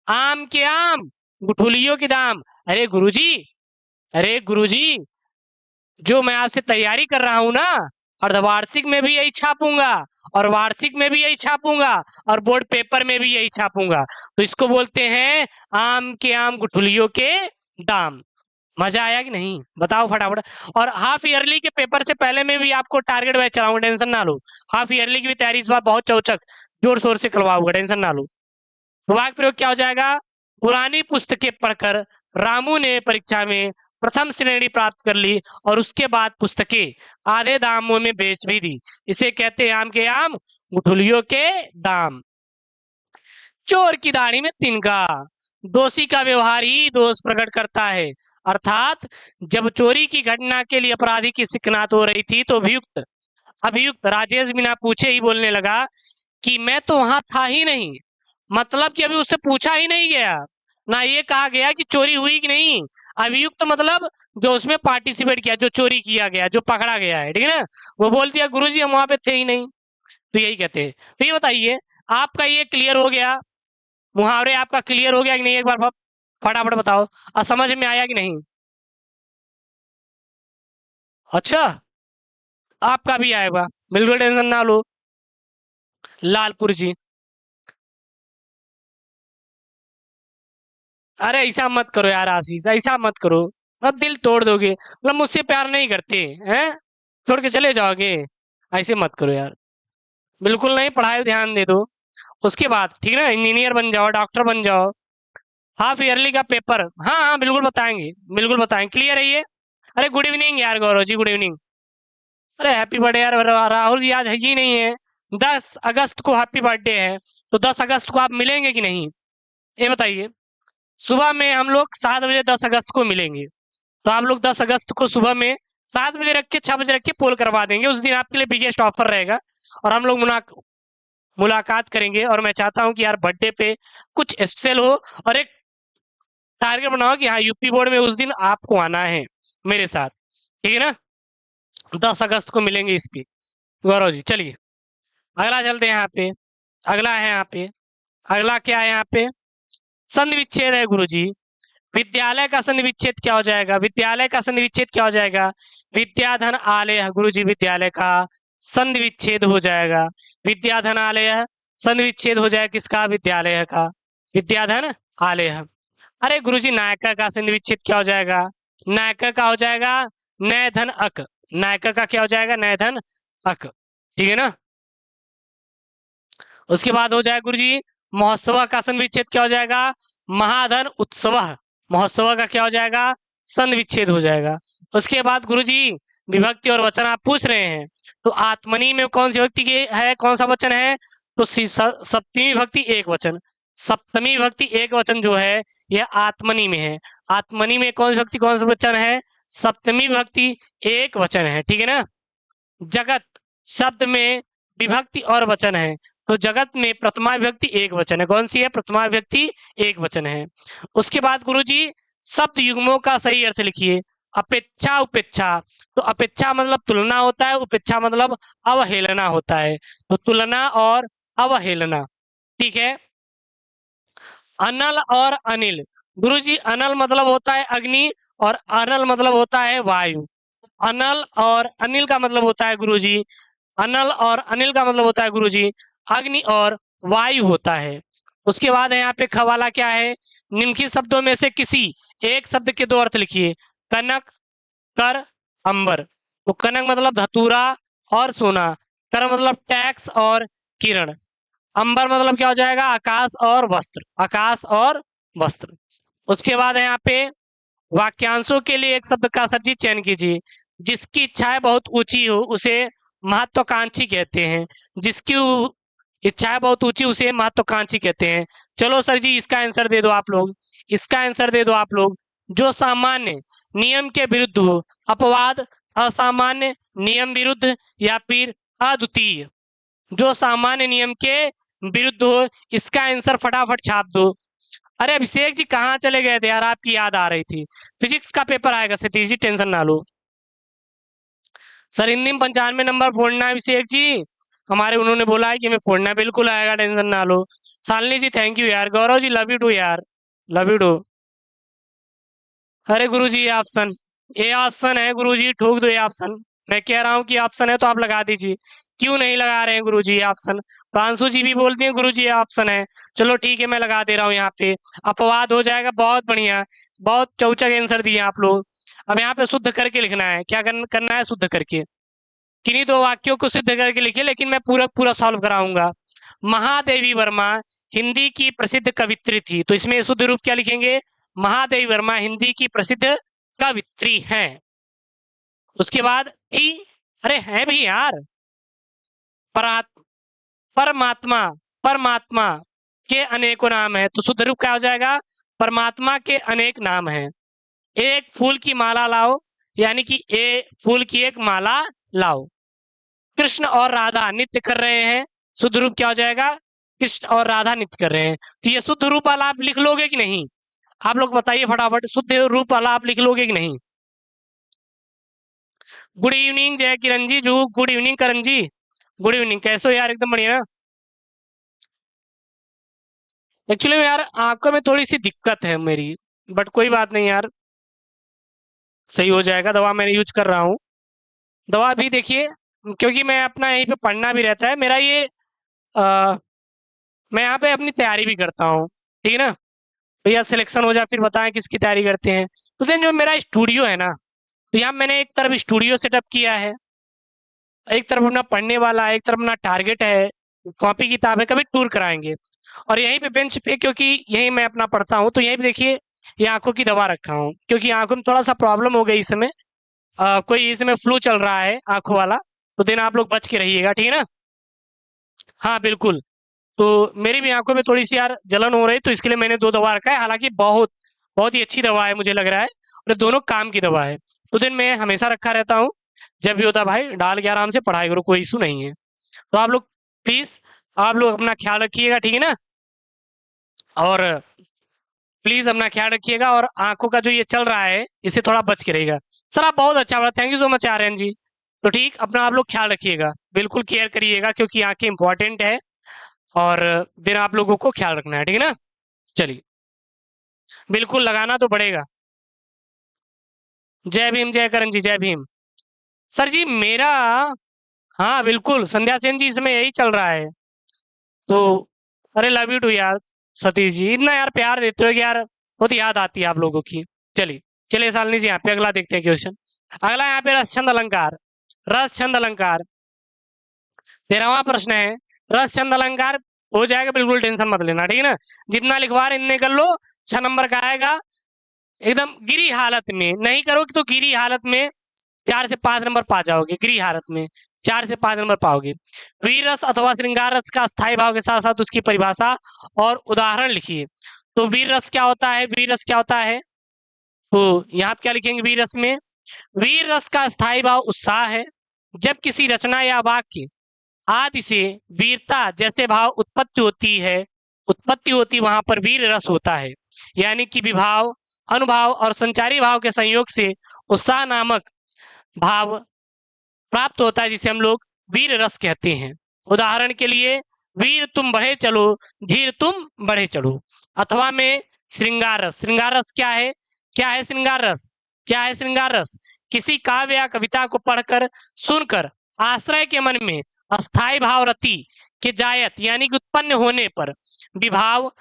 आम के आम, गुठलियों के दाम। अरे गुरुजी, अरे गुरुजी, जो मैं आपसे तैयारी कर रहा हूं ना, अर्धवार्षिक में भी यही छापूंगा, और वार्षिक में भी यही छापूंगा, और बोर्ड पेपर में भी यही छापूंगा। तो इसको बोलते हैं आम के आम गुठलियों के दाम। मजा आया कि नहीं? बताओ फटाफट। और हाफ ईयरली के पेपर से पहले में भी आपको टारगेट बैच चलाऊंगा, टेंशन ना लो। हाफ ईयरली की भी तैयारी इस बार बहुत चौचक जोर शोर से करवाऊंगा, टेंशन ना लो। वाक्य प्रयोग क्या हो जाएगा? पुरानी पुस्तकें पढ़कर रामू ने परीक्षा में प्रथम श्रेणी प्राप्त कर ली, और उसके बाद पुस्तकें आधे दामों में बेच भी दी। इसे कहते हैं आम के आम गुठलियों के दाम। चोर की दाढ़ी में तिनका, दोषी का व्यवहार ही दोष प्रकट करता है। अर्थात जब चोरी की घटना के लिए अपराधी की शिकनात हो रही थी, तो अभियुक्त अभियुक्त राजेश बिना पूछे ही बोलने लगा कि मैं तो वहां था ही नहीं। मतलब कि अभी उससे पूछा ही नहीं गया, ना ये कहा गया कि चोरी हुई कि नहीं। अभियुक्त मतलब जो उसमें पार्टिसिपेट किया, जो चोरी किया गया, जो पकड़ा गया है, ठीक है ना? वो बोल दिया गुरुजी हम वहां पे थे ही नहीं। तो यही कहते हैं। तो ये बताइए, आपका ये क्लियर हो गया? मुहावरे आपका क्लियर हो गया कि नहीं? एक बार फटाफट बताओ, और समझ में आया कि नहीं? अच्छा, आपका भी आएगा, बिल्कुल टेंशन ना लो। लालपुर जी, अरे ऐसा मत करो यार आशीष, ऐसा मत करो, अब दिल तोड़ दोगे। मतलब मुझसे प्यार नहीं करते हैं, छोड़ के चले जाओगे? ऐसे मत करो यार, बिल्कुल नहीं, पढ़ाई पे ध्यान दे दो। उसके बाद ठीक है ना, इंजीनियर बन जाओ, डॉक्टर बन जाओ। हाफ ईयरली का पेपर, हाँ हाँ बिल्कुल बताएंगे, बिल्कुल बताएंगे, क्लियर है ये। अरे गुड इवनिंग यार गौरव जी, गुड इवनिंग। अरे हैप्पी बर्थडे यार, राहुल जी आज है ही नहीं है। 10 अगस्त को हैप्पी बर्थडे है, तो 10 अगस्त को आप मिलेंगे कि नहीं? ये बताइए। सुबह में हम लोग 7 बजे 10 अगस्त को मिलेंगे, तो आप लोग 10 अगस्त को सुबह में 7 बजे रख के 6 बजे रख के पोल करवा देंगे। उस दिन आपके लिए बिगेस्ट ऑफर रहेगा, और हम लोग मुलाकात करेंगे। और मैं चाहता हूं कि यार बर्थडे पे कुछ स्पेशल हो, और एक टारगेट बनाओ कि हाँ यूपी बोर्ड में उस दिन आपको आना है मेरे साथ, ठीक है ना? 10 अगस्त को मिलेंगे इस पे। गौरव जी चलिए, अगला चलते हैं यहाँ पे। अगला है यहाँ पे, अगला क्या है यहाँ पे, संधि विच्छेद है गुरुजी। विद्यालय का संधि विच्छेद क्या हो जाएगा, विद्यालय का संधि विच्छेद क्या हो जाएगा, विद्याधन आलय गुरुजी, विद्यालय का संधि विच्छेद हो जाएगा। विद्याधन आलय संधि विच्छेद हो जाएगा किसका, विद्यालय का, विद्याधन आलय। अरे गुरुजी नायका का संधि विच्छेद क्या हो जाएगा, नायका का हो जाएगा नय धन अक, नायका का क्या हो जाएगा, नय धन अक, ठीक है ना। उसके बाद हो जाएगा गुरुजी महोत्सव का संधि विच्छेद क्या हो जाएगा, महाधन उत्सव, महोत्सव का क्या हो जाएगा, संधि विच्छेद हो जाएगा। उसके बाद गुरुजी विभक्ति और वचन आप पूछ रहे हैं, तो आत्मनी में कौन सी विभक्ति की है, कौन सा वचन है, तो सप्तमी विभक्ति एक वचन, सप्तमी विभक्ति एक वचन जो है यह आत्मनी में है। आत्मनी में कौन सी विभक्ति कौन सा वचन है, सप्तमी विभक्ति एक वचन है, ठीक है ना। जगत शब्द में विभक्ति और वचन है, तो जगत में प्रथमा विभक्ति एक वचन है, कौन सी है, प्रथमा विभक्ति एक वचन है। उसके बाद गुरुजी शब्द युग्मों का सही अर्थ लिखिए। अपेक्षा उपेक्षा, तो अपेक्षा मतलब तुलना होता है, उपेक्षा मतलब अवहेलना होता है, तो तुलना और अवहेलना, ठीक है। अनल और अनिल, गुरुजी अनल मतलब होता है अग्नि और अनल मतलब होता है वायु। अनल और अनिल का मतलब होता है गुरुजी, अनल और अनिल का मतलब होता है गुरुजी अग्नि और वायु होता है। उसके बाद है यहाँ पे खवाला क्या है, निम्नलिखित शब्दों में से किसी एक शब्द के दो अर्थ लिखिए। कनक, कर, अंबर। तो कनक मतलब धतूरा और सोना, कर मतलब टैक्स और किरण, अंबर मतलब क्या हो जाएगा, आकाश और वस्त्र, आकाश और वस्त्र। उसके बाद है यहाँ पे वाक्यांशों के लिए एक शब्द का सर जी चयन कीजिए। जिसकी इच्छाएं बहुत ऊंची हो उसे महत्वाकांक्षी कहते हैं, जिसकी इच्छाएं बहुत ऊंची उसे महत्वाकांक्षी कहते हैं। चलो सर जी इसका आंसर दे दो आप लोग, इसका आंसर दे दो आप लोग। जो सामान्य नियम के विरुद्ध हो, अपवाद, असामान्य, नियम विरुद्ध या फिर अद्वितीय, जो सामान्य नियम के विरुद्ध हो, इसका आंसर फटाफट छाप दो। अरे अभिषेक जी कहाँ चले गए थे यार, आपकी याद आ रही थी। फिजिक्स का पेपर आएगा सतीश जी, टेंशन ना लो। सर हिंदी में 95 नंबर फोड़ना है अभिषेक जी, हमारे उन्होंने बोला है कि मैं फोड़ना, बिल्कुल आएगा, टेंशन ना लो। शालिनी जी थैंक यू यार, Gaurav ji love you too यार, लव यू टू। अरे गुरु जी ऑप्शन, ए ऑप्शन है गुरु जी, ठोक दो ये ऑप्शन, मैं कह रहा हूँ कि ऑप्शन है तो आप लगा दीजिए। क्यों नहीं लगा रहे हैं गुरु जी ऑप्शन, प्रांशु जी भी बोलती हैं गुरु जी ऑप्शन है। चलो ठीक है मैं लगा दे रहा हूँ यहाँ पे, अपवाद हो जाएगा, बहुत बढ़िया, बहुत चौचक आंसर दिए आप लोग। अब यहाँ पे शुद्ध करके लिखना है, क्या करना है, शुद्ध करके, किन्हीं दो वाक्यों को सिद्ध करके लिखिए, लेकिन मैं पूरा पूरा सॉल्व कराऊंगा। महादेवी वर्मा हिंदी की प्रसिद्ध कवित्री थी, तो इसमें शुद्ध रूप क्या लिखेंगे, महादेवी वर्मा हिंदी की प्रसिद्ध कवित्री हैं। उसके बाद ई, अरे है भी यार, परमात्मा, परमात्मा के अनेकों नाम है, तो शुद्ध रूप क्या हो जाएगा, परमात्मा के अनेक नाम हैं। एक फूल की माला लाओ, यानी कि ए फूल की एक माला लाओ। कृष्ण और राधा नित्य कर रहे हैं, शुद्ध रूप क्या हो जाएगा, कृष्ण और राधा नित्य कर रहे हैं। तो ये शुद्ध रूप वाला आप लिख लोगे कि नहीं, आप लोग बताइए फटाफट, शुद्ध रूप वाला आप लिख लोगे कि नहीं। गुड इवनिंग जय किरण जी, जू गुड इवनिंग करण जी, गुड इवनिंग, कैसे हो यार, एकदम बढ़िया ना। एक्चुअली यार आंखों में थोड़ी सी दिक्कत है मेरी, बट कोई बात नहीं यार, सही हो जाएगा, दवा मैंने यूज कर रहा हूँ। दवा भी देखिए, क्योंकि मैं अपना यहीं पे पढ़ना भी रहता है मेरा ये, मैं यहाँ पे अपनी तैयारी भी करता हूँ, ठीक है ना। भैया सिलेक्शन हो जाए फिर बताएं किसकी तैयारी करते हैं। तो देन जो मेरा स्टूडियो है ना, तो यहाँ मैंने एक तरफ स्टूडियो सेटअप किया है, एक तरफ अपना पढ़ने वाला, एक तरफ अपना टारगेट है, कॉपी किताब है, कभी टूर कराएंगे। और यहीं पे बेंच पे, क्योंकि यहीं मैं अपना पढ़ता हूँ, तो यहीं पे देखिए ये आंखों की दवा रखा हूँ, क्योंकि आंखों में थोड़ा सा प्रॉब्लम हो गई इस समय, कोई इसमें फ्लू चल रहा है आंखों वाला, तो दिन आप लोग बच के रहिएगा, ठीक है ना। हाँ बिल्कुल, तो मेरी भी आंखों में थोड़ी सी यार जलन हो रही, तो इसके लिए मैंने दो दवा रखा है, हालांकि बहुत बहुत ही अच्छी दवा है मुझे लग रहा है, और दोनों काम की दवा है। तो दिन मैं हमेशा रखा रहता हूँ, जब भी होता है भाई डाल के आराम से पढ़ाई करो, कोई इशू नहीं है। तो आप लोग प्लीज, आप लोग अपना ख्याल रखिएगा, ठीक है ना। और प्लीज अपना ख्याल रखिएगा, और आंखों का जो ये चल रहा है इससे थोड़ा बच के रहिएगा। सर आप बहुत अच्छा बोला, thank you so much Aryan ji, तो ठीक, अपना आप लोग ख्याल रखिएगा, बिल्कुल केयर करिएगा, क्योंकि आंखें इंपॉर्टेंट है और फिर आप लोगों को ख्याल रखना है, ठीक है ना। चलिए, बिल्कुल लगाना तो पड़ेगा। जय भीम, जय करण जी, जय भीम। सर जी मेरा, हाँ बिल्कुल संध्या सेन जी, इसमें यही चल रहा है। तो अरे लव यू टू यार सतीश जी, इतना यार प्यार देते हो कि यार बहुत याद आती है आप लोगों की। चलिए चलिए शालिनी जी, यहाँ पे अगला देखते हैं क्वेश्चन। अगला यहाँ पे रस छंद अलंकार, रस छंद अलंकार 13वां प्रश्न है। रस छंद अलंकार हो जाएगा, बिल्कुल टेंशन मत लेना, ठीक है ना। जितना लिखवा रहे इतने कर लो, 6 नंबर का आएगा। एकदम गिरी हालत में नहीं करोगे तो गिरी हालत में 4 से 5 नंबर पा जाओगे, गिरी हालत में 4 से 5 नंबर पाओगे। वीर रस अथवा श्रृंगार रस का स्थायी भाव के साथ साथ उसकी परिभाषा और उदाहरण लिखिए। तो वीर रस क्या होता है, वीर रस क्या होता है, तो यहाँ पे क्या लिखेंगे वीर रस में। वीर रस का स्थायी भाव उत्साह है। जब किसी रचना या वाक्य आदि से वीरता जैसे भाव उत्पत्ति होती वहां पर वीर रस होता है। यानी कि विभाव, अनुभाव और संचारी भाव के संयोग से उत्साह नामक भाव प्राप्त होता है, जिसे हम लोग वीर रस कहते हैं। उदाहरण के लिए, वीर तुम बढ़े चलो, धीर तुम बढ़े चढ़ो। अथवा में श्रृंगार रस, श्रृंगार रस क्या है, क्या है श्रृंगार रस, क्या है श्रृंगार रस। किसी काव्य या कविता को पढ़कर सुनकर आश्रय के मन में अस्थायी भाव रति के जायत यानी कि उत्पन्न होने पर विभाव,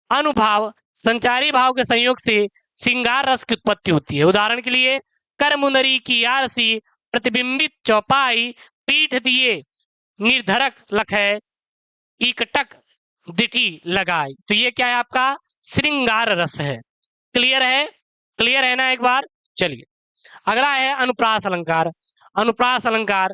अनुभाव, संचारी भाव के संयोग से श्रृंगार रस की उत्पत्ति होती है। उदाहरण के लिए, कर मुंदरी की आरसी प्रतिबिंबित चौपाई, पीठ दिए निर्धरक लखै इकटक दिठी लगाई। तो ये क्या है आपका श्रृंगार रस है। क्लियर है, क्लियर है ना एक बार। चलिए अगला है अनुप्रास अलंकार, अनुप्रास अलंकार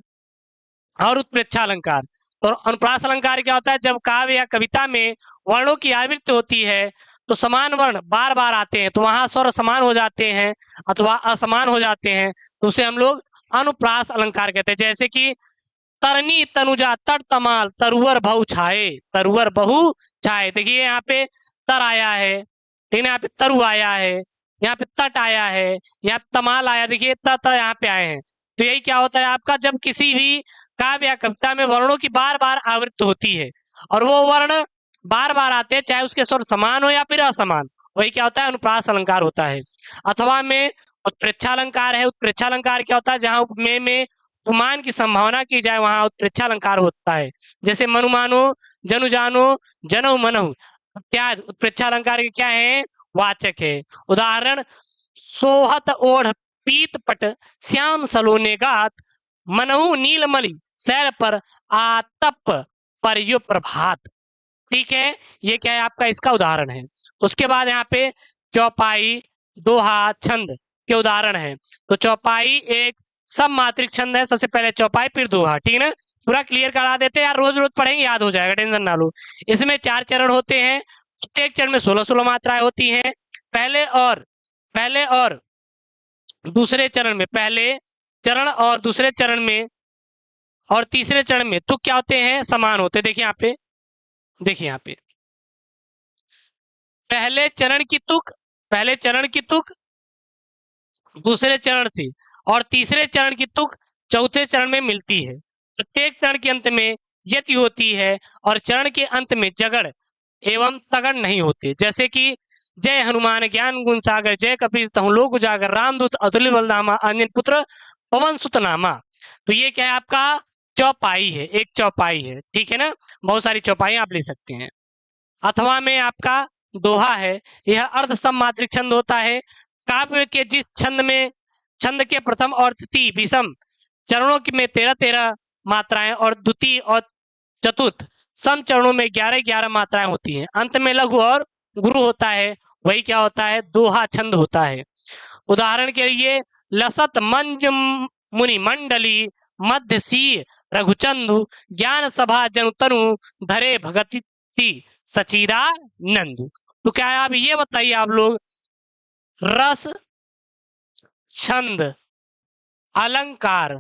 और उत्प्रेक्षा अलंकार। तो अनुप्रास अलंकार क्या होता है, जब काव्य या कविता में वर्णों की आवृत्ति होती है तो समान वर्ण बार बार आते हैं, तो वहां स्वर समान हो जाते हैं अथवा असमान हो जाते हैं, तो उसे हम लोग अनुप्रास अलंकार कहते हैं। जैसे कि तरनी तनुजा तट तमाल तरुवर बहु छाए, तरुवर बहु छाए। देखिए यहाँ पे तर आया है, ठीक है, यहाँ पे तरु आया है, यहाँ पे तट आया है, यहाँ पे तमाल आया, देखिए त यहाँ पे आए हैं। तो यही क्या होता है आपका, जब किसी भी काव्य या कविता में वर्णों की बार बार आवृत्ति होती है और वो वर्ण बार बार आते हैं, चाहे उसके स्वर समान हो या फिर असमान, वही क्या होता है अनुप्रास अलंकार होता है। अथवा में उत्प्रेक्षा अलंकार है। उत्प्रेक्षा अलंकार क्या होता है, जहां उपमेय में उपमान की संभावना की जाए वहां उत्प्रेक्षा अलंकार होता है। जैसे मनु मानो, जनु जानो, जनऊ मनहु इत्यादि उत्प्रेक्षा अलंकार के क्या है, वाचक है। उदाहरण, सोहत ओढ़ पीत पट श्याम सलोने गात, मनहु नीलमणि सैर पर आतप पर यु प्रभात। ठीक है, ये क्या है आपका इसका उदाहरण है। उसके बाद यहाँ पे चौपाई, दोहा, छंद के उदाहरण है। तो चौपाई एक सममात्रिक छंद है, सबसे पहले चौपाई फिर दोहा, ठीक है ना। पूरा क्लियर करा देते हैं यार, रोज रोज पढ़ेंगे याद हो जाएगा, टेंशन ना लो। इसमें 4 चरण होते हैं, प्रत्येक चरण में 16-16 मात्राएं होती हैं। पहले और दूसरे चरण में, पहले चरण और दूसरे चरण में और तीसरे चरण में तुक क्या होते हैं, समान होते हैं। देखिए यहाँ पे, देखिए यहाँ पे पहले चरण की तुक दूसरे चरण से और तीसरे चरण की तुक चौथे चरण में मिलती है। प्रत्येक चरण के अंत में यति होती है और चरण के अंत में जगड़ एवं तगड़ नहीं होते। जैसे कि जय हनुमान ज्ञान गुण सागर, जय कपीस तहु लोक उजागर, रामदूत अतुल्य बलधामा, अंजन पुत्र पवन सुत नामा। तो ये क्या है आपका चौपाई है, एक चौपाई है, ठीक है ना। बहुत सारी चौपाई आप ले सकते हैं। अथवा में आपका दोहा है, यह अर्ध सममात्रिक छंद होता है। काव्य के जिस छंद के प्रथम और तृतीय विषम चरणों में 13-13 मात्राएं और द्वितीय और चतुर्थ सम चरणों में 11-11 मात्राएं होती हैं। अंत में लघु और गुरु होता है, वही क्या होता है, दोहा छंद होता है। उदाहरण के लिए, लसत मंज मुनि मंडली मध्य सी रघुचंदु, ज्ञान सभा जनुतनु धरे भगति सचिदानंद। तो क्या है आप ये बताइए आप लोग, रस, छंद, अलंकार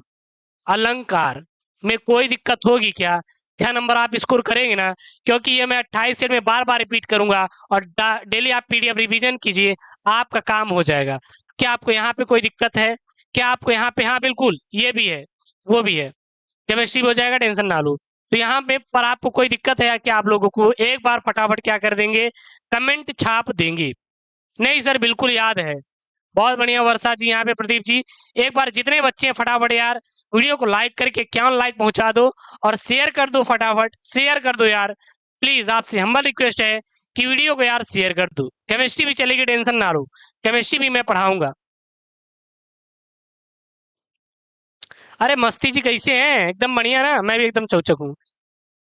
में कोई दिक्कत होगी क्या? 6 नंबर आप स्कोर करेंगे ना, क्योंकि ये मैं 28 सेट में बार बार रिपीट करूंगा और डेली आप पीडीएफ रिवीजन कीजिए, आपका काम हो जाएगा। क्या आपको यहाँ पे कोई दिक्कत है? क्या आपको यहाँ पे, हाँ बिल्कुल ये भी है, वो भी है, केमिस्ट्री भी हो जाएगा, टेंशन ना लो। तो यहाँ पे पर आपको कोई दिक्कत है कि आप लोगों को एक बार फटाफट क्या कर देंगे, कमेंट छाप देंगे? नहीं सर बिल्कुल याद है। बहुत बढ़िया वर्षा जी, यहाँ पे प्रदीप जी, एक बार जितने बच्चे हैं फटाफट यार वीडियो को लाइक करके 51 लाइक पहुंचा दो और शेयर कर दो, फटाफट शेयर कर दो यार। प्लीज आपसे हम्बल रिक्वेस्ट है कि वीडियो को यार शेयर कर दो। केमिस्ट्री भी चलेगी, टेंशन ना लो, केमिस्ट्री भी मैं पढ़ाऊंगा। अरे मस्ती जी कैसे हैं? एकदम बढ़िया ना, मैं भी एकदम चौचक हूँ।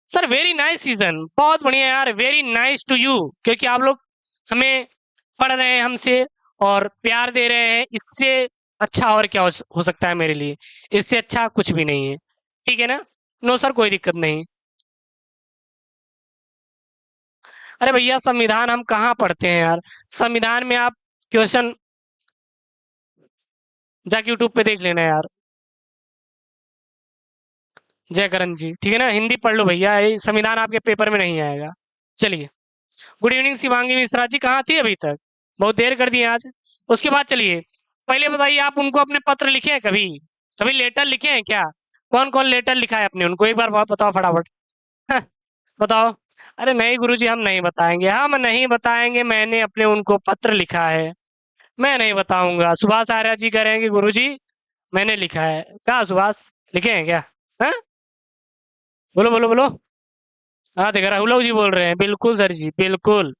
सर वेरी नाइस सीजन, बहुत बढ़िया यार, वेरी नाइस टू यू, क्योंकि आप लोग हमें पढ़ रहे हैं हमसे और प्यार दे रहे हैं, इससे अच्छा और क्या हो सकता है मेरे लिए? इससे अच्छा कुछ भी नहीं है, ठीक है ना? नो सर कोई दिक्कत नहीं। अरे भैया संविधान हम कहाँ पढ़ते हैं यार, संविधान में आप क्वेश्चन जाके यूट्यूब पे देख लेना यार। जयकरण जी ठीक है ना, हिंदी पढ़ लो भैया, ये संविधान आपके पेपर में नहीं आएगा। चलिए, गुड इवनिंग शिवांगी मिश्रा जी, कहाँ थी अभी तक? बहुत देर कर दी आज। उसके बाद चलिए, पहले बताइए आप उनको अपने पत्र लिखे हैं कभी? कभी लेटर लिखे हैं क्या? कौन कौन लेटर लिखा है अपने उनको, एक बार बताओ फटाफट। हाँ, बताओ। अरे नहीं गुरुजी हम नहीं बताएंगे, हम नहीं बताएंगे, मैंने अपने उनको पत्र लिखा है, मैं नहीं बताऊंगा। सुभाष आर्या जी कह रहे हैं कि गुरुजी मैंने लिखा है, क्या सुभाष लिखे हैं क्या? हाँ बोलो बोलो बोलो। हाँ देख राहुल जी बोल रहे हैं, बिल्कुल सर जी बिल्कुल,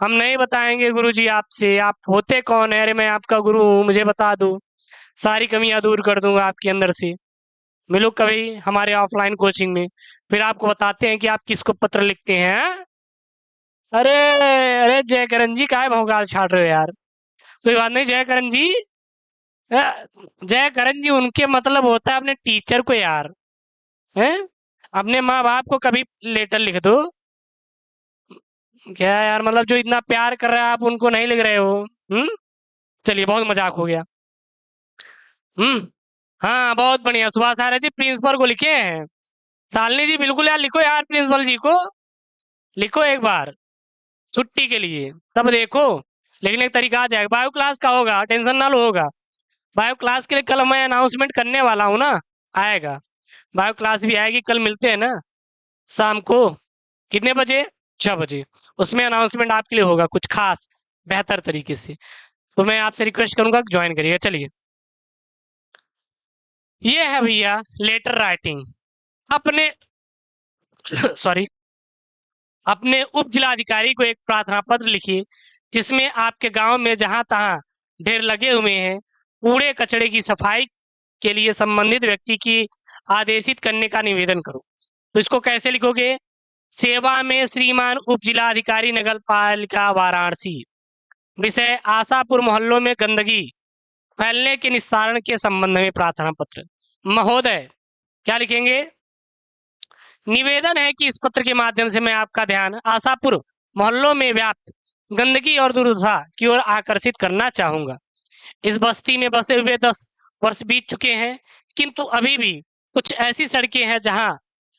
हम नहीं बताएंगे गुरुजी आपसे, आप होते कौन है? अरे मैं आपका गुरु हूँ, मुझे बता दो, सारी कमियां दूर कर दूंगा आपके अंदर से। मिलो कभी हमारे ऑफलाइन कोचिंग में, फिर आपको बताते हैं कि आप किसको पत्र लिखते हैं। हाँ? अरे अरे जयकरण जी काहे भौकाल छाड़ रहे हो यार? कोई बात नहीं जयकरण जी। अ, जयकरण जी उनके मतलब होता है अपने टीचर को यार, हैं? अपने माँ बाप को कभी लेटर लिख दो। क्या यार, मतलब जो इतना प्यार कर रहा है आप उनको नहीं लिख रहे हो? हम्म। चलिए बहुत मजाक हो गया। हम्म। हाँ बहुत बढ़िया, सुभाष आर्य जी प्रिंसिपल को लिखे हैं। शालिनी जी बिल्कुल यार लिखो यार, प्रिंसिपल जी को लिखो एक बार, छुट्टी के लिए तब देखो लिखने का तरीका आ जाएगा। बायो क्लास का होगा, टेंशन ना लो, होगा। बायो क्लास के लिए कल मैं अनाउंसमेंट करने वाला हूँ ना, आएगा। बायो क्लास भी आएगी, कल मिलते हैं ना शाम को, कितने बजे? 6 बजे। उसमें अनाउंसमेंट आपके लिए होगा कुछ खास, बेहतर तरीके से, तो मैं आपसे रिक्वेस्ट करूंगा ज्वाइन करिएगा। चलिए, ये है भैया लेटर राइटिंग अपने सॉरी, अपने उप जिलाधिकारी को एक प्रार्थना पत्र लिखिए जिसमें आपके गांव में जहां तहां ढेर लगे हुए हैं, कूड़े कचड़े की सफाई के लिए संबंधित व्यक्ति की आदेशित करने का निवेदन करो। तो इसको कैसे लिखोगे? सेवा में श्रीमान उप जिलाधिकारी नगर पालिका वाराणसी, विषय आशापुर मोहल्लों में गंदगी फैलने के निस्तारण के संबंध में प्रार्थना पत्र। महोदय क्या लिखेंगे? निवेदन है कि इस पत्र के माध्यम से मैं आपका ध्यान आशापुर मोहल्लों में व्याप्त गंदगी और दुर्दशा की ओर आकर्षित करना चाहूंगा। इस बस्ती में बसे हुए 10 वर्ष बीत चुके हैं, किंतु अभी भी कुछ ऐसी सड़कें हैं जहां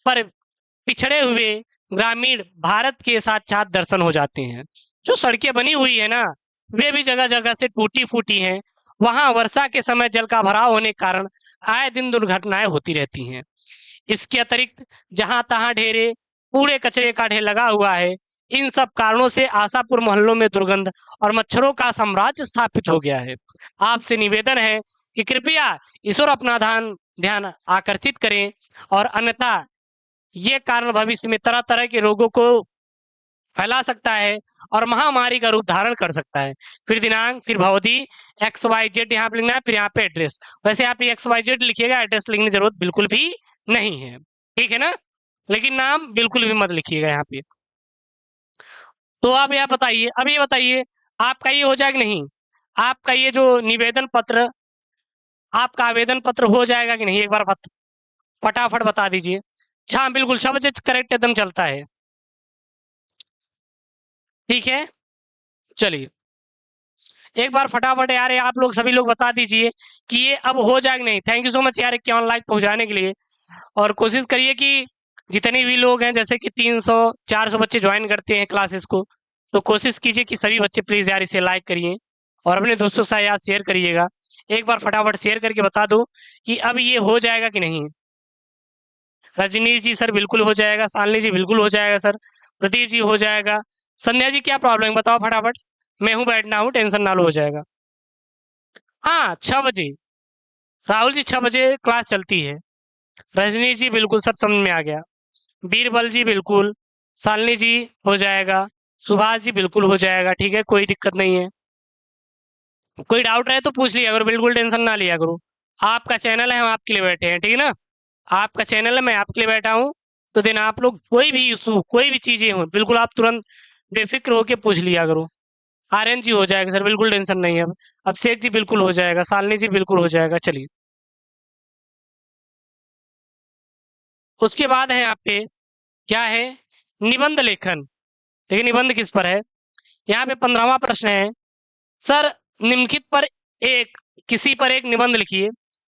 पर पिछड़े हुए ग्रामीण भारत के साक्षात दर्शन हो जाते हैं। जो सड़कें बनी हुई है ना, वे भी जगह जगह से टूटी फूटी हैं। वहां वर्षा के समय जल का भराव होने के कारण आए दिन दुर्घटनाएं होती रहती हैं। इसके अतिरिक्त जहां तहां ढेरे कूड़े कचरे का ढेर लगा हुआ है। इन सब कारणों से आशापुर मोहल्लों में दुर्गंध और मच्छरों का साम्राज्य स्थापित हो गया है। आपसे निवेदन है कि कृपया इस ओर अपना ध्यान ध्यान आकर्षित करें, और अन्यथा ये कारण भविष्य में तरह तरह के रोगों को फैला सकता है और महामारी का रूप धारण कर सकता है। फिर दिनांक, फिर भवती, XYZ यहाँ पे लिखना है, फिर यहाँ पे एड्रेस। वैसे आप ये XYZ लिखिएगा, एड्रेस लिखने की जरूरत बिल्कुल भी नहीं है, ठीक है ना? लेकिन नाम बिल्कुल भी मत लिखिएगा यहाँ पे। तो आप यहाँ बताइए, अब ये बताइए आपका ये हो जाएगा नहीं? आपका ये जो निवेदन पत्र, आपका आवेदन पत्र हो जाएगा कि नहीं? एक बार फटाफट बता दीजिए। हाँ बिल्कुल, 6 बजे करेक्ट एकदम चलता है, ठीक है। चलिए एक बार फटाफट यार आप लोग सभी लोग बता दीजिए कि ये अब हो जाएगा नहीं। थैंक यू सो मच यार 51 लाइक पहुंचाने के लिए, और कोशिश करिए कि जितने भी लोग हैं, जैसे कि 300-400 बच्चे ज्वाइन करते हैं क्लासेस को, तो कोशिश कीजिए कि सभी बच्चे प्लीज यार इसे लाइक करिए और अपने दोस्तों के साथ याद शेयर करिएगा। एक बार फटाफट शेयर करके बता दो कि अब ये हो जाएगा कि नहीं। रजनीश जी सर बिल्कुल हो जाएगा, शालिनी जी बिल्कुल हो जाएगा सर, प्रदीप जी हो जाएगा, संध्या जी क्या प्रॉब्लम है बताओ फटाफट। मैं हूँ, बैठना हूँ, टेंशन ना लो, हो जाएगा। हाँ 6 बजे, राहुल जी 6 बजे क्लास चलती है। रजनीश जी बिल्कुल सर, समझ में आ गया। बीरबल जी बिल्कुल, शालिनी जी हो जाएगा, सुभाष जी बिल्कुल हो जाएगा, ठीक है कोई दिक्कत नहीं है। कोई डाउट रहे तो पूछ लिया करो, बिल्कुल टेंशन ना लिया करो। आपका चैनल है, हम आपके लिए बैठे हैं, ठीक है ना। आपका चैनल है, मैं आपके लिए बैठा हूँ। तो दिन आप लोग कोई भी इशू, कोई भी चीजें हो, बिल्कुल आप तुरंत बेफिक्र होके पूछ लिया करो। आर्यन जी हो जाएगा सर, बिल्कुल टेंशन नहीं है। अब अभिषेक जी बिल्कुल हो जाएगा, शालिनी जी बिल्कुल हो जाएगा। चलिए, उसके बाद है आपके क्या है, निबंध लेखन। देखिए निबंध किस पर है, यहाँ पे 15वां प्रश्न है। सर निम्नलिखित पर एक, किसी पर एक निबंध लिखिए।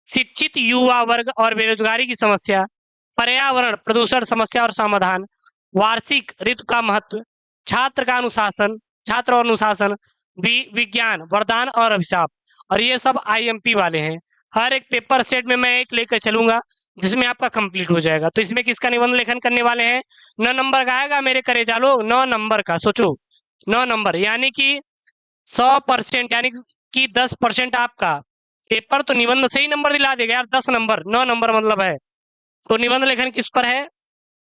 शिक्षित युवा वर्ग और बेरोजगारी की समस्या, पर्यावरण प्रदूषण समस्या और समाधान, वार्षिक ऋतु का महत्व, छात्र का अनुशासन, छात्र और अनुशासन, विज्ञान वरदान और अभिशाप। और ये सब आईएमपी वाले हैं। हर एक पेपर सेट में मैं एक लेकर चलूंगा जिसमें आपका कंप्लीट हो जाएगा। तो इसमें किसका निबंध लेखन करने वाले हैं, 9 नंबर का आएगा मेरे करे चालो, 9 नंबर का। सोचो 9 नंबर यानी कि 100%, यानी कि 10% आपका पेपर तो निबंध से ही नंबर दिला देगा यार। 10 नंबर, 9 नंबर मतलब है। तो निबंध लेखन किस पर है,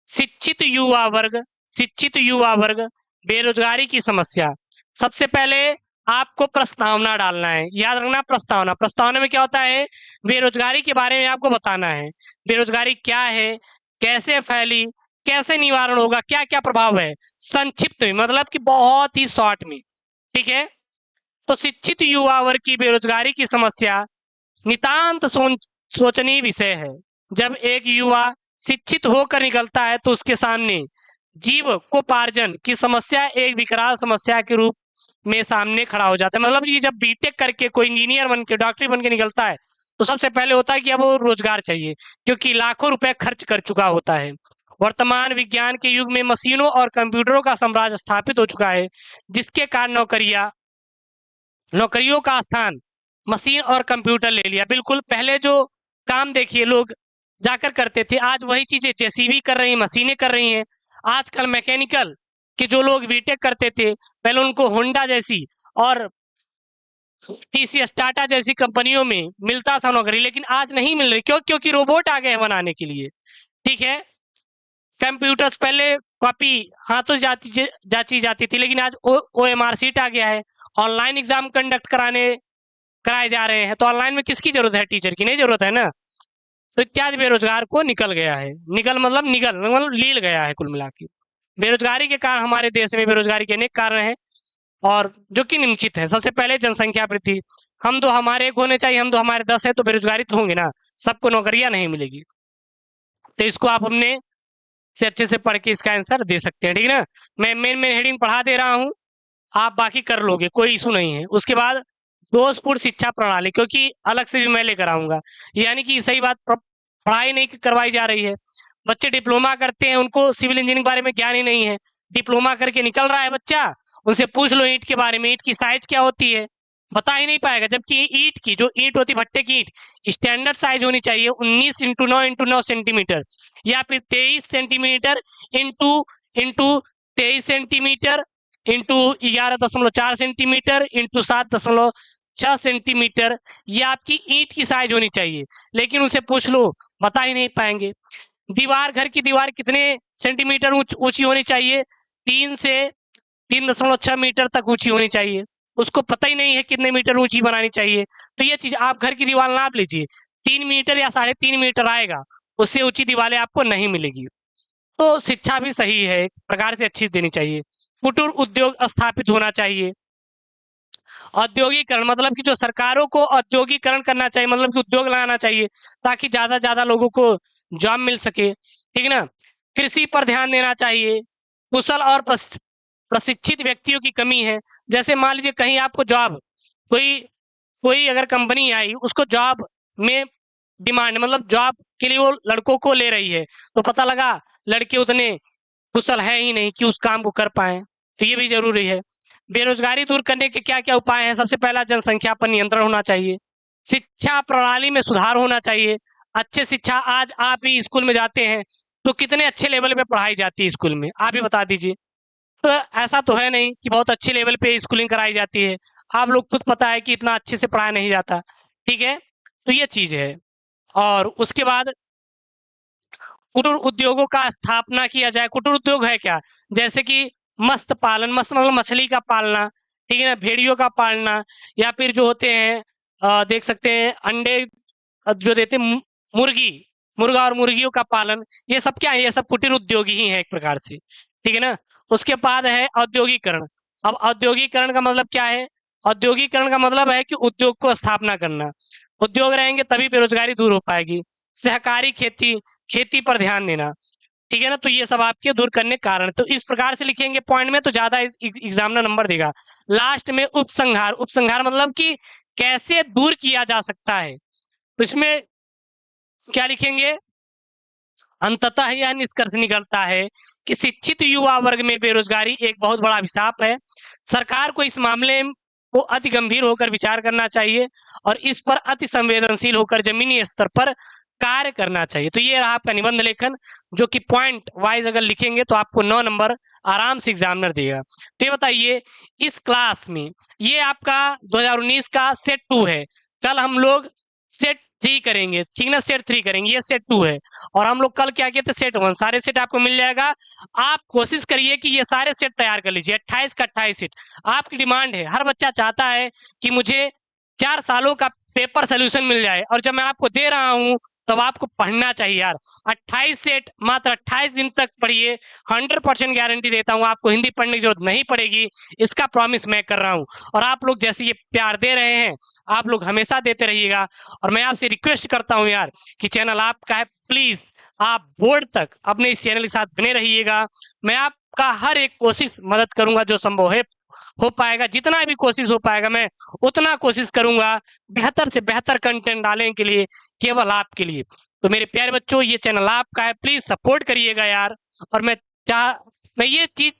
शिक्षित युवा वर्ग, शिक्षित युवा वर्ग, बेरोजगारी की समस्या। सबसे पहले आपको प्रस्तावना डालना है, याद रखना प्रस्तावना। प्रस्तावना में क्या होता है, बेरोजगारी के बारे में आपको बताना है। बेरोजगारी क्या है, कैसे फैली, कैसे निवारण होगा, क्या क्या प्रभाव है, संक्षिप्त में, मतलब कि बहुत ही शॉर्ट में, ठीक है। तो शिक्षित युवा वर्ग की बेरोजगारी की समस्या नितांत सोचनीय विषय है। जब एक युवा शिक्षित होकर निकलता है तो उसके सामने जीविकोपार्जन की समस्या एक विकराल समस्या के रूप में सामने खड़ा हो जाता है। मतलब कि जब बीटेक करके कोई इंजीनियर बन के, डॉक्टर बन के निकलता है तो सबसे पहले होता है कि अब वो रोजगार चाहिए, क्योंकि लाखों रुपए खर्च कर चुका होता है। वर्तमान विज्ञान के युग में मशीनों और कंप्यूटरों का साम्राज्य स्थापित हो चुका है, जिसके कारण नौकरियों का स्थान मशीन और कंप्यूटर ले लिया। बिल्कुल, पहले जो काम देखिए लोग जाकर करते थे, आज वही चीजें जेसीबी कर रही हैं, मशीनें कर रही हैं। आजकल मैकेनिकल के जो लोग बीटेक करते थे, पहले उनको होंडा जैसी और टीसीएस टाटा जैसी कंपनियों में मिलता था नौकरी, लेकिन आज नहीं मिल रही। क्यों? क्योंकि रोबोट आ गए हैं बनाने के लिए, ठीक है। कंप्यूटर्स पहले कॉपी हाथों से जाती थी, लेकिन आज OMR शीट आ गया है। ऑनलाइन एग्जाम कंडक्ट कराए जा रहे हैं, तो ऑनलाइन में किसकी जरूरत है, टीचर की नहीं जरूरत है ना। तो इत्यादि बेरोजगार को निकल गया है, निकल मतलब लील गया है कुल मिला के। बेरोजगारी के कारण हमारे देश में बेरोजगारी के अनेक कारण हैं, और जो कि निम्नलिखित है। सबसे पहले जनसंख्या वृद्धि। हम तो हमारे 1 होने चाहिए, हम तो हमारे 10 है, तो बेरोजगारी तो होंगे ना, सबको नौकरियां नहीं मिलेगी। तो इसको आप अपने से अच्छे से पढ़ के इसका आंसर दे सकते हैं, ठीक है ना। मैं मेन हेडिंग पढ़ा दे रहा हूँ, आप बाकी कर लोगे, कोई इशू नहीं है। उसके बाद दोषपूर्ण शिक्षा प्रणाली, क्योंकि अलग से भी मैं लेकर आऊंगा। यानी कि सही बात, पढ़ाई नहीं करवाई जा रही है। बच्चे डिप्लोमा करते हैं, उनको सिविल इंजीनियरिंग के बारे में ज्ञान ही नहीं है। डिप्लोमा करके निकल रहा है बच्चा, उनसे पूछ लो ईंट के बारे में, ईंट की साइज क्या होती है, बता ही नहीं पाएगा। जबकि ईंट की जो ईंट होती है, भट्टे की ईंट, स्टैंडर्ड साइज होनी चाहिए 19 × 9 × 9 सेंटीमीटर, या फिर 23 centimetre into into 23 centimetre into 11.4 centimetre into 7.6 centimetre, ये आपकी ईंट की साइज होनी चाहिए। लेकिन उनसे पूछ लो, बता ही नहीं पाएंगे। दीवार, घर की दीवार कितने सेंटीमीटर ऊंची होनी चाहिए, 3 से 3.6 मीटर तक ऊंची होनी चाहिए, उसको पता ही नहीं है कितने मीटर ऊंची बनानी चाहिए। तो ये चीज आप घर की दीवार नाप लीजिए, 3 मीटर या 3.5 मीटर आएगा, उससे ऊंची दीवारें आपको नहीं मिलेगी। तो शिक्षा भी सही है, एक प्रकार से अच्छी देनी चाहिए। कुटीर उद्योग स्थापित होना चाहिए। औद्योगिकरण मतलब कि जो सरकारों को औद्योगिकरण करना चाहिए, मतलब कि उद्योग लगाना चाहिए, ताकि ज्यादा लोगों को जॉब मिल सके, ठीक है ना। कृषि पर ध्यान देना चाहिए। कुशल और प्रशिक्षित व्यक्तियों की कमी है। जैसे मान लीजिए कहीं आपको जॉब, कोई कोई अगर कंपनी आई, उसको जॉब में डिमांड, मतलब जॉब के लिए वो लड़कों को ले रही है, तो पता लगा लड़के उतने कुशल है ही नहीं कि उस काम को कर पाए, तो ये भी जरूरी है। बेरोजगारी दूर करने के क्या क्या उपाय हैं? सबसे पहला, जनसंख्या पर नियंत्रण होना चाहिए, शिक्षा प्रणाली में सुधार होना चाहिए। अच्छे शिक्षा, आज आप ही स्कूल में जाते हैं तो कितने अच्छे लेवल पे पढ़ाई जाती है स्कूल में, आप ही बता दीजिए। तो ऐसा तो है नहीं कि बहुत अच्छे लेवल पे स्कूलिंग कराई जाती है, आप लोग खुद पता है कि इतना अच्छे से पढ़ाया नहीं जाता, ठीक है। तो ये चीज है। और उसके बाद कुटीर उद्योगों का स्थापना किया जाए। कुटीर उद्योग है क्या? जैसे कि मत्स्य पालन, मत्स्य मतलब मछली का पालना, ठीक है ना, भेड़ियों का पालना, या फिर जो होते हैं देख सकते हैं अंडे जो देते हैं मुर्गी, मुर्गा और मुर्गियों का पालन, ये सब क्या है? ये सब कुटीर उद्योग ही है एक प्रकार से, ठीक है ना। उसके बाद है औद्योगिकरण। अब औद्योगिकरण का मतलब क्या है? औद्योगिकरण का मतलब है कि उद्योग को स्थापना करना। उद्योग रहेंगे तभी बेरोजगारी दूर हो पाएगी। सहकारी खेती, खेती पर ध्यान देना, ठीक है ना। तो ये सब आपके दूर करने के कारण, तो इस प्रकार से लिखेंगे पॉइंट में तो ज्यादा एग्जामिनर नंबर देगा। लास्ट में उपसंहार, उपसंहार मतलब कि कैसे दूर किया जा सकता है, तो इसमें क्या लिखेंगे? अंततः यह निष्कर्ष निकलता है कि शिक्षित युवा वर्ग में बेरोजगारी एक बहुत बड़ा अभिशाप है। सरकार को इस मामले को अति गंभीर होकर विचार करना चाहिए और इस पर अति संवेदनशील होकर जमीनी स्तर पर कार्य करना चाहिए। तो ये रहा आपका निबंध लेखन, जो कि पॉइंट वाइज अगर लिखेंगे तो आपको 9 नंबर आराम से एग्जामिनर देगा। तो ये बताइए, इस क्लास में ये आपका 2019 का सेट 2 है, कल हम लोग सेट 3 करेंगे, ठीक ना, सेट 3 करेंगे, ये सेट 2 है। और हम लोग कल क्या किए थे? सेट 1। सारे सेट आपको मिल जाएगा। आप कोशिश करिए कि ये सारे सेट तैयार कर लीजिए, 28 का 28 सेट आपकी डिमांड है। हर बच्चा चाहता है कि मुझे 4 सालों का पेपर सोल्यूशन मिल जाए, और जब मैं आपको दे रहा हूं तब आपको पढ़ना चाहिए यार। 28 सेट मात्र 28 दिन तक पढ़िए, 100% गारंटी देता हूं आपको हिंदी पढ़ने की जरूरत नहीं पड़ेगी, इसका प्रॉमिस मैं कर रहा हूं। और आप लोग जैसे ये प्यार दे रहे हैं, आप लोग हमेशा देते रहिएगा। और मैं आपसे रिक्वेस्ट करता हूं यार कि चैनल आपका है, प्लीज आप बोर्ड तक अपने इस चैनल के साथ बने रहिएगा। मैं आपका हर एक कोशिश मदद करूंगा, जो संभव है हो पाएगा, जितना भी कोशिश हो पाएगा मैं उतना कोशिश करूंगा बेहतर से बेहतर कंटेंट डालने के लिए, केवल आपके लिए। तो मेरे प्यारे बच्चों, ये चैनल आपका है, प्लीज सपोर्ट करिएगा यार। और मैं ये चीज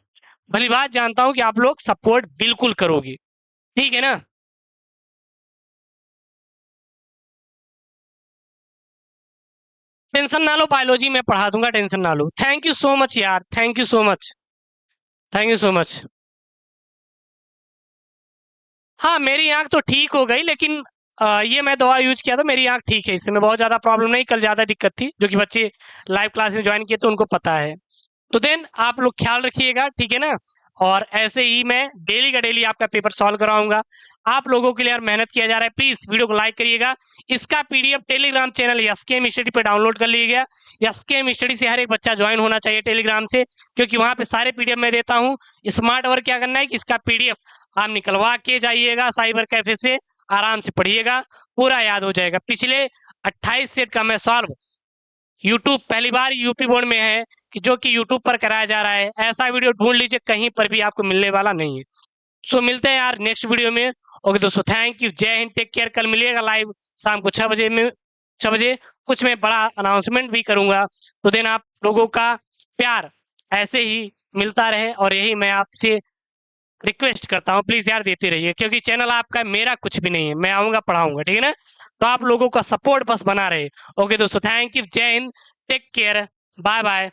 भली बात जानता हूं कि आप लोग सपोर्ट बिल्कुल करोगे, ठीक है ना। टेंशन ना लो, बायोलॉजी में पढ़ा दूंगा, टेंशन ना लो। थैंक यू सो मच यार, thank you so much, thank you so much. हाँ, मेरी आंख तो ठीक हो गई, लेकिन ये मैं दवा यूज किया तो मेरी आंख ठीक है, इससे मैं बहुत ज्यादा प्रॉब्लम नहीं, कल ज्यादा दिक्कत थी, जो कि बच्चे लाइव क्लास में ज्वाइन किए तो उनको पता है। तो देन आप लोग ख्याल रखिएगा, ठीक है ना। और ऐसे ही मैं डेली का डेली आपका पेपर सॉल्व कराऊंगा। आप लोगों के लिए यार मेहनत किया जा रहा है, प्लीज वीडियो को लाइक करिएगा। इसका PDF Telegram channel SKM study पे डाउनलोड कर लीजिएगा। एसकेएम स्टडी से हर एक बच्चा ज्वाइन होना चाहिए टेलीग्राम से, क्योंकि वहां पे सारे पीडीएफ मैं देता हूँ। स्मार्ट वर्क क्या करना है कि इसका पीडीएफ आप निकलवा के जाइएगा साइबर कैफे से, आराम से पढ़िएगा, पूरा याद हो जाएगा। पिछले 28 सेट का मैं सॉल्व यूट्यूब पहली बार यूपी बोर्ड में है कि जो कि यूट्यूब पर कराया जा रहा है, ऐसा वीडियो ढूंढ लीजिए, कहीं पर भी आपको मिलने वाला नहीं है। सो मिलते हैं यार नेक्स्ट वीडियो में। ओके दोस्तों, थैंक यू, जय हिंद, टेक केयर। कल मिलिएगा लाइव शाम को 6 बजे में, 6 बजे कुछ मैं बड़ा अनाउंसमेंट भी करूंगा। तो देन आप लोगों का प्यार ऐसे ही मिलता रहे, और यही मैं आपसे रिक्वेस्ट करता हूँ, प्लीज यार देते रहिए, क्योंकि चैनल आपका, मेरा कुछ भी नहीं है, मैं आऊंगा पढ़ाऊंगा, ठीक है ना। तो आप लोगों का सपोर्ट बस बना रहे। ओके दोस्तों, थैंक यू, जय Hind, take care, bye bye.